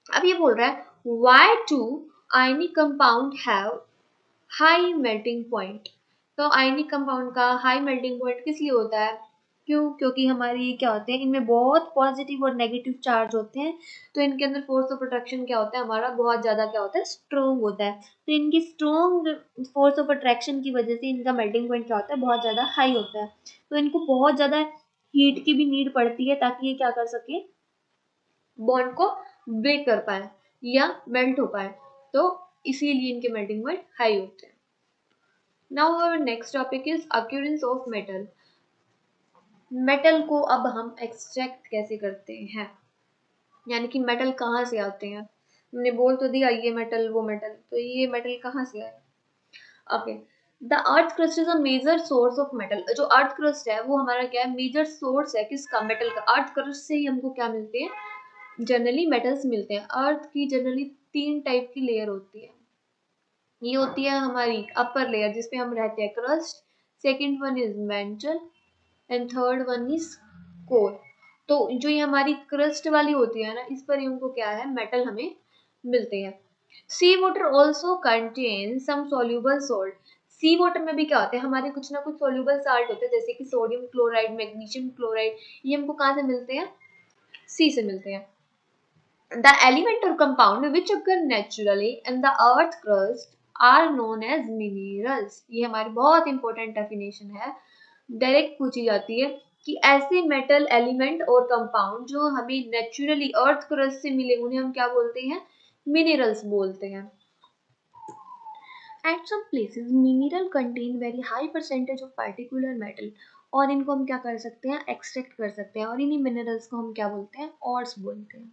अब ये बोल रहा है why do ionic compound have high melting point। तो आयनिक कंपाउंड का हाई मेल्टिंग पॉइंट किस लिए होता है, क्यों, क्योंकि हमारे ये क्या होते हैं, इनमें बहुत पॉजिटिव और नेगेटिव चार्ज होते हैं। तो इनके अंदर फोर्स ऑफ अट्रैक्शन क्या होता है, हमारा बहुत ज़्यादा क्या होता है, स्ट्रोंग होता है। तो इनकी स्ट्रोंग फोर्स ऑफ अट्रैक्शन की वजह से इनका मेल्टिंग पॉइंट क्या होता है, बहुत ज़्यादा हाई होता है। तो इनको बहुत ज़्यादा हीट की भी नीड पड़ती है ताकि ये क्या कर सके, बॉन्ड को ब्रेक कर पाए या मेल्ट हो पाए। तो इसीलिए इनके मेल्टिंग पॉइंट हाई होते हैं। Now our next topic is occurrence of metal। Metal को अब हम एक्सट्रैक्ट कैसे करते हैं, यानी कि मेटल कहाँ से आते हैं। हमने बोल तो दिया ये मेटल वो मेटल, तो ये मेटल कहाँ से आए। Okay, the earth crust is a major source of metal. जो अर्थ क्रस्ट है वो हमारा क्या है, मेजर सोर्स है किसका, मेटल का। अर्थ क्रस्ट से ही हमको क्या मिलते हैं, जनरली मेटल्स मिलते हैं। अर्थ की जनरली 3 टाइप की लेयर होती है। ये होती है हमारी अपर लेयर जिसपे हम रहते हैं, crust. Second one is mental and third one is core. तो जो ये हमारी क्रस्ट वाली होती है ना, इस पर हमको क्या है, मेटल हमें मिलते हैं। Sea water also contain some soluble salt. Sea water में भी क्या होते हैं, हमारे कुछ ना कुछ सोल्यूबल साल्ट होते हैं, जैसे कि सोडियम क्लोराइड, मैग्नीशियम क्लोराइड। ये हमको कहाँ से मिलते हैं, सी से मिलते हैं। The element or compound which occur naturally in the earth crust are known as minerals। ये हमारी बहुत इंपॉर्टेंट डेफिनेशन है, डायरेक्ट पूछी जाती है कि ऐसे मेटल एलिमेंट और कंपाउंड जो हमें नेचुरली अर्थ क्रस्ट से मिले उन्हें हम क्या बोलते हैं, मिनरल्स बोलते हैं। At some places mineral contain very high percentage of particular metal। और इनको हम क्या कर सकते हैं, एक्सट्रैक्ट कर सकते हैं, और इन्हीं मिनरल्स को हम क्या बोलते हैं, ऑर्स बोलते हैं।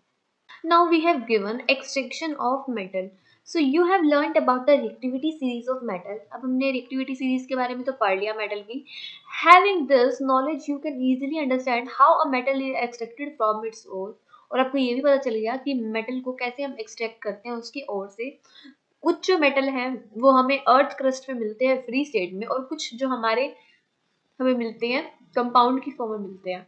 Now we have given extraction of metal। So you have learnt about the reactivity series of metal। अब हमने reactivity series के बारे में तो पढ़ लिया metal की। Having this knowledge you can easily understand how a metal is extracted from its ore। और आपको ये भी पता चल गया कि metal को कैसे हम extract करते हैं उसकी ore से। कुछ जो मेटल हैं वो हमें अर्थ क्रस्ट में मिलते हैं फ्री स्टेट में, और कुछ जो हमें मिलते हैं कंपाउंड की फॉर्म में मिलते हैं।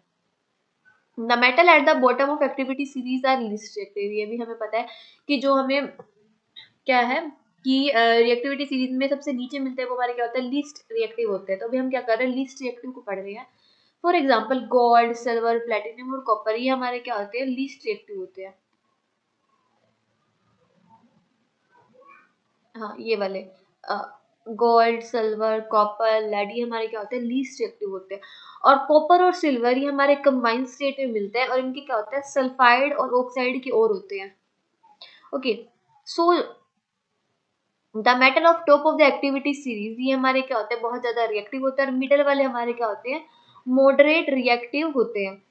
The metal at the bottom of activity series are least reactive. ये भी हमें पता है कि जो हमें क्या है कि रिएक्टिविटी सीरीज में सबसे नीचे मिलते हैं वो हमारे क्या होता है, लीस्ट रिएक्टिव होते हैं। तो अभी हम क्या कर रहे हैं, लीस्ट रिएक्टिव को पढ़ रहे हैं। For example gold, silver, platinum और कॉपर, ये हमारे क्या होते हैं, लीस्ट रिएक्टिव होते हैं। हाँ ये वाले गोल्ड, सिल्वर, कॉपर, लेड, ये हमारे क्या होते हैं, लीस्ट रिएक्टिव होते हैं। और कॉपर और सिल्वर ये हमारे कंबाइंड स्टेट में मिलते हैं और इनके क्या होता है, सल्फाइड और ऑक्साइड की ओर होते हैं। Okay, so the metal of top of the activity series, ये हमारे क्या होते हैं, बहुत ज्यादा रिएक्टिव होते हैं। और मिडल वाले हमारे क्या होते हैं, मॉडरेट रिएक्टिव होते हैं।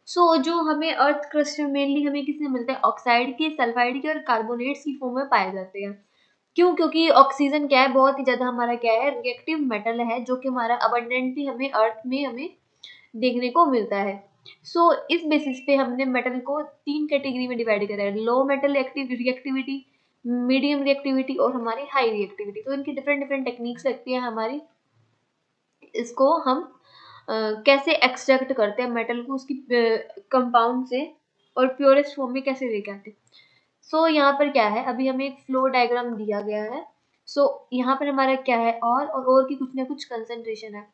सो जो हमें अर्थ क्रस्ट में मेनली हमें किसमें मिलते हैं, ऑक्साइड के, सल्फाइड के और कार्बोनेट्स की फॉर्म में पाए जाते हैं। क्यों? क्योंकि ऑक्सीजन क्या है, बहुत ही ज्यादा हमारा क्या है, रिएक्टिव मेटल है, जो कि हमारा अबंडेंटली हमें अर्थ में हमें देखने को मिलता है। सो इस बेसिस पे हमने मेटल को 3 कैटेगरी में डिवाइड करा है, लो मेटल रिएक्टिविटी, मीडियम रिएक्टिविटी और हमारी हाई रिएक्टिविटी। तो इनकी डिफरेंट डिफरेंट टेक्निक्स लगती है हमारी। इसको हम कैसे एक्सट्रैक्ट करते हैं मेटल को उसकी कंपाउंड से और प्योरेस्ट फॉर्म में कैसे लेके आते हैं। सो यहाँ पर क्या है, अभी हमें एक फ्लो डायग्राम दिया गया है। सो यहाँ पर हमारा क्या है, और की कुछ ना कुछ कंसंट्रेशन है।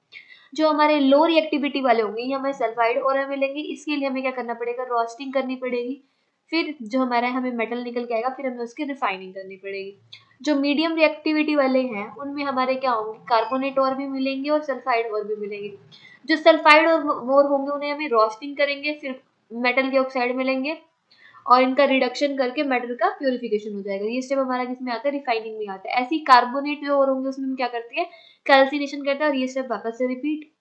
जो हमारे लो रिएक्टिविटी वाले होंगे ये हमें सल्फाइड और मिलेंगे, इसके लिए हमें क्या करना पड़ेगा, रोस्टिंग करनी पड़ेगी। फिर जो हमारा हमें मेटल निकल के आएगा, फिर हमें उसकी रिफाइनिंग करनी पड़ेगी। जो मीडियम रिएक्टिविटी वाले हैं उनमें हमारे क्या होंगे, कार्बोनेट और भी मिलेंगे और सल्फाइड और भी मिलेंगे। जो सल्फाइड और होंगे उन्हें हमें रोस्टिंग करेंगे, फिर मेटल के ऑक्साइड मिलेंगे और इनका रिडक्शन करके मेटल का प्यूरिफिकेशन हो जाएगा। ये स्टेप हमारा किसमें आता है, रिफाइनिंग में आता है। ऐसे ही कार्बोनेट जो और होंगे उसमें हम क्या करते हैं, कैल्सिनेशन करते हैं और ये स्टेप वापस से रिपीट।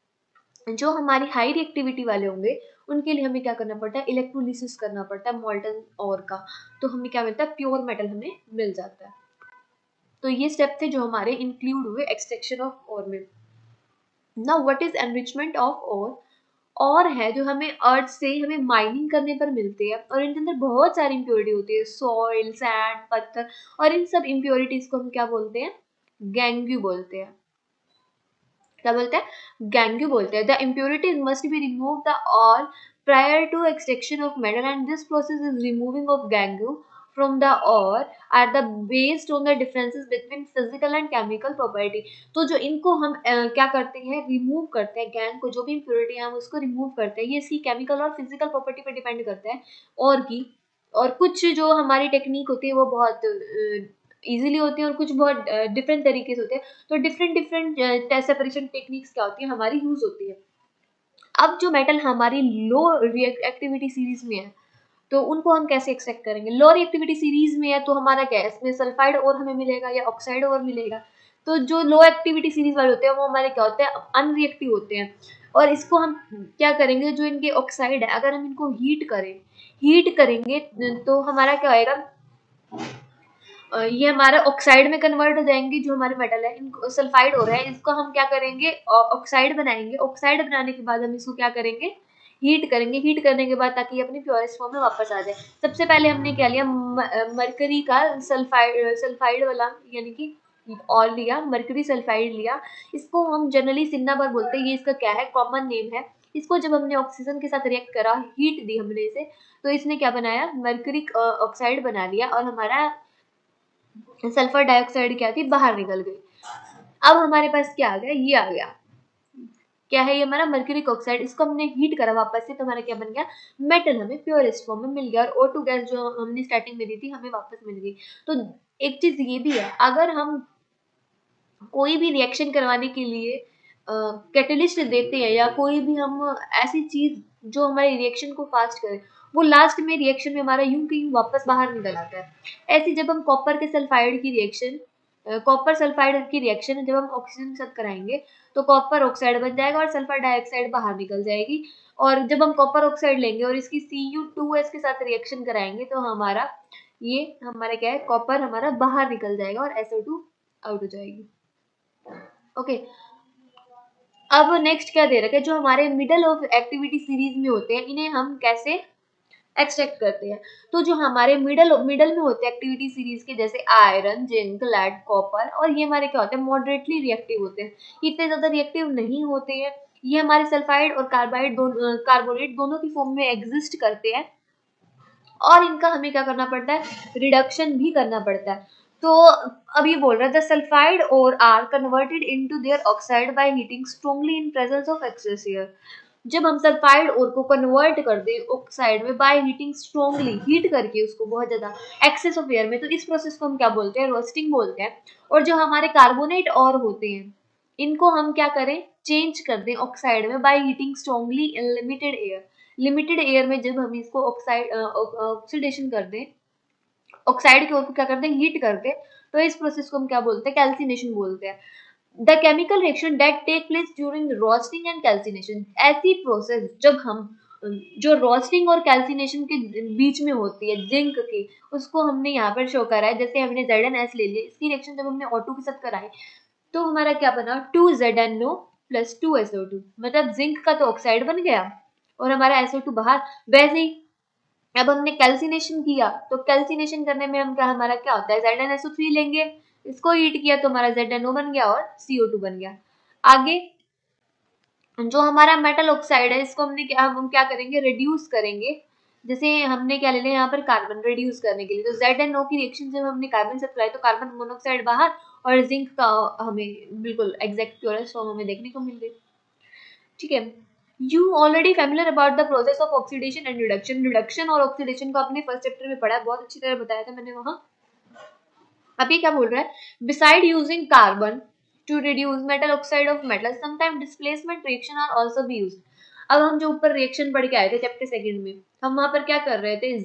जो हमारी हाई रिएक्टिविटी वाले होंगे उनके लिए हमें क्या करना पड़ता है, इलेक्ट्रोलिसिस करना पड़ता है मॉल्टन और का। तो हमें क्या मिलता है, प्योर मेटल हमें मिल जाता है। तो ये स्टेप थे जो हमारे इंक्लूड हुए एक्सट्रैक्शन ऑफ ओर में। Now what is enrichment of ore? और है जो हमें अर्थ से हमें माइनिंग करने पर मिलते हैं और इनके अंदर बहुत सारी इम्प्योरिटी होती है, सॉइल, सैंड, पत्थर, और इन सब इम्प्योरिटीज को हम क्या बोलते हैं, गैंग्यू बोलते हैं। क्या बोलते हैं, गैंग्यू बोलते हैं। The impurities must be remove the all prior to extraction of metal and this process is removing of gangue from the ore are the based on the differences between physical and chemical property। तो जो इनको हम क्या करते हैं, रिमूव करते हैं, गैंग को, जो भी इम्प्योरिटी है हम उसको रिमूव करते हैं। ये इसकी केमिकल और फिजिकल प्रॉपर्टी पर डिपेंड करता है और की। और कुछ जो हमारी टेक्निक होती है वो बहुत इजीली होती है और कुछ बहुत डिफरेंट तरीके से होते हैं। तो डिफरेंट डिफरेंट सेपरेशन टेक्निक्स क्या होती है, हमारी यूज होती है। अब जो मेटल हमारी लो रिएक्टिविटी सीरीज में है तो उनको हम कैसे एक्सट्रैक्ट करेंगे। लो रिएक्टिविटी सीरीज में है तो हमारा क्या है, इसमें सल्फाइड और हमें मिलेगा या ऑक्साइड और मिलेगा। तो जो लो एक्टिविटी सीरीज वाले होते हैं वो हमारे क्या होते हैं, अनरिएक्टिव होते हैं। और इसको हम क्या करेंगे, जो इनके ऑक्साइड है अगर हम इनको हीट करेंगे तो हमारा क्या होएगा, ये हमारा ऑक्साइड में कन्वर्ट हो जाएंगे। जो हमारे मेटल है इनको सल्फाइड हो रहा है, इसको हम क्या करेंगे, ऑक्साइड बनाएंगे। ऑक्साइड बनाने के बाद हम इसको क्या करेंगे, हीट करेंगे। हीट करने के बाद ताकि ये अपनी प्योरेस्ट फॉर्म में वापस आ जाए। सबसे पहले हमने क्या लिया, मरकरी का सल्फाइड वाला यानी कि और लिया, मरकरी सल्फाइड लिया। इसको हम जनरली सिन्नाबर बोलते हैं, ये इसका क्या है, कॉमन नेम है। इसको जब हमने ऑक्सीजन के साथ रिएक्ट करा, हीट दी हमने इसे, तो इसने क्या बनाया, मरकरी ऑक्साइड बना लिया और हमारा सल्फर डाइऑक्साइड क्या थी, बाहर निकल गई। अब हमारे पास क्या आ गया, ये आ गया, क्या है ये हमारा मर्क्यूरिक ऑक्साइड। इसको हमने हीट करा वापस से तो हमारा क्या बन गया, मेटल हमें प्योरेस्ट फॉर्म में मिल गया। और O2 गैस जो हमने स्टार्टिंग में दी थी हमें वापस मिल गई। तो एक चीज ये भी है, अगर हम कोई भी रिएक्शन करवाने के लिए कैटलिस्ट देते हैं या कोई भी हम ऐसी चीज जो हमारे रिएक्शन को फास्ट करे, वो लास्ट में रिएक्शन में हमारा यूं कि वापस बाहर निकल आता है। ऐसे जब हम कॉपर के सल्फाइड की रिएक्शन, कॉपर सल्फाइड की रिएक्शन जब हम ऑक्सीजन के साथ कराएंगे तो कॉपर ऑक्साइड बन जाएगा और सल्फर डाइऑक्साइड बाहर निकल जाएगी। और जब हम कॉपर ऑक्साइड लेंगे और इसकी Cu2S के साथ रिएक्शन कराएंगे तो हमारा क्या है, कॉपर हमारा बाहर निकल जाएगा और SO2 आउट हो जाएगी। ओके, अब नेक्स्ट क्या दे रखा है, जो हमारे मिडल ऑफ एक्टिविटी सीरीज में होते हैं इन्हें हम कैसे एक्सट्रैक्ट करते हैं। तो जो हमारे मिडल में होते हैं एक्टिविटी सीरीज के, जैसे आयरन, जिंक, लेड, कॉपर, और ये हमारे क्या होते हैं, मॉडरेटली रिएक्टिव होते हैं, इतने ज्यादा रिएक्टिव नहीं होते हैं। ये हमारे सल्फाइड और कार्बोनेट दोनों की फॉर्म में एग्जिस्ट करते हैं और इनका हमें क्या करना पड़ता है, रिडक्शन भी करना पड़ता है। तो अब ये बोल रहा है, the sulphide ore are converted into their oxide by heating strongly in presence of excess air. जब हम सल्फाइड और को कन्वर्ट कर दें ऑक्साइड में बाय हीटिंग स्ट्रॉन्गली, हीट करके उसको बहुत ज्यादा एक्सेस ऑफ एयर में, तो इस प्रोसेस को हम क्या बोलते हैं, रोस्टिंग बोलते हैं। और जो हमारे कार्बोनेट और होते हैं इनको हम क्या करें, चेंज कर दें ऑक्साइड में by heating strongly in limited air. Limited air में जब हम इसको ऑक्साइड ऑक्सीडेशन कर दें, ऑक्साइड के ओर को क्या करते हैं, हीट करते हैं, तो इस प्रोसेस को हम क्या बोलते हैं, कैल्सिनेशन बोलते हैं। The chemical reaction that take place during roasting and calcination, ऐसी प्रोसेस जब हम जो रोस्टिंग और कैल्सिनेशन के बीच में होती है जिंक की, उसको हमने यहाँ पर शो करा है। जैसे हमने ZnS ले लिया, इसकी रिएक्शन जब हमने O2 के साथ कराई तो हमारा क्या बना, 2ZnO प्लस 2SO2, मतलब जिंक का तो ऑक्साइड बन गया और हमारा SO2 बाहर। वैसे ही अब हमने कैल्सिनेशन किया, तो कैल्सिनेशन करने में हम क्या, हमारा क्या होता है, ZnSO3 लेंगे, इसको हीट किया तो हमारा ZnO बन गया और CO2 बन गया। आगे जो हमारा मेटल ऑक्साइड है इसको हम क्या करेंगे, रिड्यूस करेंगे। जैसे हमने क्या ले लिया यहाँ पर, कार्बन रिड्यूस करने के लिए, तो ZnO की रिएक्शन जब हमने कार्बन से कराई तो कार्बन मोनोऑक्साइड बाहर और जिंक का हमें बिल्कुल एग्जैक्ट प्योरेस्ट फॉर्म हमें देखने को मिल गई। ठीक है, you already familiar about the process of oxidation and reduction. Reduction और ऑक्सीडेशन को अपने फर्स्ट चैप्टर में पढ़ा, बहुत अच्छी तरह बताया था मैंने वहां। अभी क्या बोल रहा है, beside using carbon to reduce metal oxide of metal, sometime displacement reaction are also be used. अब हम जो ऊपर रिएक्शन पढ़ के आए थे चैप्टर सेकंड में, हम वहां पर क्या कर रहे थे,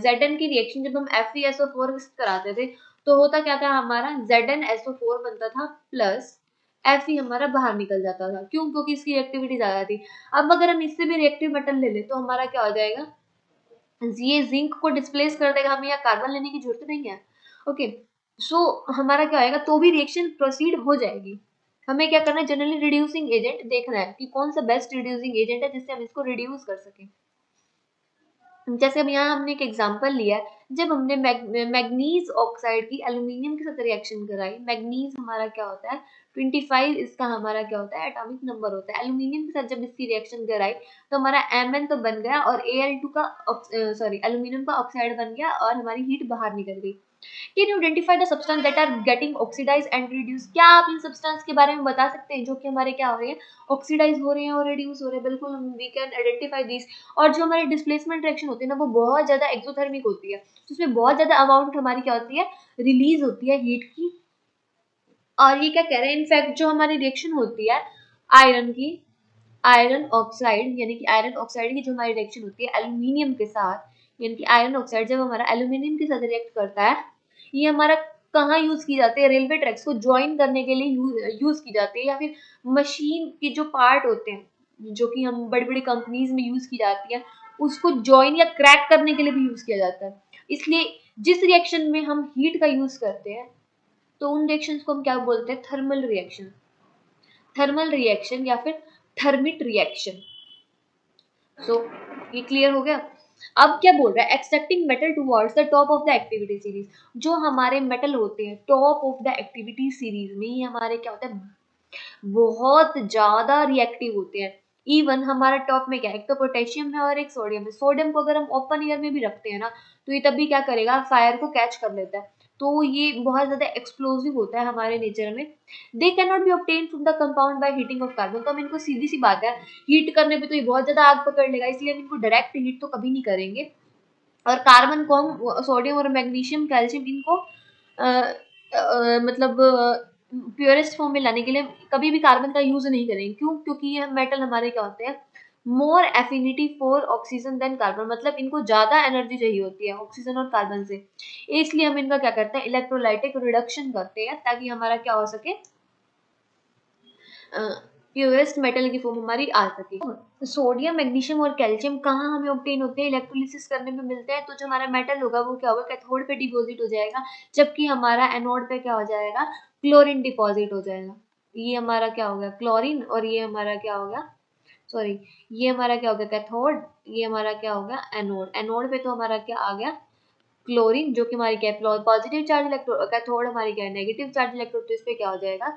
Zn की रिएक्शन जब हम FeSO4 कराते थे तो होता क्या था, हमारा ZnSO4 बनता था प्लस Fe हमारा बाहर निकल जाता था। क्यों, क्योंकि इसकी रिएक्टिविटी ज्यादा थी। अब अगर हम इससे भी रिएक्टिव मेटल ले ले तो हमारा क्या हो जाएगा, ये जिंक को डिस्प्लेस कर देगा, हमें यहाँ कार्बन लेने की जरूरत नहीं है। ओके, सो हमारा क्या होएगा, तो भी रिएक्शन प्रोसीड हो जाएगी। हमें क्या करना है, जनरली रिड्यूसिंग एजेंट देखना है कि कौन सा बेस्ट रिड्यूसिंग एजेंट है जिससे हम इसको रिड्यूस कर सकें। जैसे अब यहाँ हमने एक एग्जांपल लिया, जब हमने मैग्नीज ऑक्साइड की एल्यूमिनियम के साथ रिएक्शन कराई, मैग्नीज हमारा क्या होता है 25, इसका हमारा क्या होता है एटॉमिक नंबर होता है। एल्यूमिनियम के साथ जब इसकी रिएक्शन कराई तो हमारा Mn तो बन गया और Al2 का एल्यूमिनियम का ऑक्साइड बन गया और हमारी हीट बाहर निकल गई। Can you identify the substance that are getting oxidized and reduced? क्या आप इन सब्सटेंस के बारे में बता सकते हैं जो कि हमारे क्या हो रहे हैं, ऑक्सीडाइज हो रहे हैं और रिड्यूस हो रहे हैं? बिल्कुल, वी कैन आइडेंटिफाई दिस। और जो हमारी डिस्प्लेसमेंट रिएक्शन होती है ना, वो बहुत ज्यादा एक्सोथर्मिक होती है, जिसमें बहुत ज्यादा अमाउंट हमारी क्या होती है, रिलीज होती है हीट की। और ये क्या कह रहे हैं, इनफैक्ट जो हमारी रिएक्शन होती है आयरन की, आयरन ऑक्साइड यानी कि आयरन ऑक्साइड की जो हमारी रिएक्शन होती है एल्यूमिनियम के साथ, यानी कि आयरन ऑक्साइड जब हमारा एल्यूमिनियम के साथ रिएक्ट करता है, ये हमारा कहाँ यूज की जाती है, रेलवे ट्रैक्स को ज्वाइन करने के लिए यूज की जाती है, या फिर मशीन के जो पार्ट होते हैं जो कि हम बड़ी बड़ी कंपनीज में यूज की जाती है, उसको ज्वाइन या क्रैक करने के लिए भी यूज किया जाता है। इसलिए जिस रिएक्शन में हम हीट का यूज करते हैं तो उन रिएक्शंस को हम क्या बोलते हैं, थर्मल रिएक्शन, थर्मल रिएक्शन या फिर थर्मिट रिएक्शन। सो ये क्लियर हो गया। अब क्या बोल रहा है, extracting metal towards the top of the activity series. जो हमारे मेटल होते हैं top of the activity series में, ये हमारे क्या होता है, बहुत ज्यादा रिएक्टिव होते हैं। इवन हमारा टॉप में क्या है, एक तो पोटेशियम है और एक सोडियम है। सोडियम को अगर हम ओपन एयर में भी रखते हैं ना तो ये तभी क्या करेगा, फायर को कैच कर लेता है। तो ये बहुत ज्यादा एक्सप्लोसिव होता है हमारे नेचर में। They can not be obtain from the compound by heating of carbon. तो हम इनको सीधी सी बात है, हीट करने पे तो ये बहुत ज्यादा आग पकड़ लेगा, इसलिए हम इनको डायरेक्ट हीट तो कभी नहीं करेंगे। और कार्बन को हम, सोडियम और मैग्नीशियम कैल्शियम, इनको मतलब प्योरेस्ट फॉर्म में लाने के लिए कभी भी कार्बन का यूज नहीं करेंगे। क्यों, क्योंकि ये मेटल हमारे क्या होते हैं, more affinity for oxygen than carbon, मतलब इनको ज्यादा एनर्जी चाहिए होती है ऑक्सीजन और कार्बन से। इसलिए हम इनका क्या करते हैं, इलेक्ट्रोलाइटिक रिडक्शन करते हैं ताकि हमारा क्या हो सके, प्योरेस्ट मेटल की फॉर्म हमारी आ सके। सोडियम, मैग्नीशियम और कैल्शियम कहाँ हमें ऑब्टेन होते हैं, इलेक्ट्रोलिसिस करने में मिलते हैं। तो जो हमारा मेटल होगा वो क्या होगा, कैथोड पे डिपॉजिट हो जाएगा, जबकि हमारा एनोड पे क्या हो जाएगा, क्लोरीन डिपॉजिट हो जाएगा। ये हमारा क्या हो गया, क्लोरीन, और ये हमारा क्या हो गया, सॉरी, ये हमारा क्या हो गया कैथोड, ये हमारा क्या हो गया एनोड। एनोड पे तो हमारा क्या आ गया, क्लोरीन, जो कि हमारी क्या है, पॉजिटिव चार्ज इलेक्ट्रोड, कैथोड हमारी क्या है, नेगेटिव चार्ज इलेक्ट्रोड। तो इस पे क्या हो जाएगा,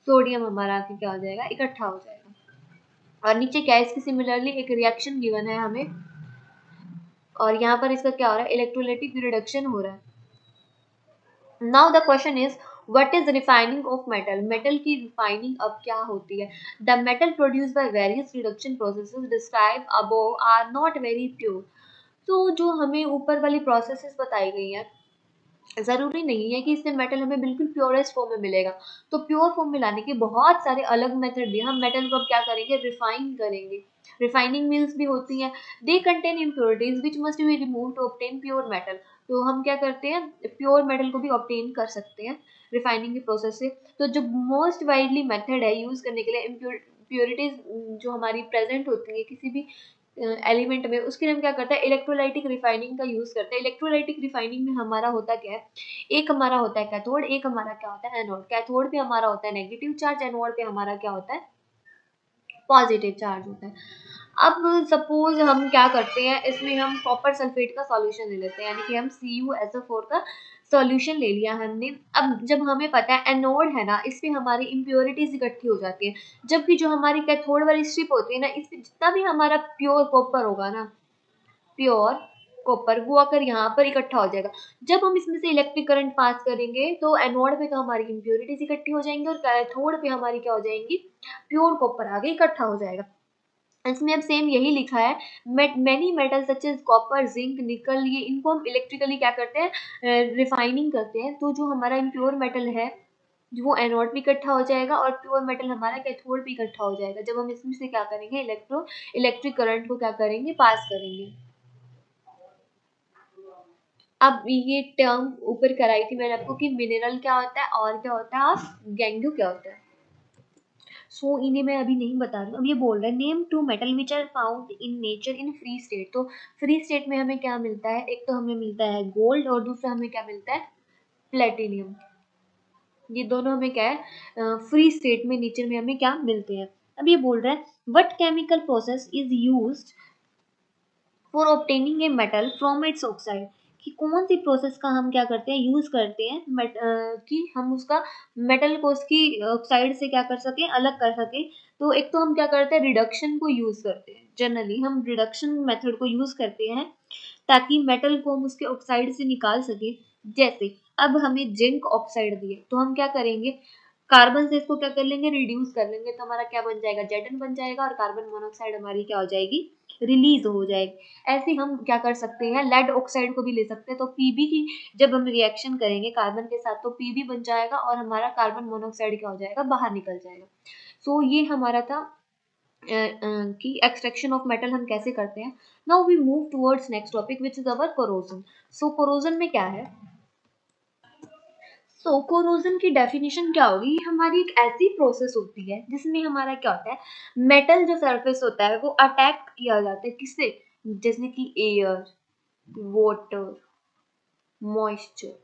सोडियम हमारा क्या हो जाएगा, इकट्ठा हो जाएगा। और नीचे क्या है, इसकी सिमिलरली एक रिएक्शन गिवन है हमें, और यहाँ पर इसका क्या हो रहा है, इलेक्ट्रोलाइटिक रिडक्शन हो रहा है। Now the question is, what is refining of metal? Metal की रिफाइनिंग अब क्या होती है? The metal produce by various reduction processes describe above are not very pure. तो जो हमें ऊपर वाली प्रोसेसेस बताई गई हैं, ज़रूरी नहीं है कि इससे मेटल हमें बिल्कुल प्योरेस्ट फॉर्म में मिलेगा। तो प्योर फॉर्म में लाने के बहुत सारे अलग मेथड भी, हम मेटल को अब क्या करेंगे, रिफाइन करेंगे। रिफाइनिंग मिल्स भी होती हैं। They contain impurities which must be remove to obtain pure metal. तो हम क्या करते हैं, प्योर मेटल को भी ऑब्टेन कर सकते हैं रिफाइनिंग के प्रोसेस से। तो जो मोस्ट वाइडली मेथड है यूज़ करने के लिए इम्प्योरिटीज जो हमारी प्रेजेंट होती है किसी भी एलिमेंट में, उसके लिए हम क्या करते हैं, इलेक्ट्रोलाइटिक रिफाइनिंग का यूज करते हैं। इलेक्ट्रोलाइटिक रिफाइनिंग में हमारा होता क्या है, एक हमारा होता है कैथोड, एक हमारा क्या होता है, एनोड। कैथोड पे हमारा होता है नेगेटिव चार्ज, एनोड पे हमारा क्या होता है, पॉजिटिव चार्ज होता है। अब सपोज हम क्या करते हैं, इसमें हम कॉपर सल्फेट का सॉल्यूशन ले लेते हैं, यानी कि हम CuSO4 का सॉल्यूशन ले लिया हमने। अब जब हमें पता है एनोड है ना, इस पे हमारी इम्प्योरिटीज इकट्ठी हो जाती है, जबकि जो हमारी कैथोड वाली स्ट्रिप होती है ना, इस पे जितना भी हमारा प्योर कॉपर होगा ना, प्योर कॉपर, वो आकर यहाँ पर इकट्ठा हो जाएगा। जब हम इसमें से इलेक्ट्रिक करंट पास करेंगे तो एनोड पे तो हमारी इम्प्योरिटीज इकट्ठी हो जाएंगी और कैथोड पे हमारी क्या हो जाएंगी, प्योर कॉपर आगे इकट्ठा हो जाएगा। इसमें अब सेम यही लिखा है, many metal such as copper, zinc, nickel, ये इनको हम इलेक्ट्रिकली क्या करते हैं, रिफाइनिंग करते हैं। तो जो हमारा इम्प्योर मेटल है वो एनोड भी इकट्ठा हो जाएगा और प्योर मेटल हमारा कैथोड भी इकट्ठा हो जाएगा, जब हम इसमें से क्या करेंगे, इलेक्ट्रिक करंट को क्या करेंगे, पास करेंगे। अब ये टर्म ऊपर कराई थी मैंने आपको कि मिनरल क्या होता है और क्या होता है, आप गैंगू क्या होता है। सो इन्हें मैं अभी नहीं बता रही हूँ। अब ये बोल रहा है name two metal which are found in nature in free state. तो फ्री स्टेट में हमें क्या मिलता है, एक तो हमें मिलता है गोल्ड और दूसरा हमें क्या मिलता है, प्लेटिनियम। ये दोनों हमें क्या है, फ्री स्टेट में नेचर में हमें क्या मिलते हैं। अब ये बोल रहा है what chemical process is used for obtaining a metal from its oxide, कि कौन सी प्रोसेस का हम क्या करते हैं, यूज करते हैं कि हम उसका मेटल को उसकी ऑक्साइड से क्या कर सकें, अलग कर सकें। तो एक तो हम क्या करते हैं, रिडक्शन को यूज करते हैं। जनरली हम रिडक्शन मेथड को यूज करते हैं ताकि मेटल को हम उसके ऑक्साइड से निकाल सके। जैसे अब हमें जिंक ऑक्साइड दिए तो हम क्या करेंगे, कार्बन से इसको क्या कर लेंगे, रिड्यूस कर लेंगे, तो हमारा क्या बन जाएगा, Zn बन जाएगा और कार्बन मोनोऑक्साइड हमारी क्या हो जाएगी, रिलीज हो जाएगी। ऐसे हम क्या कर सकते हैं, लेड ऑक्साइड को भी ले सकते हैं। तो Pb की जब हम रिएक्शन करेंगे कार्बन के साथ तो Pb बन जाएगा और हमारा कार्बन मोनोऑक्साइड क्या हो जाएगा, बाहर निकल जाएगा। सो ये हमारा था कि एक्सट्रैक्शन ऑफ मेटल हम कैसे करते हैं। Now we move towards next topic which is our corrosion. सो कोरोजन में क्या है, सो कोरोजन की डेफिनेशन क्या होगी, हमारी एक ऐसी प्रोसेस होती है जिसमें हमारा क्या होता है, मेटल जो सरफेस होता है वो अटैक किया जाता है किससे, जैसे कि एयर, वाटर, मॉइस्चर।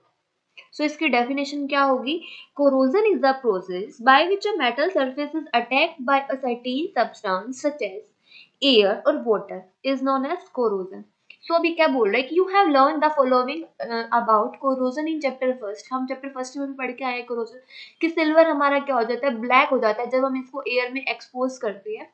सो इसकी डेफिनेशन क्या होगी, corrosion is the process by which a metal surface is attacked by a certain substance such as air और water is known as corrosion. So अभी क्या बोल रहा है कि you have learn the following about corrosion in chapter first. हम चैप्टर फर्स्ट में भी पढ़ के आए कोरोजन कि सिल्वर हमारा क्या हो जाता है, ब्लैक हो जाता है जब हम इसको एयर में एक्सपोज करते हैं।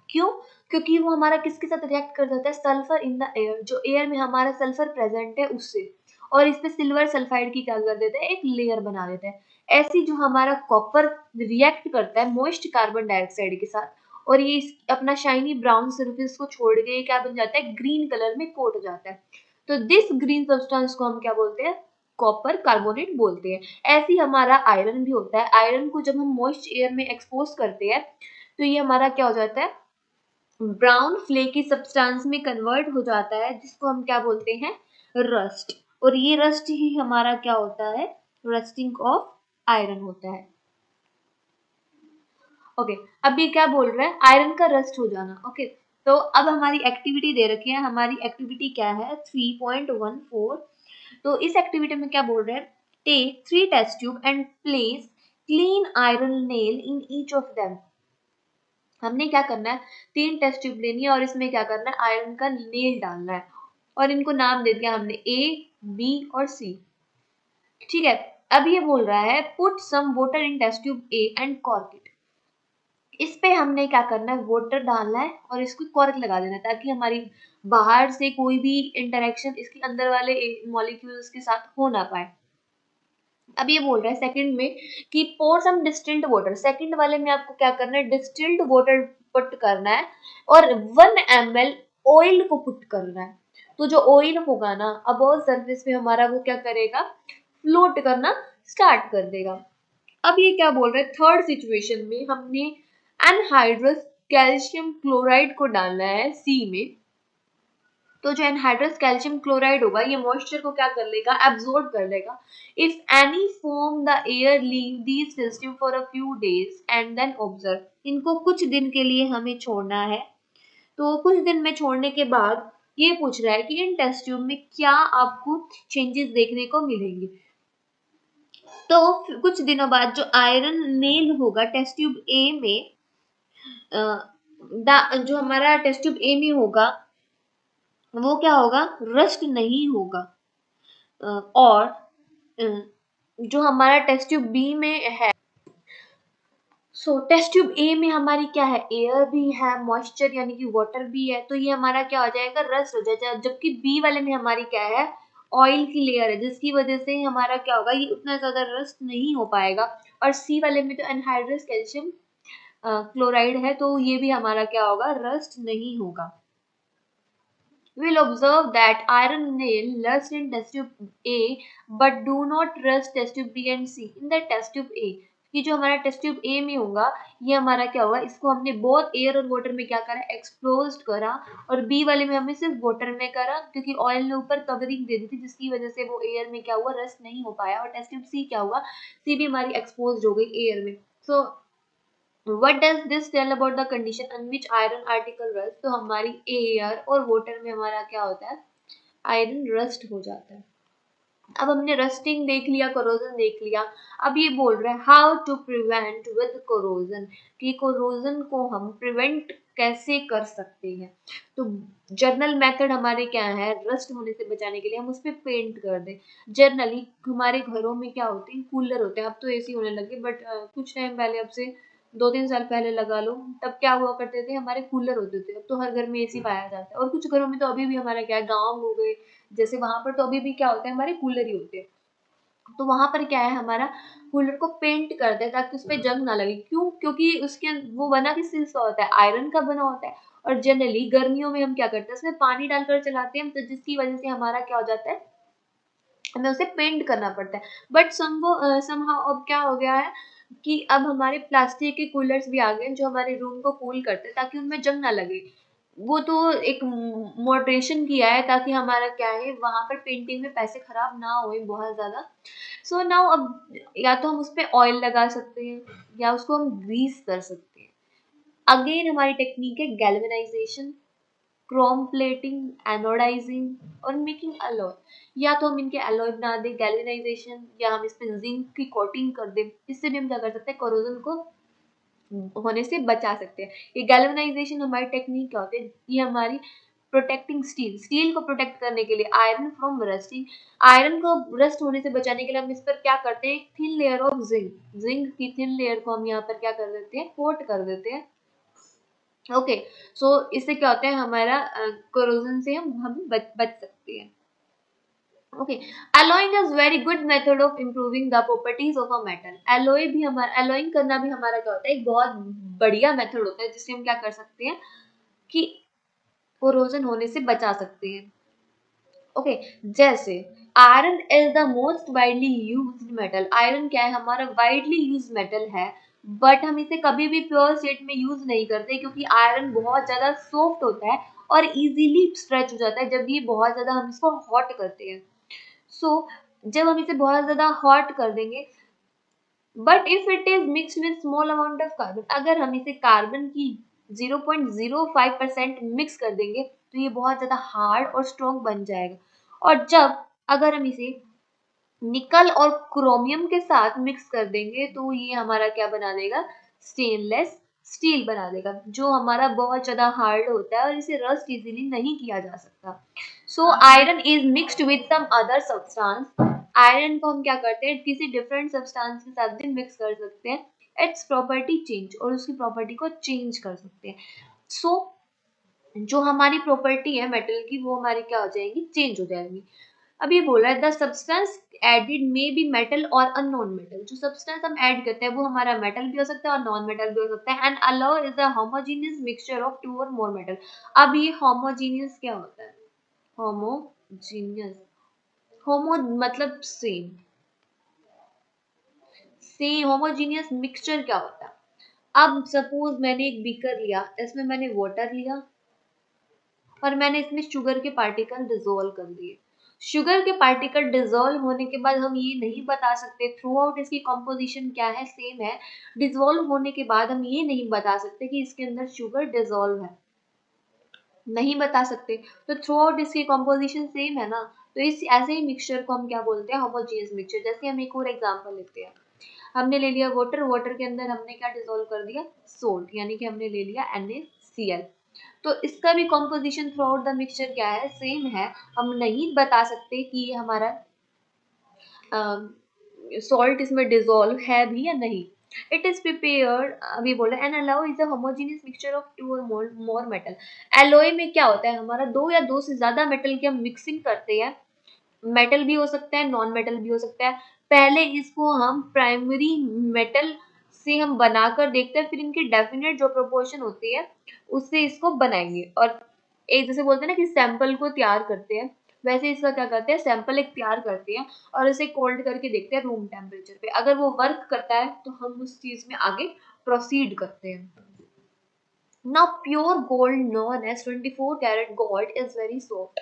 क्यों, क्योंकि वो हमारा किसके साथ रिएक्ट कर जाता है, सल्फर इन द एयर, जो एयर में हमारा सल्फर प्रेजेंट है उससे, और इस पे सिल्वर सल्फाइड की क्या कर देते हैं, एक लेयर बना देते हैं। ऐसी जो हमारा कॉपर रिएक्ट करता है मॉइस्ट कार्बन डाइऑक्साइड के साथ और ये अपना शाइनी ब्राउन सरफेस को छोड़ के क्या बन जाता है, ग्रीन कलर में कोट हो जाता है। तो दिस ग्रीन सब्सटेंस को हम क्या बोलते हैं, कॉपर कार्बोनेट बोलते हैं। ऐसे ही हमारा आयरन भी होता है, आयरन को जब हम मॉइस्ट एयर में एक्सपोज करते हैं तो ये हमारा क्या हो जाता है, ब्राउन फ्लेकी सब्सटेंस में कन्वर्ट हो जाता है, जिसको हम क्या बोलते हैं, रस्ट। और ये रस्ट ही हमारा क्या होता है, रस्टिंग ऑफ आयरन होता है। ओके अब ये क्या बोल रहा है, आयरन का रस्ट हो जाना। ओके तो अब हमारी एक्टिविटी दे रखी है, हमारी एक्टिविटी क्या है 3.14। तो इस एक्टिविटी में क्या बोल रहे हैं, take 3 test tube and place clean iron nail in each of them. हमने क्या करना है, 3 टेस्ट ट्यूब लेनी है और इसमें क्या करना है, आयरन का नेल डालना है और इनको नाम दे दिया हमने A, B और C। ठीक है, अब ये बोल रहा है put some water in test tube A and cork it. इस पे हमने क्या करना है, वाटर डालना है और इसको कॉर्क लगा देना है ताकि हमारी बाहर से कोई भी इंटरेक्शन इसके अंदर वाले मॉलिक्यूल्स के साथ हो ना पाए। अब ये बोल रहा है सेकंड में कि पोर सम डिस्टिल्ड वाटर, सेकंड वाले में आपको क्या करना है, डिस्टिल्ड वाटर पुट करना है और 1 ml ऑयल को पुट करना है। तो जो ऑयल होगा ना अबव सरफेस पे हमारा वो क्या करेगा, फ्लोट करना स्टार्ट कर देगा। अब ये क्या बोल रहे हैं, थर्ड सिचुएशन में हमने एनहाइड्रस कैल्शियम क्लोराइड को डालना है सी में। तो जो एनहाइड्रस कैल्शियम क्लोराइड होगा ये मॉइस्चर को क्या कर लेगा, एब्जॉर्ब कर लेगा। If any form the air leave these test tube for a few days and then observe, इनको कुछ दिन के लिए हमें छोड़ना है। तो कुछ दिन में छोड़ने के बाद ये पूछ रहा है कि इन टेस्ट ट्यूब में क्या आपको चेंजेस देखने को मिलेंगे। तो कुछ दिनों बाद जो आयरन नेल होगा टेस्ट ट्यूब ए में, जो हमारा टेस्ट ट्यूब ए में होगा वो क्या होगा, रस्ट नहीं होगा। और जो हमारा टेस्ट ट्यूब बी में है, सो टेस्ट ट्यूब ए में हमारी क्या है, एयर भी है, मॉइस्चर यानी कि वाटर भी है, तो ये हमारा क्या हो जाएगा, रस्ट हो जाएगा। जबकि बी वाले में हमारी क्या है, ऑयल की लेयर है, जिसकी वजह से हमारा क्या होगा, ये उतना ज्यादा रस्ट नहीं हो पाएगा। और सी वाले में तो एनहाइड्रस कैल्शियम क्लोराइड है, तो ये भी हमारा क्या होगा, रस्ट नहीं होगा। We'll observe that iron nail rust in test tube A but do not rust test tube B and C. In the test tube A, कि जो हमारा टेस्ट ट्यूब ए में होगा ये हमारा क्या हुआ, इसको हमने बहुत एयर और वाटर में क्या करा, एक्सपोज करा। और बी वाले में हमने सिर्फ वाटर में करा क्योंकि ऑयल ने ऊपर कवरिंग दे दी थी, जिसकी वजह से वो एयर में क्या हुआ, रस्ट नहीं हो पाया। और टेस्ट ट्यूब सी क्या हुआ, सी भी हमारी एक्सपोज हो गई एयर में। सो what does this tell about the condition in which iron article rust? तो हमारी एयर और वाटर में हमारा क्या होता है, आयरन रस्ट हो जाता है। अब हमने रस्टिंग देख लिया, कोरोजन देख लिया। अब ये बोल रहा है how to prevent with corrosion, कि कोरोजन को हम प्रिवेंट कैसे कर सकते हैं। तो जर्नल मेथड हमारे क्या है, रस्ट होने से बचाने के लिए हम उस पर पेंट कर दें। जर्नली हमारे घरों में क्या होते हैं, कूलर होते हैं, अब तो एसी होने लगे, बट कुछ टाइम पहले, अब से 2-3 साल पहले लगा लो, तब क्या हुआ करते थे, हमारे कूलर होते थे। अब तो हर घर में एसी पाया जाता है। और कुछ घरों में तो अभी भी हमारा क्या है, गाँव हो गए जैसे, वहां पर तो अभी भी क्या होता है, हमारे कूलर ही होते हैं। तो वहां पर क्या है, हमारा कूलर को पेंट करते हैं ताकि उस पर जंग ना लगे। क्यों, क्योंकि उसके वो बना किस चीज का होता है, आयरन का बना होता है। और जनरली गर्मियों में हम क्या करते हैं, उसमें पानी डालकर चलाते हैं, तो जिसकी वजह से हमारा क्या हो जाता है, हमें उसे पेंट करना पड़ता है। बट समहाउ अब क्या हो गया है कि अब हमारे प्लास्टिक के कूलर्स भी आ गए जो हमारे रूम को कूल करते हैं ताकि उनमें जंग ना लगे। वो तो एक मॉडरेशन किया है ताकि हमारा क्या है, वहां पर पेंटिंग में पैसे खराब ना होए बहुत ज्यादा। सो नाउ अब या तो हम उस पर ऑयल लगा सकते हैं या उसको हम ग्रीस कर सकते हैं। अगेन हमारी टेक्निक है गैल्वेनाइजेशन, क्रोम प्लेटिंग, एनोडाइजिंग और मेकिंग अलॉय। या तो हम इनके अलॉय बना दें, गैल्वेनाइजेशन, या हम इस पे जिंक की कोटिंग कर दें। इससे भी हम क्या कर सकते हैं, कोरोजन को होने से बचा सकते हैं। ये गैल्वेनाइजेशन हमारी टेक्निक क्या होती है, ये हमारी प्रोटेक्टिंग स्टील, स्टील को प्रोटेक्ट करने के लिए, आयरन फ्रॉम रस्टिंग, आयरन को रस्ट होने से बचाने के लिए हम इस पर क्या करते हैं, thin layer of zinc, zinc की थिन लेयर को हम यहाँ पर क्या कर देते हैं, कोट कर देते हैं। ओके, सो इससे क्या होता है, हमारा कोरोजन से हम बच सकते हैं। Okay, alloying is very good method of improving the properties of a metal. alloy भी हमारा, alloying करना भी हमारा क्या होता है, एक बहुत बढ़िया मेथड होता है जिससे हम क्या कर सकते हैं कि कोरोजन होने से बचा सकते हैं। ओके, जैसे iron is the most widely used metal, iron क्या है, हमारा वाइडली यूज मेटल है। बट हम इसे कभी भी प्योर स्टेट में यूज नहीं करते क्योंकि आयरन बहुत ज्यादा सॉफ्ट होता है और इजीली स्ट्रेच हो जाता है जब ये बहुत ज्यादा हम इसको हॉट करते हैं। सो जब हम इसे बहुत ज्यादा हॉट कर देंगे, but if it is mixed with small amount of carbon, अगर हम इसे कार्बन की 0.05% मिक्स कर देंगे तो ये बहुत ज्यादा हार्ड और स्ट्रॉन्ग बन जाएगा। और जब अगर हम इसे निकल और क्रोमियम के साथ मिक्स कर देंगे तो ये हमारा क्या बना देगा, स्टेनलेस स्टील बना देगा, जो हमारा बहुत ज्यादा हार्ड होता है और इसे रस्ट इजीली नहीं किया जा सकता। So iron is mixed with some other substance, iron को हम क्या करते हैं, किसी डिफरेंट सब्सटेंस के साथ भी मिक्स कर सकते हैं, इट्स प्रॉपर्टी चेंज, और उसकी प्रॉपर्टी को चेंज कर सकते हैं। सो जो हमारी प्रॉपर्टी है मेटल की वो हमारी क्या हो जाएगी, चेंज हो जाएगी। अब ये बोल रहा है the substance added may be metal और अननोन मेटल, जो सब्सटेंस हम ऐड करते हैं वो हमारा मेटल भी हो सकता है और नॉन मेटल भी हो सकता है। And alloy is a homogeneous mixture of two or more metal. अब ये होमोजेनियस क्या होता है? होमोजीनियस, होमो मतलब सेम, सेम होमोजीनियस मिक्सचर क्या होता है? अब सपोज मैंने एक बीकर लिया, इसमें मैंने वाटर लिया और मैंने इसमें शुगर के पार्टिकल डिसॉल्व कर दिए। शुगर के पार्टिकल डिसॉल्व होने के बाद हम ये नहीं बता सकते थ्रू आउट इसकी कॉम्पोजिशन क्या है, सेम है। डिसॉल्व होने के बाद हम ये नहीं बता सकते कि इसके अंदर शुगर डिसॉल्व है, नहीं बता सकते। तो थ्रू आउट इसकी कॉम्पोजिशन सेम है ना, तो इस ऐसे ही मिक्सचर को हम क्या बोलते हैं? Homogeneous mixture. जैसे हम एक और एग्जांपल लेते हैं, हमने ले लिया वाटर, वाटर के अंदर हमने क्या डिसॉल्व कर दिया? सोल्ट, यानी कि हमने ले लिया NaCl। तो इसका भी composition through out the mixture क्या है? सेम है। हम नहीं बता सकते कि ये हमारा सॉल्ट इसमें डिसॉल्व है भी या नहीं। इट इज प्रिपेयर्ड, अभी बोला, an alloy is a homogeneous mixture of two or more metal. Alloy में क्या होता है? हमारा दो या दो से ज्यादा मेटल की हम मिक्सिंग करते हैं। मेटल भी हो सकता है, नॉन मेटल भी हो सकता है। पहले इसको हम प्राइमरी मेटल से हम बनाकर देखते हैं, फिर इनकी डेफिनेट जो प्रोपोर्शन होती है उससे इसको बनाएंगे। और एक जैसे बोलते हैं ना कि सैंपल को तैयार करते हैं, वैसे इसका क्या करते हैं? सैंपल एक तैयार करते हैं और इसे कोल्ड करके देखते हैं रूम टेम्परेचर पे। अगर वो वर्क करता है तो हम उस चीज में आगे प्रोसीड करते हैं। Now pure gold known as 24 karat gold is very soft।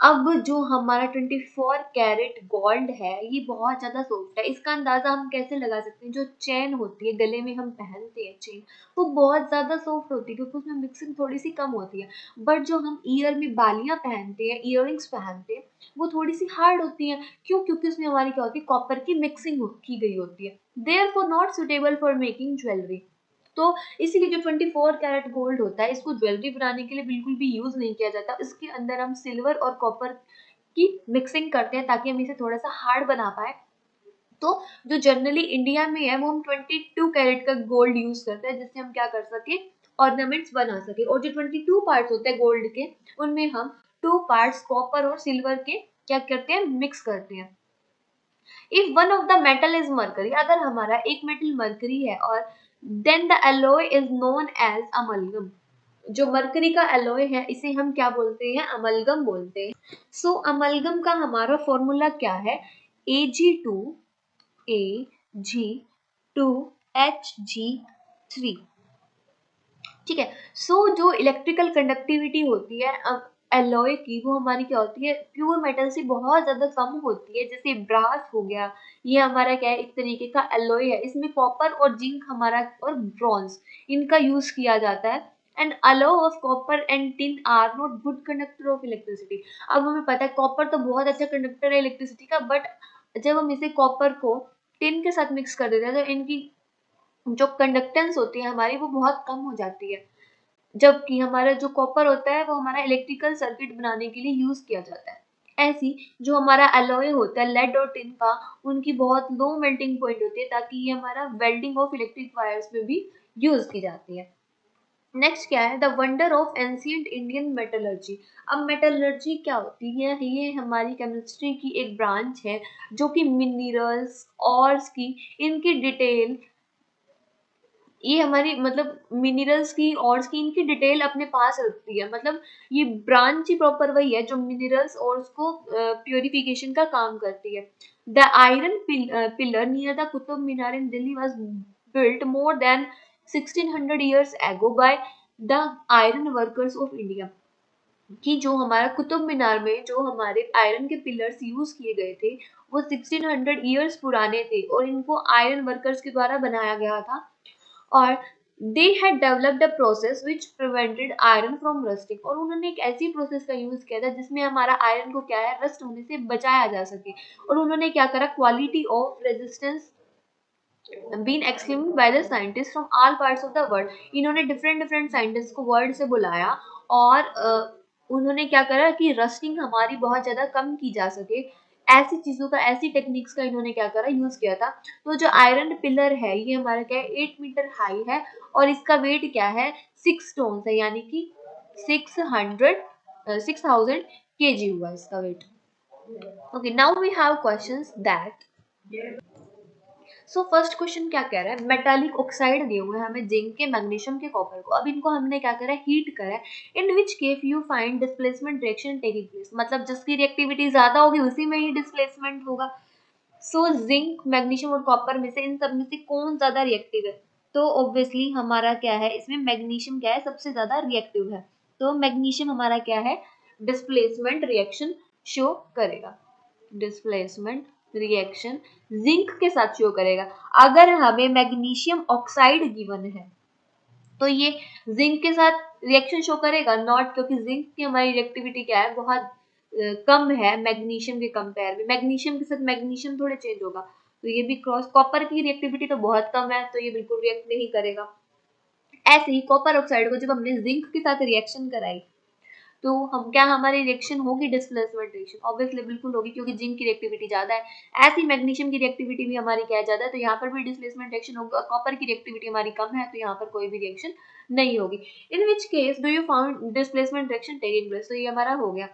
अब जो हमारा 24 कैरेट गोल्ड है ये बहुत ज्यादा सॉफ्ट है। इसका अंदाजा हम कैसे लगा सकते हैं? जो चेन होती है गले में हम पहनते हैं चेन, वो बहुत ज्यादा सॉफ्ट होती है क्योंकि उसमें मिक्सिंग थोड़ी सी कम होती है। बट जो हम ईयर में बालियां पहनते हैं, इयररिंग्स पहनते हैं, वो थोड़ी सी हार्ड होती है। क्यों? क्योंकि उसमें हमारी क्या होती है? कॉपर की मिक्सिंग की गई होती है। Therefore not suitable for making jewellery. तो इसीलिए जो 24 कैरेट गोल्ड होता है इसको ज्वेलरी बनाने के लिए बिल्कुल भी यूज नहीं किया जाता। इसके अंदर हम सिल्वर और कॉपर की मिक्सिंग करते हैं ताकि हम इसे थोड़ा सा हार्ड बना पाए। तो जो जनरली इंडिया में है वो हम 22 कैरेट का गोल्ड यूज करते हैं, जिससे हम क्या कर सके? ऑर्नामेंट्स बना सके। और जो 22 पार्ट्स होते हैं गोल्ड के, उनमें हम 2 पार्ट्स कॉपर और सिल्वर के क्या करते हैं? मिक्स करते हैं। If one of the metal is mercury, अगर हमारा एक मेटल मरकरी है, और then the alloy is known as amalgam. जो मरकरी का एलॉय है इसे हम क्या बोलते हैं? अमलगम बोलते हैं। सो अमलगम का हमारा फॉर्मूला क्या है? Ag2Ag2HG3। ठीक है। सो जो इलेक्ट्रिकल कंडक्टिविटी होती है एलॉय की, वो हमारी क्या होती है? प्योर मेटल से बहुत ज्यादा कम होती है। जैसे ब्रास हो गया, ये हमारा क्या है? एक तरीके का एलॉय है। इसमें कॉपर और जिंक हमारा और ब्रॉन्ज इनका यूज किया जाता है। And alloy of copper and tin are not good conductor of electricity. अब हमें पता है कॉपर तो बहुत अच्छा कंडक्टर है इलेक्ट्रिसिटी का, बट जब हम इसे कॉपर को टिन के साथ मिक्स कर देते हैं तो इनकी जो कंडक्टेंस होती है हमारी वो बहुत कम हो जाती है। जबकि हमारा जो कॉपर होता है वो हमारा इलेक्ट्रिकल सर्किट बनाने के लिए यूज किया जाता है। ऐसी जो हमारा एलॉय होता है लेड और टिन का, उनकी बहुत लो मेल्टिंग पॉइंट होती है ताकि ये हमारा वेल्डिंग ऑफ इलेक्ट्रिक वायर्स में भी यूज की जाती है। नेक्स्ट क्या है? The wonder of ancient Indian metallurgy. अब मेटलर्जी क्या होती है? ये हमारी केमिस्ट्री की एक ब्रांच है जो कि मिनरल्स और की इनकी डिटेल, ये हमारी मतलब मिनरल्स की और की इनकी डिटेल अपने पास रखती है। मतलब ये ब्रांच ही प्रॉपर वही है जो मिनरल्स और को प्योरिफिकेशन का काम करती है। The iron pillar near the Qutub Minar in Delhi was built more than 1600 years ago by the iron workers of India। कि जो हमारा कुतुब मीनार में जो हमारे आयरन के पिलर्स यूज किए गए थे वो 1600 years पुराने थे और इनको आयरन वर्कर्स के द्वारा बनाया गया था। और they had developed a process which prevented iron from rusting. और उन्होंने एक ऐसी प्रोसेस का यूज किया था जिसमें हमारा आयरन को क्या है? रस्ट होने से बचाया जा सके। और उन्होंने क्या करा? Quality of resistance been exclaimed by the scientist from all parts of the world. इन्होंने डिफरेंट डिफरेंट साइंटिस्ट को वर्ल्ड से बुलाया और उन्होंने क्या करा कि रस्टिंग हमारी बहुत ज्यादा कम की जा सके। ऐसी चीजों का, ऐसी टेक्निक्स का इन्होंने क्या करा? यूज किया था। तो जो आयरन पिलर है ये हमारा क्या है? 8 मीटर हाई है और इसका वेट क्या है? 6 टोन है, यानी कि 6000 kg हुआ इसका weight. Okay, now we have questions that so first question क्या कह रहा है, मेटालिक ऑक्साइड दिए हुए हैं हमें जिंक के, मैग्नीशियम के, कॉपर को। अब इनको हमने क्या करा है, हीट करा है। In which case you find displacement reaction taking place, मतलब जिसकी रिएक्टिविटी ज्यादा होगी उसी में ही डिस्प्लेसमेंट होगा। सो जिंक, मैग्नीशियम और कॉपर में से इन सब में से कौन ज्यादा रिएक्टिव है? तो ऑब्वियसली हमारा क्या है, इसमें मैग्नीशियम क्या है, सबसे ज्यादा रिएक्टिव है। तो मैग्नीशियम हमारा क्या है, डिस्प्लेसमेंट रिएक्शन शो करेगा। डिस्प्लेसमेंट रिएक्शन जिंक के साथ शो करेगा। अगर हमें मैग्नीशियम ऑक्साइड गिवन है तो ये जिंक के साथ रिएक्शन शो करेगा नॉट, क्योंकि जिंक की हमारी रिएक्टिविटी क्या है, बहुत कम है मैग्नीशियम के कंपेयर में। मैग्नीशियम के साथ मैग्नीशियम थोड़े चेंज होगा, तो ये भी क्रॉस। कॉपर की रिएक्टिविटी तो बहुत कम है, तो ये बिल्कुल रिएक्ट नहीं करेगा। ऐसे ही कॉपर ऑक्साइड को जब हमने जिंक के साथ रिएक्शन कराई तो हम क्या, हमारी रिएक्शन होगी डिस्प्लेसमेंट रिएक्शन, ऑब्वियसली बिल्कुल होगी, क्योंकि जिंक की रिएक्टिविटी ज्यादा है। ऐसी मैग्नीशियम की रिएक्टिविटी भी हमारी क्या ज्यादा है, तो यहाँ पर भी डिस्प्लेसमेंट रिएक्शन होगा। कॉपर की रिएक्टिविटी हमारी कम है, तो यहाँ पर कोई भी रिएक्शन नहीं होगी। In which case do you found displacement reaction taking place, तो ये हमारा हो गया।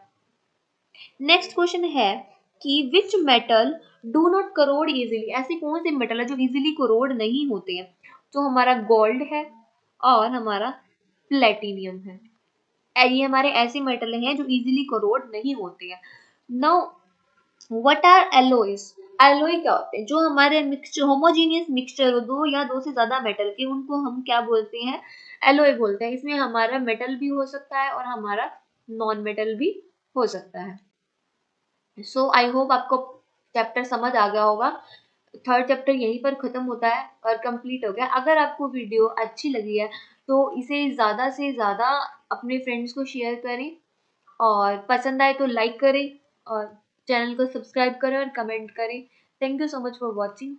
नेक्स्ट क्वेश्चन है कि which metal do not corrode easily, ऐसी कौन सी मेटल है जो इजिली करोड नहीं होते हैं? तो हमारा गोल्ड है और हमारा प्लेटिनियम है। ये हमारे ऐसे मेटल हैं जो इजीली कोरोड नहीं होते हैं। Now what are alloys, alloy क्या होते हैं? जो हमारे मिक्सचर, होमोजेनियस मिक्सचर हो दो या दो से ज्यादा मेटल के, उनको हम क्या बोलते हैं, एलोय बोलते हैं। इसमें हमारा मेटल भी हो सकता है और हमारा नॉन मेटल भी हो सकता है। सो आई होप आपको चैप्टर समझ आ गया होगा। थर्ड चैप्टर यहीं पर खत्म होता है और कंप्लीट हो गया। अगर आपको वीडियो अच्छी लगी है तो इसे ज़्यादा से ज़्यादा अपने फ्रेंड्स को शेयर करें, और पसंद आए तो लाइक करें, और चैनल को सब्सक्राइब करें और कमेंट करें। Thank you so much for watching.